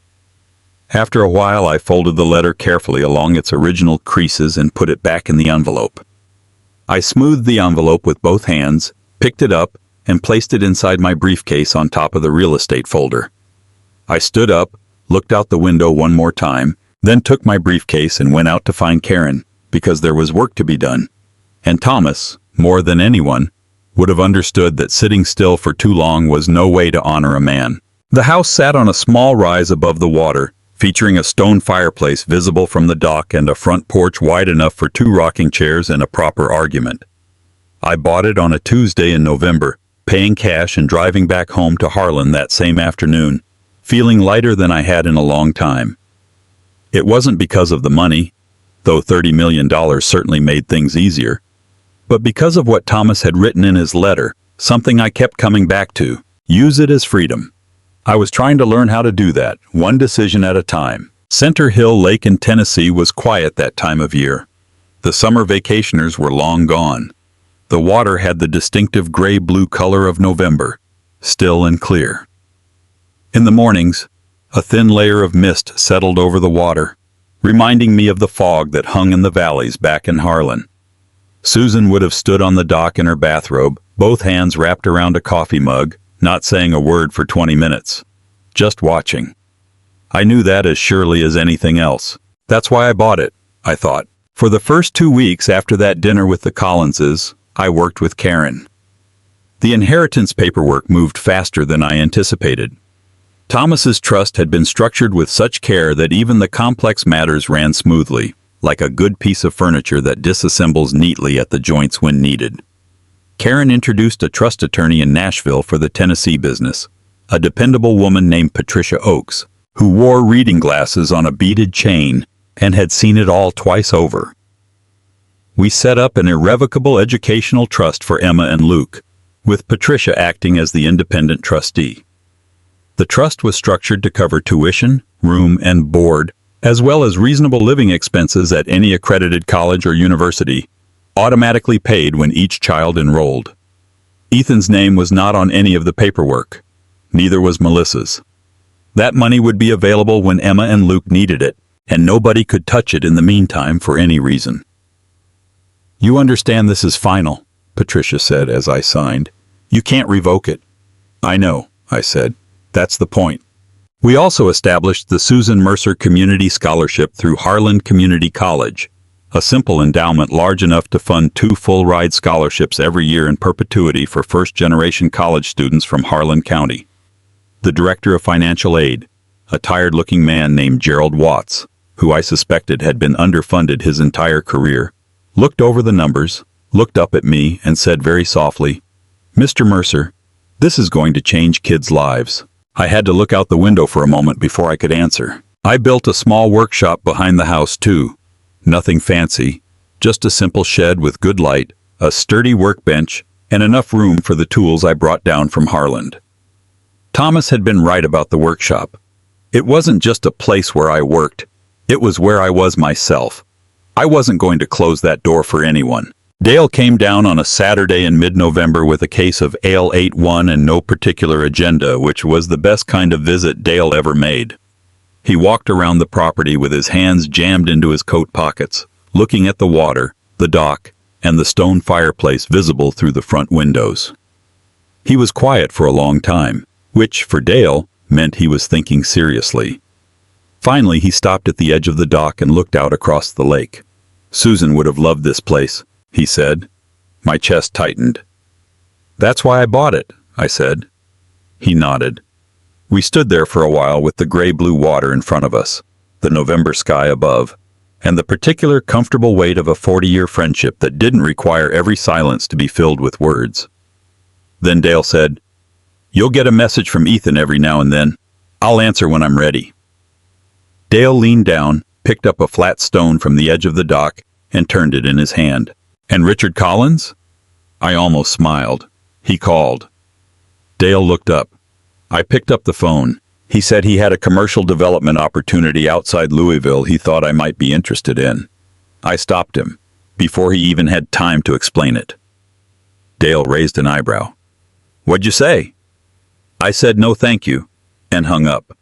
After a while, I folded the letter carefully along its original creases and put it back in the envelope. I smoothed the envelope with both hands, picked it up, and placed it inside my briefcase on top of the real estate folder. I stood up, looked out the window one more time, then took my briefcase and went out to find Karen, because there was work to be done. And Thomas, more than anyone, would have understood that sitting still for too long was no way to honor a man. The house sat on a small rise above the water, featuring a stone fireplace visible from the dock and a front porch wide enough for 2 rocking chairs and a proper argument. I bought it on a Tuesday in November, paying cash and driving back home to Harlan that same afternoon, feeling lighter than I had in a long time. It wasn't because of the money, though $30 million certainly made things easier, but because of what Thomas had written in his letter, something I kept coming back to: use it as freedom. I was trying to learn how to do that, one decision at a time. Center Hill Lake in Tennessee was quiet that time of year. The summer vacationers were long gone. The water had the distinctive gray-blue color of November, still and clear. In the mornings, a thin layer of mist settled over the water, reminding me of the fog that hung in the valleys back in Harlan. Susan would have stood on the dock in her bathrobe, both hands wrapped around a coffee mug, not saying a word for 20 minutes, just watching. I knew that as surely as anything else. That's why I bought it, I thought. For the first 2 weeks after that dinner with the Collinses, I worked with Karen. The inheritance paperwork moved faster than I anticipated. Thomas's trust had been structured with such care that even the complex matters ran smoothly, like a good piece of furniture that disassembles neatly at the joints when needed. Karen introduced a trust attorney in Nashville for the Tennessee business, a dependable woman named Patricia Oakes, who wore reading glasses on a beaded chain and had seen it all twice over. We set up an irrevocable educational trust for Emma and Luke, with Patricia acting as the independent trustee. The trust was structured to cover tuition, room, and board, as well as reasonable living expenses at any accredited college or university, automatically paid when each child enrolled. Ethan's name was not on any of the paperwork. Neither was Melissa's. That money would be available when Emma and Luke needed it, and nobody could touch it in the meantime for any reason. "You understand this is final," Patricia said as I signed. "You can't revoke it." "I know," I said. "That's the point." We also established the Susan Mercer Community Scholarship through Harlan Community College, a simple endowment large enough to fund 2 full-ride scholarships every year in perpetuity for first-generation college students from Harlan County. The director of financial aid, a tired-looking man named Gerald Watts, who I suspected had been underfunded his entire career, looked over the numbers, looked up at me, and said very softly, "Mr. Mercer, this is going to change kids' lives." I had to look out the window for a moment before I could answer. I built a small workshop behind the house too. Nothing fancy, just a simple shed with good light, a sturdy workbench, and enough room for the tools I brought down from Harland. Thomas had been right about the workshop. It wasn't just a place where I worked. It was where I was myself. I wasn't going to close that door for anyone. Dale came down on a Saturday in mid-November with a case of Ale 8-1 and no particular agenda, which was the best kind of visit Dale ever made. He walked around the property with his hands jammed into his coat pockets, looking at the water, the dock, and the stone fireplace visible through the front windows. He was quiet for a long time, which, for Dale, meant he was thinking seriously. Finally, he stopped at the edge of the dock and looked out across the lake. "Susan would have loved this place," he said. My chest tightened. "That's why I bought it," I said. He nodded. We stood there for a while with the gray-blue water in front of us, the November sky above, and the particular comfortable weight of a 40-year friendship that didn't require every silence to be filled with words. Then Dale said, "You'll get a message from Ethan every now and then. I'll answer when I'm ready." Dale leaned down, picked up a flat stone from the edge of the dock, and turned it in his hand. "And Richard Collins?" I almost smiled. He called. Dale looked up. I picked up the phone. He said he had a commercial development opportunity outside Louisville he thought I might be interested in. I stopped him, before he even had time to explain it. Dale raised an eyebrow. "What'd you say?" I said no thank you, and hung up.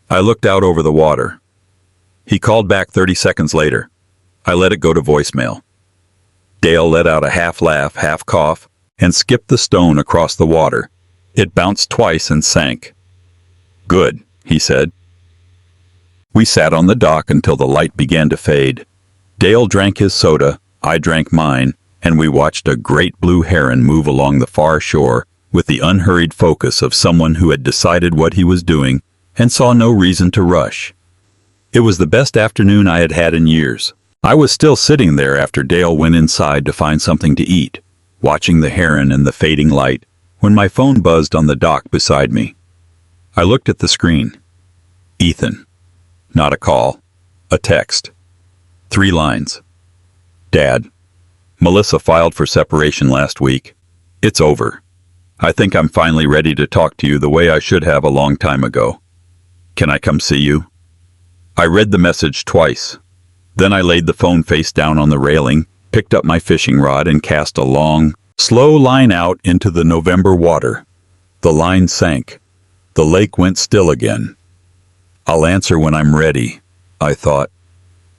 I looked out over the water. He called back 30 seconds later. I let it go to voicemail. Dale let out a half laugh, half cough, and skipped the stone across the water. It bounced twice and sank. "Good," he said. We sat on the dock until the light began to fade. Dale drank his soda, I drank mine, and we watched a great blue heron move along the far shore with the unhurried focus of someone who had decided what he was doing and saw no reason to rush. It was the best afternoon I had had in years. I was still sitting there after Dale went inside to find something to eat, watching the heron and the fading light, when my phone buzzed on the dock beside me. I looked at the screen. Ethan. Not a call. A text. 3 lines. "Dad, Melissa filed for separation last week. It's over. I think I'm finally ready to talk to you the way I should have a long time ago. Can I come see you?" I read the message twice. Then I laid the phone face down on the railing, picked up my fishing rod, and cast a long, slow line out into the November water. The line sank. The lake went still again. "I'll answer when I'm ready," I thought.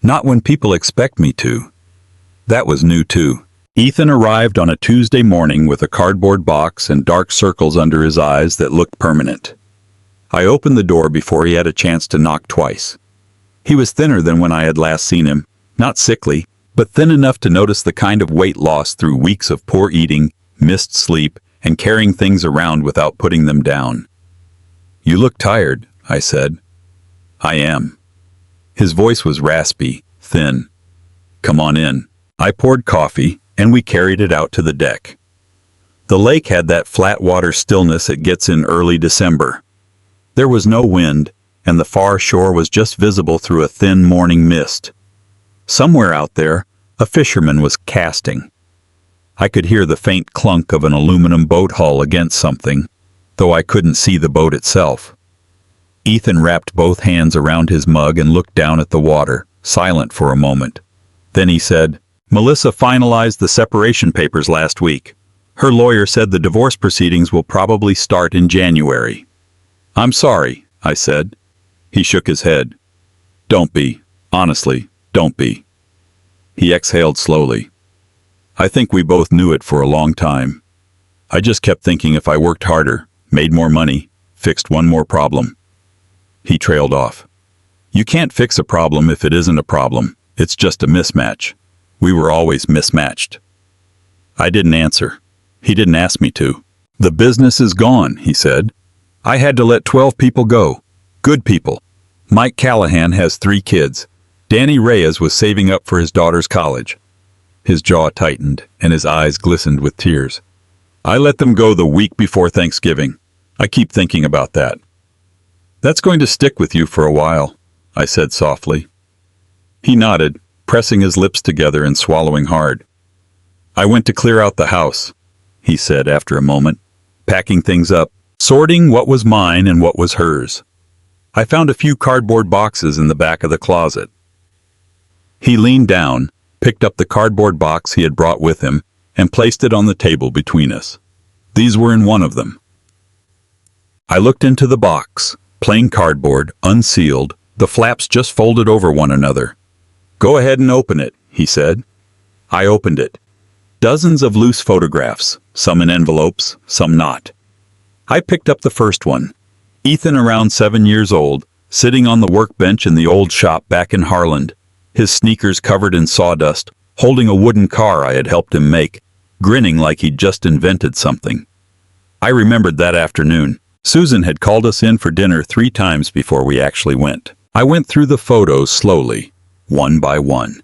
Not when people expect me to. That was new too. Ethan arrived on a Tuesday morning with a cardboard box and dark circles under his eyes that looked permanent. I opened the door before he had a chance to knock twice. He was thinner than when I had last seen him, not sickly, but thin enough to notice the kind of weight lost through weeks of poor eating, missed sleep, and carrying things around without putting them down. "You look tired," I said. "I am." His voice was raspy, thin. "Come on in." I poured coffee, and we carried it out to the deck. The lake had that flat water stillness it gets in early December. There was no wind, and the far shore was just visible through a thin morning mist. Somewhere out there, a fisherman was casting. I could hear the faint clunk of an aluminum boat hull against something, though I couldn't see the boat itself. Ethan wrapped both hands around his mug and looked down at the water, silent for a moment. Then he said, "Melissa finalized the separation papers last week. Her lawyer said the divorce proceedings will probably start in January." "I'm sorry," I said. He shook his head. "Don't be. Honestly, don't be." He exhaled slowly. "I think we both knew it for a long time. I just kept thinking if I worked harder, made more money, fixed one more problem." He trailed off. "You can't fix a problem if it isn't a problem. It's just a mismatch. We were always mismatched." I didn't answer. He didn't ask me to. "The business is gone," he said. "I had to let 12 people go. Good people. Mike Callahan has 3 kids. Danny Reyes was saving up for his daughter's college." His jaw tightened, and his eyes glistened with tears. "I let them go the week before Thanksgiving. I keep thinking about that. That's going to stick with you for a while, I said softly. He nodded, pressing his lips together and swallowing hard. I went to clear out the house, he said after a moment, packing things up, sorting what was mine and what was hers. I found a few cardboard boxes in the back of the closet. He leaned down, picked up the cardboard box he had brought with him, and placed it on the table between us. These were in one of them. I looked into the box, plain cardboard, unsealed, the flaps just folded over one another. Go ahead and open it, he said. I opened it. Dozens of loose photographs, some in envelopes, some not. I picked up the first one. Ethan, around 7 years old, sitting on the workbench in the old shop back in Harland, his sneakers covered in sawdust, holding a wooden car I had helped him make, grinning like he'd just invented something. I remembered that afternoon. Susan had called us in for dinner 3 times before we actually went. I went through the photos slowly, one by one.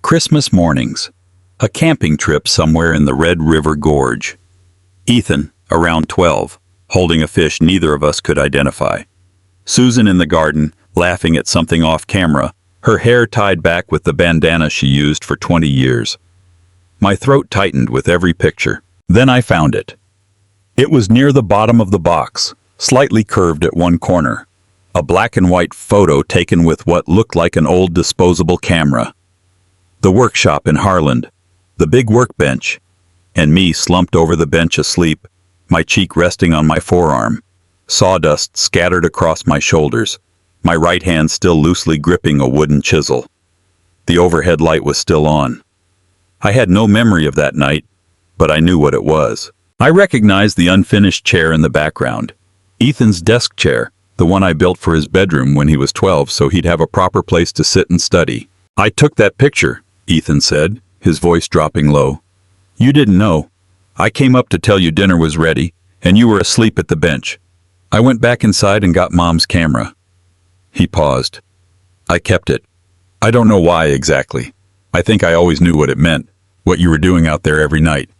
Christmas mornings. A camping trip somewhere in the Red River Gorge. Ethan, around 12, holding a fish neither of us could identify. Susan in the garden, laughing at something off camera, her hair tied back with the bandana she used for 20 years. My throat tightened with every picture. Then I found it. It was near the bottom of the box, slightly curved at one corner. A black and white photo taken with what looked like an old disposable camera. The workshop in Harland, the big workbench, and me slumped over the bench asleep, my cheek resting on my forearm, sawdust scattered across my shoulders, my right hand still loosely gripping a wooden chisel. The overhead light was still on. I had no memory of that night, but I knew what it was. I recognized the unfinished chair in the background. Ethan's desk chair, the one I built for his bedroom when he was 12 so he'd have a proper place to sit and study. I took that picture, Ethan said, his voice dropping low. You didn't know. I came up to tell you dinner was ready, and you were asleep at the bench. I went back inside and got Mom's camera. He paused. I kept it. I don't know why exactly. I think I always knew what it meant, what you were doing out there every night.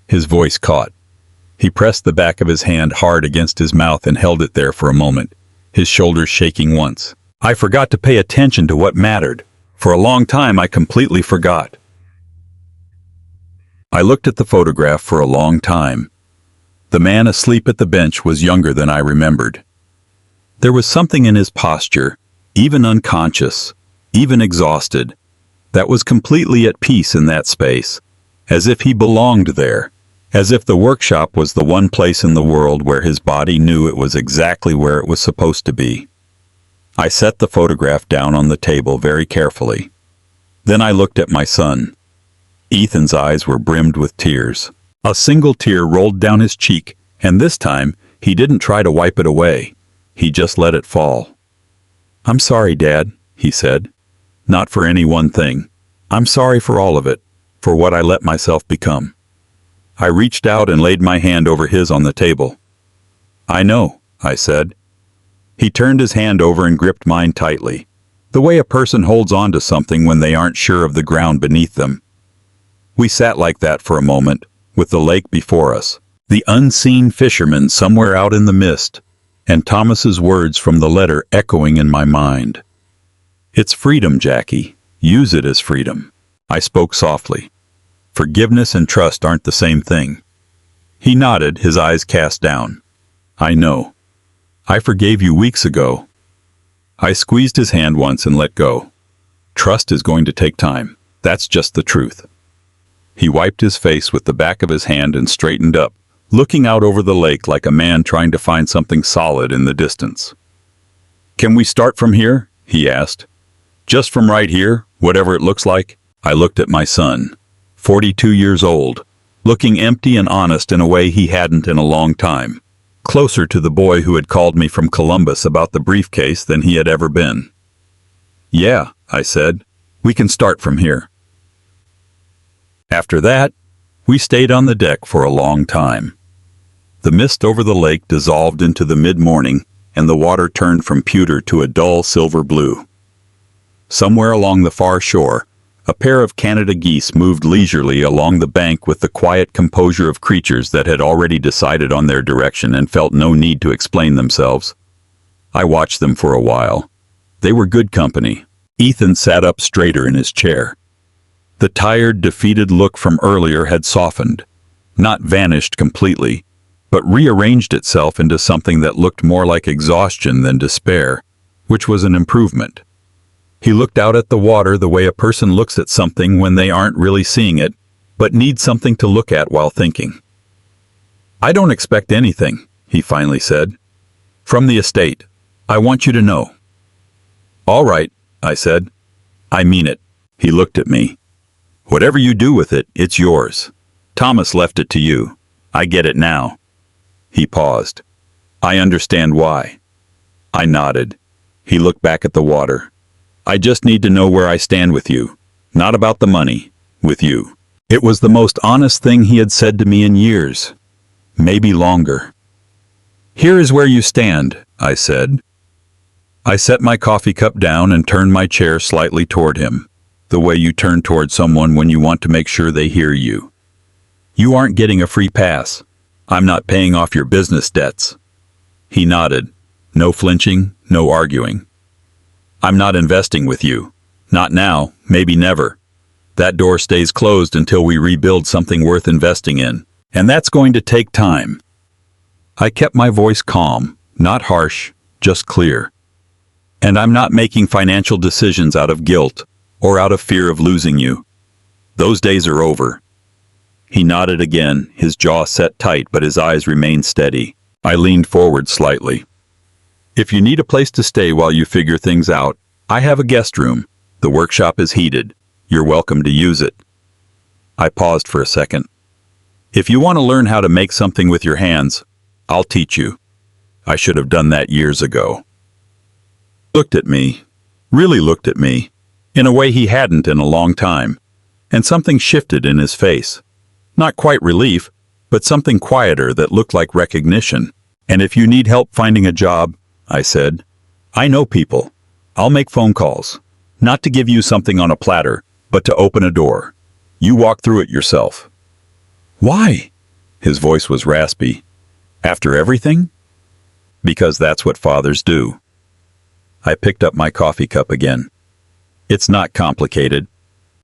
His voice caught. He pressed the back of his hand hard against his mouth and held it there for a moment, his shoulders shaking once. I forgot to pay attention to what mattered. For a long time I completely forgot. I looked at the photograph for a long time. The man asleep at the bench was younger than I remembered. There was something in his posture, even unconscious, even exhausted, that was completely at peace in that space, as if he belonged there, as if the workshop was the one place in the world where his body knew it was exactly where it was supposed to be. I set the photograph down on the table very carefully. Then I looked at my son. Ethan's eyes were brimmed with tears. A single tear rolled down his cheek, and this time he didn't try to wipe it away. He just let it fall. I'm sorry, Dad, he said. Not for any one thing. I'm sorry for all of it, for what I let myself become. I reached out and laid my hand over his on the table. I know, I said. He turned his hand over and gripped mine tightly, the way a person holds on to something when they aren't sure of the ground beneath them. We sat like that for a moment, with the lake before us, the unseen fisherman somewhere out in the mist, and Thomas's words from the letter echoing in my mind. It's freedom, Jackie. Use it as freedom. I spoke softly. Forgiveness and trust aren't the same thing. He nodded, his eyes cast down. I know. I forgave you weeks ago. I squeezed his hand once and let go. Trust is going to take time. That's just the truth. He wiped his face with the back of his hand and straightened up, looking out over the lake like a man trying to find something solid in the distance. Can we start from here? He asked. Just from right here, whatever it looks like. I looked at my son, 42 years old, looking empty and honest in a way he hadn't in a long time, closer to the boy who had called me from Columbus about the briefcase than he had ever been. Yeah, I said, we can start from here. After that, we stayed on the deck for a long time. The mist over the lake dissolved into the mid-morning, and the water turned from pewter to a dull silver blue. Somewhere along the far shore, A pair of Canada geese moved leisurely along the bank with the quiet composure of creatures that had already decided on their direction and felt no need to explain themselves. I watched them for a while. They were good company. Ethan sat up straighter in his chair. The tired, defeated look from earlier had softened, not vanished completely, but rearranged itself into something that looked more like exhaustion than despair, which was an improvement. He looked out at the water the way a person looks at something when they aren't really seeing it, but need something to look at while thinking. "I don't expect anything," he finally said. "From the estate. I want you to know." "All right," I said. "I mean it." He looked at me. "Whatever you do with it, it's yours. Thomas left it to you. I get it now." He paused. "I understand why." I nodded. He looked back at the water. "I just need to know where I stand with you. Not about the money. With you." It was the most honest thing he had said to me in years. Maybe longer. "Here is where you stand," I said. I set my coffee cup down and turned my chair slightly toward him, the way you turn toward someone when you want to make sure they hear you. "You aren't getting a free pass. I'm not paying off your business debts." He nodded. No flinching, no arguing. "I'm not investing with you. Not now, maybe never. That door stays closed until we rebuild something worth investing in, and that's going to take time." I kept my voice calm, not harsh, just clear. "And I'm not making financial decisions out of guilt or out of fear of losing you. Those days are over." He nodded again, his jaw set tight but his eyes remained steady. I leaned forward slightly. "If you need a place to stay while you figure things out, I have a guest room. The workshop is heated. You're welcome to use it." I paused for a second. "If you want to learn how to make something with your hands, I'll teach you." I should have done that years ago. Looked at me, really looked at me, in a way he hadn't in a long time, and something shifted in his face. Not quite relief, but something quieter that looked like recognition. "And if you need help finding a job," I said, "I know people. I'll make phone calls. Not to give you something on a platter, but to open a door. You walk through it yourself." "Why?" His voice was raspy. "After everything?" "Because that's what fathers do." I picked up my coffee cup again. "It's not complicated."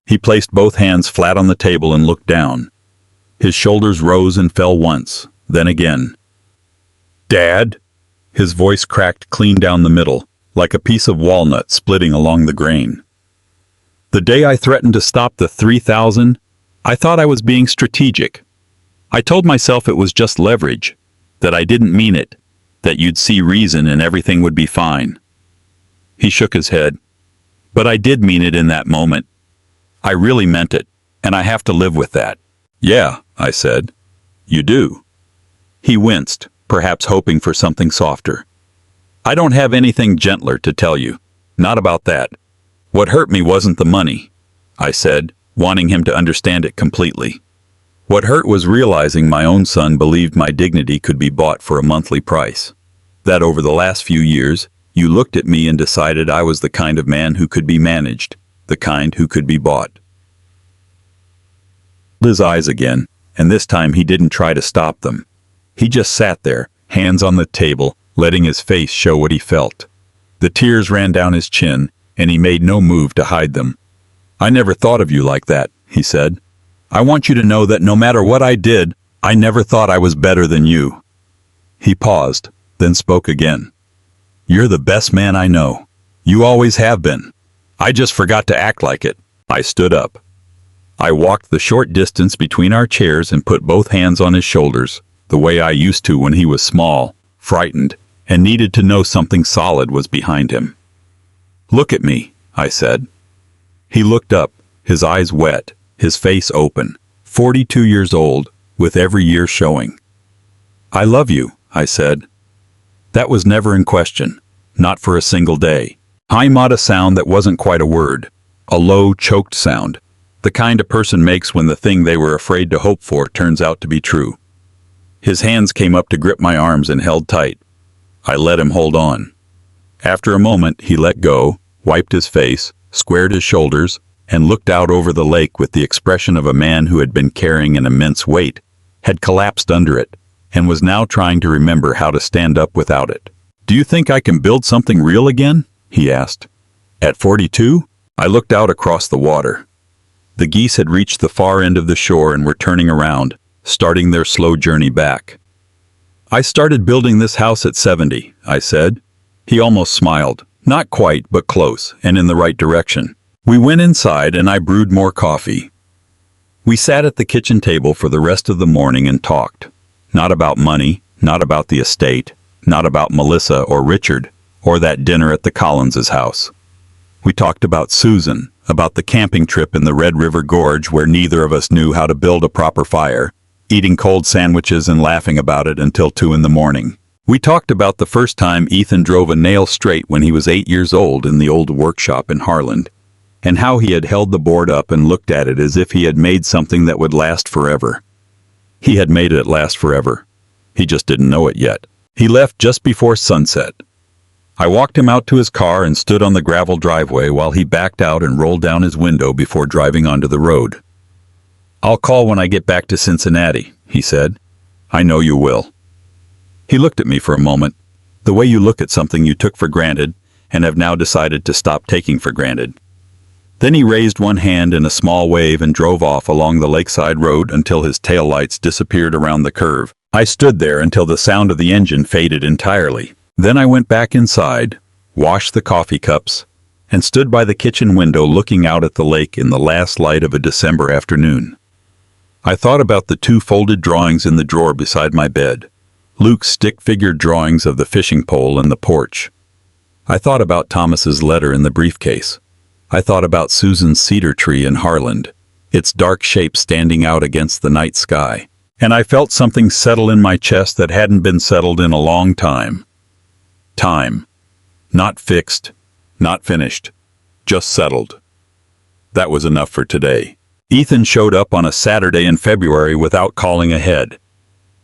He placed both hands flat on the table and looked down. His shoulders rose and fell once, then again. "Dad?" His voice cracked clean down the middle, like a piece of walnut splitting along the grain. "The day I threatened to stop the 3,000, I thought I was being strategic. I told myself it was just leverage, that I didn't mean it, that you'd see reason and everything would be fine." He shook his head. "But I did mean it in that moment. I really meant it, and I have to live with that." "Yeah," I said. "You do." He winced, perhaps hoping for something softer. "I don't have anything gentler to tell you. Not about that. What hurt me wasn't the money," I said, wanting him to understand it completely. "What hurt was realizing my own son believed my dignity could be bought for a monthly price. That over the last few years, you looked at me and decided I was the kind of man who could be managed, the kind who could be bought." His eyes again, and this time he didn't try to stop them. He just sat there, hands on the table, letting his face show what he felt. The tears ran down his chin, and he made no move to hide them. "I never thought of you like that," he said. "I want you to know that no matter what I did, I never thought I was better than you." He paused, then spoke again. "You're the best man I know. You always have been. I just forgot to act like it." I stood up. I walked the short distance between our chairs and put both hands on his shoulders, the way I used to when he was small, frightened, and needed to know something solid was behind him. "Look at me," I said. He looked up, his eyes wet, his face open, 42 years old, with every year showing. "I love you," I said. That was never in question, not for a single day. I made a sound that wasn't quite a word, a low, choked sound, the kind a person makes when the thing they were afraid to hope for turns out to be true. His hands came up to grip my arms and held tight. I let him hold on. After a moment, he let go, wiped his face, squared his shoulders, and looked out over the lake with the expression of a man who had been carrying an immense weight, had collapsed under it, and was now trying to remember how to stand up without it. "Do you think I can build something real again?" he asked. At 42, I looked out across the water. The geese had reached the far end of the shore and were turning around, starting their slow journey back. "I started building this house at 70, I said. He almost smiled. Not quite, but close, and in the right direction. We went inside and I brewed more coffee. We sat at the kitchen table for the rest of the morning and talked. Not about money, not about the estate, not about Melissa or Richard, or that dinner at the Collinses' house. We talked about Susan, about the camping trip in the Red River Gorge where neither of us knew how to build a proper fire, eating cold sandwiches and laughing about it until 2 in the morning. We talked about the first time Ethan drove a nail straight when he was 8 years old in the old workshop in Harland, and how he had held the board up and looked at it as if he had made something that would last forever. He had made it last forever. He just didn't know it yet. He left just before sunset. I walked him out to his car and stood on the gravel driveway while he backed out and rolled down his window before driving onto the road. "I'll call when I get back to Cincinnati," he said. "I know you will." He looked at me for a moment, the way you look at something you took for granted and have now decided to stop taking for granted. Then he raised one hand in a small wave and drove off along the lakeside road until his taillights disappeared around the curve. I stood there until the sound of the engine faded entirely. Then I went back inside, washed the coffee cups, and stood by the kitchen window looking out at the lake in the last light of a December afternoon. I thought about the 2 folded drawings in the drawer beside my bed, Luke's stick-figured drawings of the fishing pole and the porch. I thought about Thomas's letter in the briefcase. I thought about Susan's cedar tree in Harland, its dark shape standing out against the night sky. And I felt something settle in my chest that hadn't been settled in a long time. Time. Not fixed, not finished, just settled. That was enough for today. Ethan showed up on a Saturday in February without calling ahead.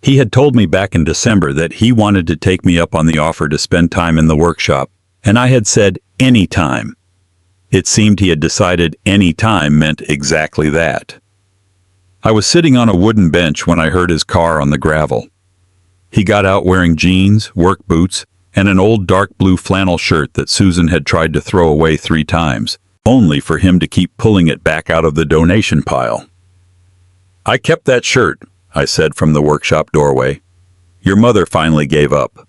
He had told me back in December that he wanted to take me up on the offer to spend time in the workshop, and I had said any time. It seemed he had decided any time meant exactly that. I was sitting on a wooden bench when I heard his car on the gravel. He got out wearing jeans, work boots, and an old dark blue flannel shirt that Susan had tried to throw away 3 times, only for him to keep pulling it back out of the donation pile. "I kept that shirt," I said from the workshop doorway. "Your mother finally gave up."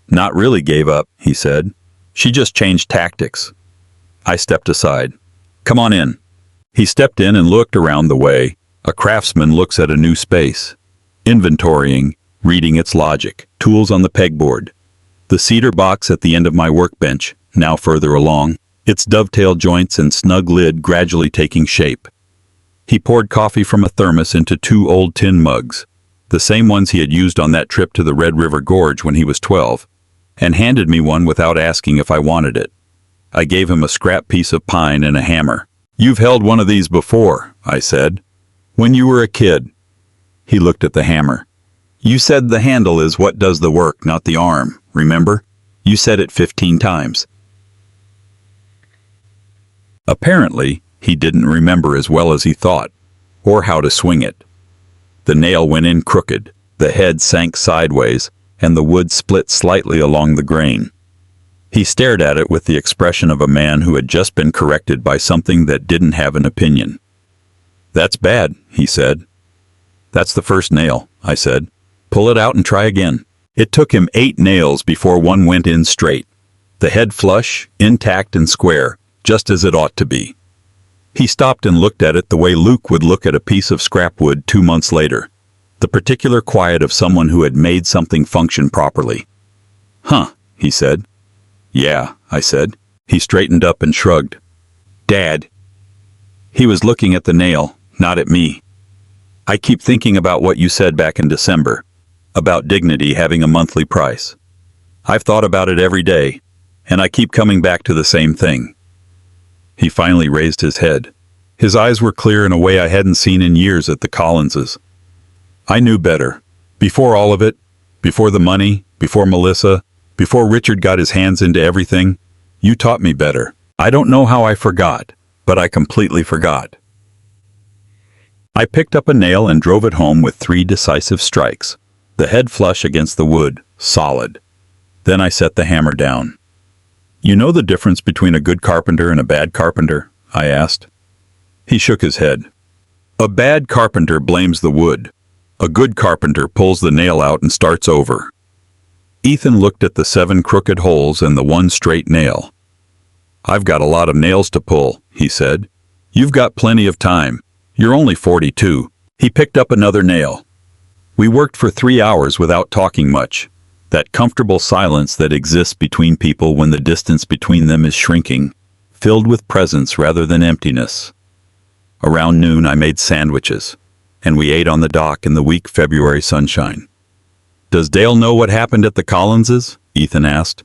"Not really gave up," he said. "She just changed tactics." I stepped aside. "Come on in." He stepped in and looked around the way a craftsman looks at a new space, inventorying, reading its logic, tools on the pegboard. The cedar box at the end of my workbench, now further along, its dovetail joints and snug lid gradually taking shape. He poured coffee from a thermos into 2 old tin mugs, the same ones he had used on that trip to the Red River Gorge when he was 12, and handed me one without asking if I wanted it. I gave him a scrap piece of pine and a hammer. "You've held one of these before," I said. "When you were a kid." He looked at the hammer. "You said the handle is what does the work, not the arm, remember? You said it 15 times. Apparently, he didn't remember as well as he thought, or how to swing it. The nail went in crooked, the head sank sideways, and the wood split slightly along the grain. He stared at it with the expression of a man who had just been corrected by something that didn't have an opinion. "That's bad," he said. "That's the first nail," I said. "Pull it out and try again." It took him 8 nails before one went in straight, the head flush, intact and square, just as it ought to be. He stopped and looked at it the way Luke would look at a piece of scrap wood 2 months later, the particular quiet of someone who had made something function properly. "Huh," he said. "Yeah," I said. He straightened up and shrugged. "Dad." He was looking at the nail, not at me. "I keep thinking about what you said back in December, about dignity having a monthly price. I've thought about it every day, and I keep coming back to the same thing." He finally raised his head. His eyes were clear in a way I hadn't seen in years at the Collinses. "I knew better. Before all of it, before the money, before Melissa, before Richard got his hands into everything, you taught me better. I don't know how I forgot. but I completely forgot. I picked up a nail and drove it home with 3 decisive strikes. The head flush against the wood, solid. Then I set the hammer down. "You know the difference between a good carpenter and a bad carpenter?" I asked. He shook his head. "A bad carpenter blames the wood. A good carpenter pulls the nail out and starts over." Ethan looked at the 7 crooked holes and the 1 straight nail. "I've got a lot of nails to pull," he said. "You've got plenty of time. You're only 42. He picked up another nail. We worked for 3 hours without talking much. That comfortable silence that exists between people when the distance between them is shrinking, filled with presence rather than emptiness. Around noon I made sandwiches, and we ate on the dock in the weak February sunshine. "Does Dale know what happened at the Collinses?" Ethan asked.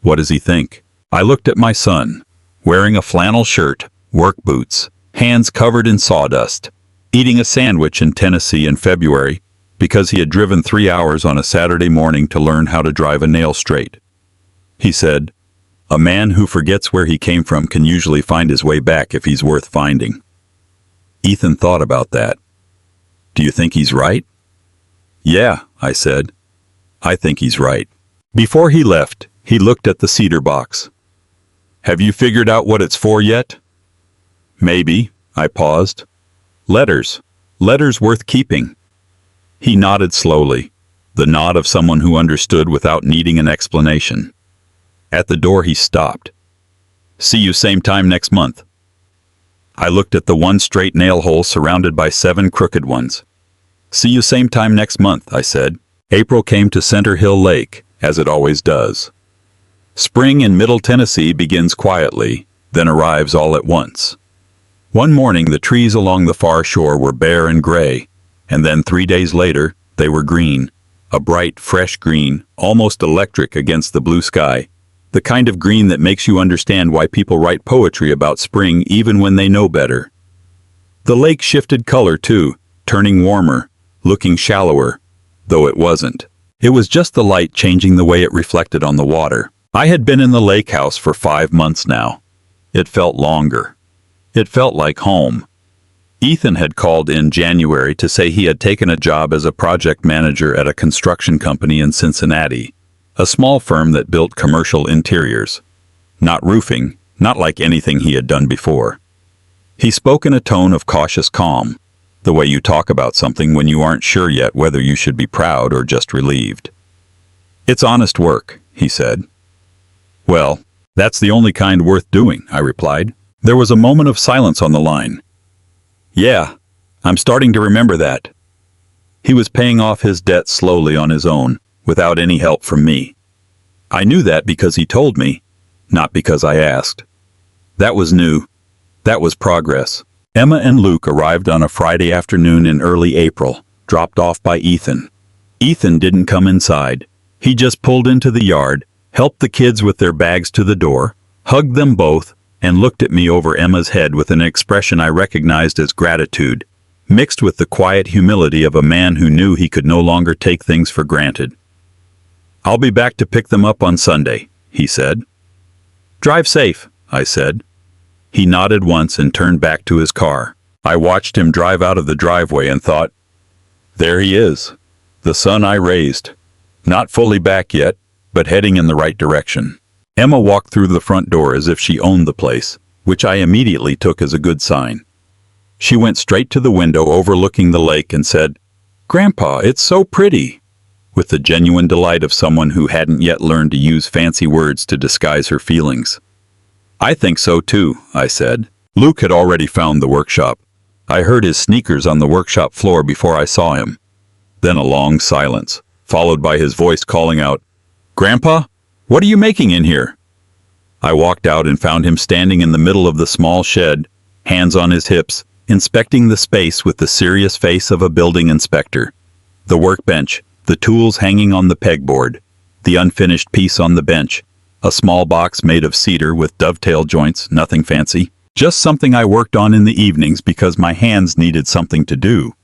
"What does he think?" I looked at my son, wearing a flannel shirt, work boots, hands covered in sawdust, eating a sandwich in Tennessee in February because he had driven 3 hours on a Saturday morning to learn how to drive a nail straight. He said, "A man who forgets where he came from can usually find his way back if he's worth finding." Ethan thought about that. "Do you think he's right?" "Yeah," I said. "I think he's right." Before he left, he looked at the cedar box. "Have you figured out what it's for yet?" "Maybe," I paused. "Letters. Letters worth keeping." He nodded slowly, the nod of someone who understood without needing an explanation. At the door he stopped. "See you same time next month." I looked at the 1 straight nail hole surrounded by 7 crooked ones. "See you same time next month," I said. April came to Center Hill Lake, as it always does. Spring in Middle Tennessee begins quietly, then arrives all at once. One morning the trees along the far shore were bare and gray, and then 3 days later they were green, a bright, fresh green, almost electric against the blue sky, the kind of green that makes you understand why people write poetry about spring even when they know better. The lake shifted color too, turning warmer, looking shallower, though it wasn't. It was just the light changing the way it reflected on the water. I had been in the lake house for 5 months now. It felt longer. It felt like home. Ethan had called in January to say he had taken a job as a project manager at a construction company in Cincinnati, a small firm that built commercial interiors. Not roofing, not like anything he had done before. He spoke in a tone of cautious calm, the way you talk about something when you aren't sure yet whether you should be proud or just relieved. "It's honest work," he said. "Well, that's the only kind worth doing," I replied. There was a moment of silence on the line. "Yeah, I'm starting to remember that." He was paying off his debt slowly on his own, without any help from me. I knew that because he told me, not because I asked. That was new. That was progress. Emma and Luke arrived on a Friday afternoon in early April, dropped off by Ethan. Ethan didn't come inside. He just pulled into the yard, helped the kids with their bags to the door, hugged them both, and looked at me over Emma's head with an expression I recognized as gratitude, mixed with the quiet humility of a man who knew he could no longer take things for granted. "I'll be back to pick them up on Sunday," he said. "Drive safe," I said. He nodded once and turned back to his car. I watched him drive out of the driveway and thought, there he is, the son I raised. Not fully back yet, but heading in the right direction. Emma walked through the front door as if she owned the place, which I immediately took as a good sign. She went straight to the window overlooking the lake and said, "Grandpa, it's so pretty," with the genuine delight of someone who hadn't yet learned to use fancy words to disguise her feelings. "I think so too," I said. Luke had already found the workshop. I heard his sneakers on the workshop floor before I saw him. Then a long silence, followed by his voice calling out, "Grandpa, what are you making in here?" I walked out and found him standing in the middle of the small shed, hands on his hips, inspecting the space with the serious face of a building inspector. The workbench, the tools hanging on the pegboard, the unfinished piece on the bench, a small box made of cedar with dovetail joints, nothing fancy. Just something I worked on in the evenings because my hands needed something to do.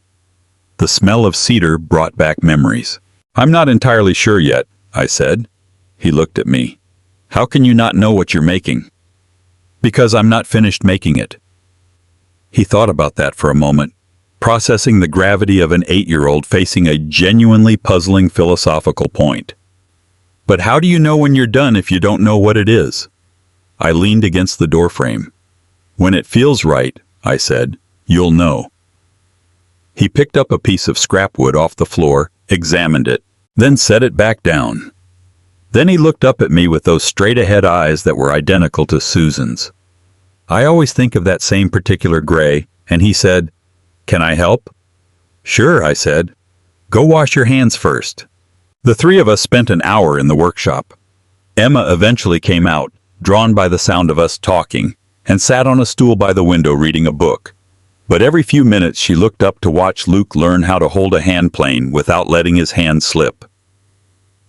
The smell of cedar brought back memories. "I'm not entirely sure yet," I said. He looked at me. "How can you not know what you're making?" "Because I'm not finished making it. He thought about that for a moment, processing the gravity of an 8-year-old facing a genuinely puzzling philosophical point. But how do you know when you're done if you don't know what it is? I leaned against the doorframe. When it feels right, I said, you'll know. He picked up a piece of scrap wood off the floor, examined it, then set it back down. Then he looked up at me with those straight-ahead eyes that were identical to Susan's. I always think of that same particular gray, and he said, "Can I help?" "Sure," I said. "Go wash your hands first." The three of us spent an hour in the workshop. Emma eventually came out, drawn by the sound of us talking, and sat on a stool by the window reading a book. But every few minutes she looked up to watch Luke learn how to hold a hand plane without letting his hand slip.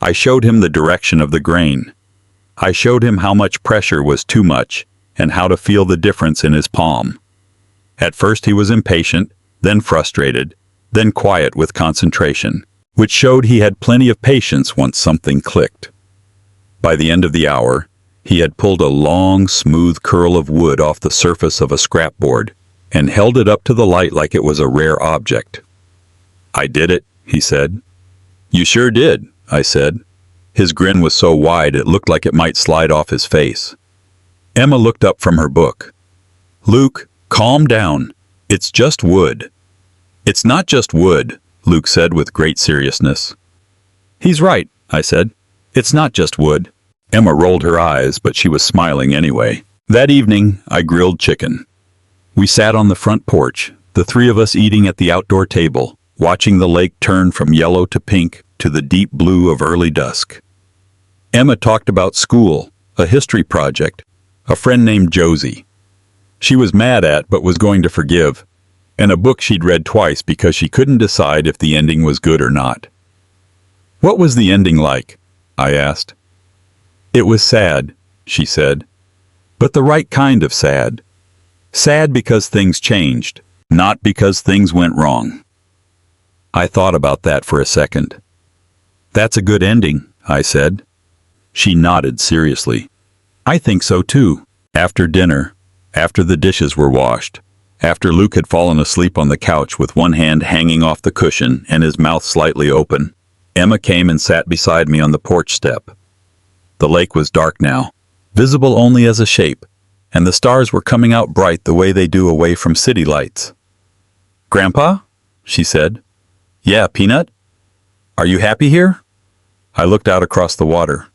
I showed him the direction of the grain. I showed him how much pressure was too much and how to feel the difference in his palm. At first he was impatient, then frustrated, then quiet with concentration, which showed he had plenty of patience once something clicked. By the end of the hour, he had pulled a long, smooth curl of wood off the surface of a scrapboard and held it up to the light like it was a rare object. "I did it," he said. "You sure did," I said. His grin was so wide it looked like it might slide off his face. Emma looked up from her book. "Luke, calm down. It's just wood." "It's not just wood," Luke said with great seriousness. "He's right," I said. "It's not just wood." Emma rolled her eyes, but she was smiling anyway. That evening, I grilled chicken. We sat on the front porch, the three of us eating at the outdoor table, watching the lake turn from yellow to pink to the deep blue of early dusk. Emma talked about school, a history project, a friend named Josie. She was mad at but was going to forgive, and a book she'd read twice because she couldn't decide if the ending was good or not. "What was the ending like?" I asked. "It was sad," she said, "but the right kind of sad. Sad because things changed, not because things went wrong." I thought about that for a second. "That's a good ending," I said. She nodded seriously. "I think so too." After dinner, after the dishes were washed, after Luke had fallen asleep on the couch with one hand hanging off the cushion and his mouth slightly open, Emma came and sat beside me on the porch step. The lake was dark now, visible only as a shape, and the stars were coming out bright the way they do away from city lights. "Grandpa?" she said. "Yeah, Peanut? Are you happy here?" I looked out across the water.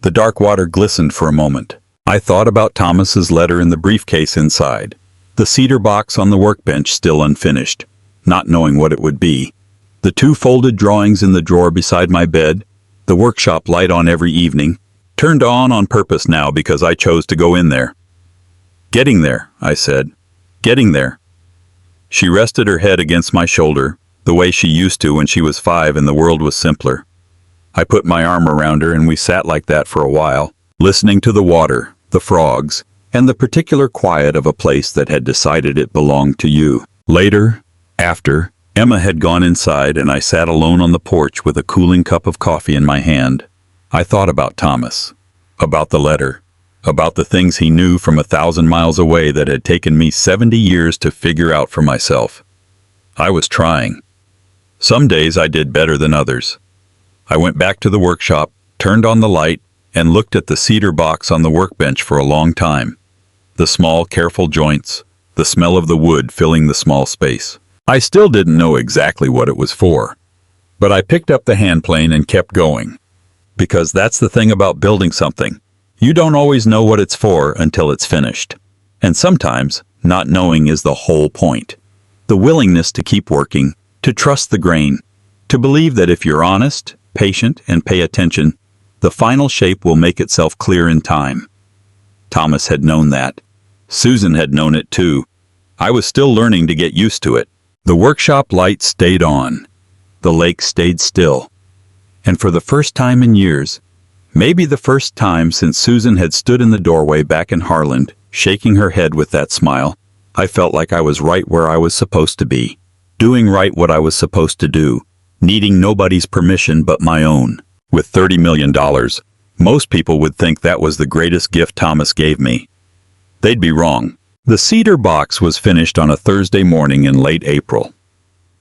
The dark water glistened for a moment. I thought about Thomas's letter in the briefcase inside, the cedar box on the workbench still unfinished, not knowing what it would be, the 2 folded drawings in the drawer beside my bed, the workshop light on every evening, turned on purpose now because I chose to go in there. "Getting there," I said. "Getting there." She rested her head against my shoulder, the way she used to when she was 5 and the world was simpler. I put my arm around her and we sat like that for a while, listening to the water, the frogs, and the particular quiet of a place that had decided it belonged to you. Later, after, Emma had gone inside and I sat alone on the porch with a cooling cup of coffee in my hand. I thought about Thomas, about the letter, about the things he knew from 1,000 miles away that had taken me 70 years to figure out for myself. I was trying. Some days I did better than others. I went back to the workshop, turned on the light, and looked at the cedar box on the workbench for a long time. The small, careful joints, the smell of the wood filling the small space. I still didn't know exactly what it was for. But I picked up the hand plane and kept going. Because that's the thing about building something. You don't always know what it's for until it's finished. And sometimes, not knowing is the whole point. The willingness to keep working, to trust the grain, to believe that if you're honest, patient, and pay attention, the final shape will make itself clear in time. Thomas had known that. Susan had known it too. I was still learning to get used to it. The workshop light stayed on. The lake stayed still. And for the first time in years, maybe the first time since Susan had stood in the doorway back in Harland, shaking her head with that smile, I felt like I was right where I was supposed to be, doing right what I was supposed to do, needing nobody's permission but my own. With $30 million, most people would think that was the greatest gift Thomas gave me. They'd be wrong. The cedar box was finished on a Thursday morning in late April.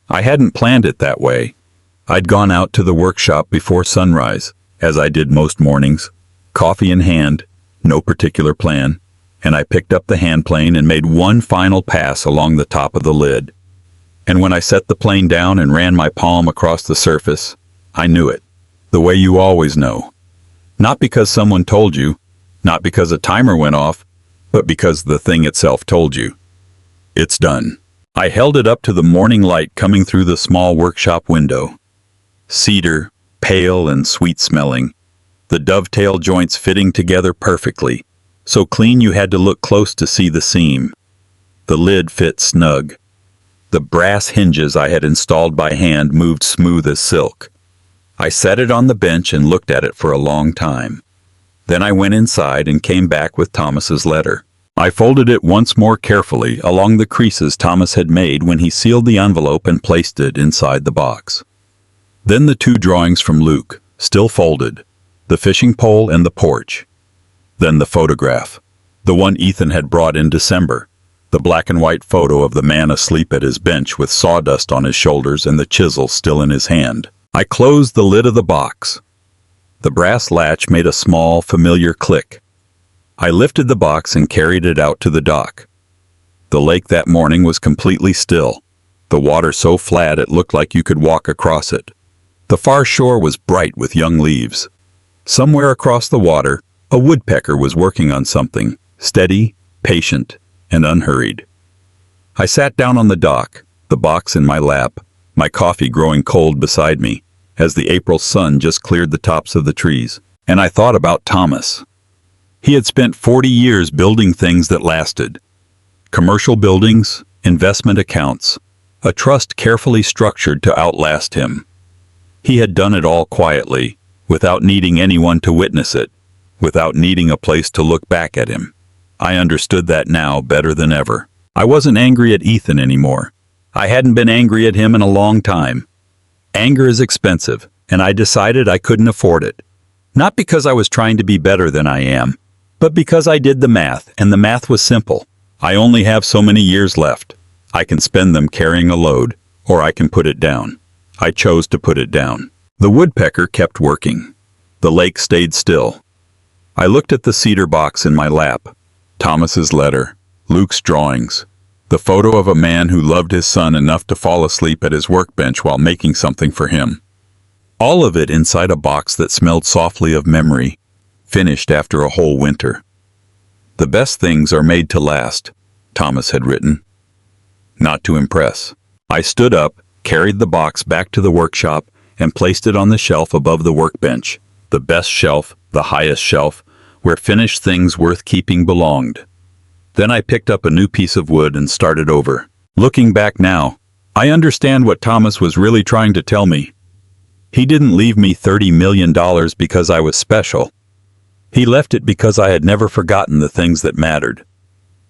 I hadn't planned it that way. I'd gone out to the workshop before sunrise, as I did most mornings, coffee in hand, no particular plan, and I picked up the hand plane and made one final pass along the top of the lid. And when I set the plane down and ran my palm across the surface, I knew it, the way you always know. Not because someone told you, not because a timer went off, but because the thing itself told you. It's done. I held it up to the morning light coming through the small workshop window. Cedar, pale and sweet-smelling, the dovetail joints fitting together perfectly, so clean you had to look close to see the seam. The lid fit snug. The brass hinges I had installed by hand moved smooth as silk. I set it on the bench and looked at it for a long time. Then I went inside and came back with Thomas's letter. I folded it once more carefully along the creases Thomas had made when he sealed the envelope and placed it inside the box. Then the two drawings from Luke, still folded, the fishing pole and the porch. Then the photograph, the one Ethan had brought in December, the black and white photo of the man asleep at his bench with sawdust on his shoulders and the chisel still in his hand. I closed the lid of the box. The brass latch made a small, familiar click. I lifted the box and carried it out to the dock. The lake that morning was completely still, the water so flat it looked like you could walk across it. The far shore was bright with young leaves. Somewhere across the water, a woodpecker was working on something, steady, patient, and unhurried. I sat down on the dock, the box in my lap, my coffee growing cold beside me, as the April sun just cleared the tops of the trees, and I thought about Thomas. He had spent 40 years building things that lasted. Commercial buildings, investment accounts, a trust carefully structured to outlast him. He had done it all quietly, without needing anyone to witness it, without needing a place to look back at him. I understood that now better than ever. I wasn't angry at Ethan anymore. I hadn't been angry at him in a long time. Anger is expensive, and I decided I couldn't afford it. Not because I was trying to be better than I am, but because I did the math, and the math was simple. I only have so many years left. I can spend them carrying a load, or I can put it down. I chose to put it down. The woodpecker kept working. The lake stayed still. I looked at the cedar box in my lap. Thomas's letter, Luke's drawings, the photo of a man who loved his son enough to fall asleep at his workbench while making something for him. All of it inside a box that smelled softly of memory, finished after a whole winter. The best things are made to last, Thomas had written. Not to impress. I stood up, carried the box back to the workshop, and placed it on the shelf above the workbench, the best shelf, the highest shelf, where finished things worth keeping belonged. Then I picked up a new piece of wood and started over. Looking back now, I understand what Thomas was really trying to tell me. He didn't leave me $30 million because I was special. He left it because I had never forgotten the things that mattered.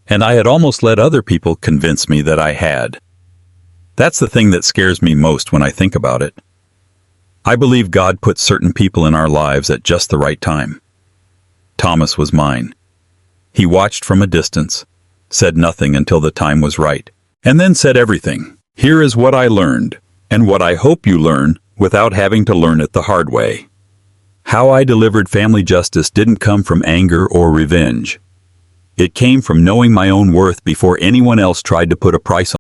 And I had almost let other people convince me that I had. That's the thing that scares me most when I think about it. I believe God put certain people in our lives at just the right time. Thomas was mine. He watched from a distance, said nothing until the time was right, and then said everything. Here is what I learned, and what I hope you learn without having to learn it the hard way. How I delivered family justice didn't come from anger or revenge. It came from knowing my own worth before anyone else tried to put a price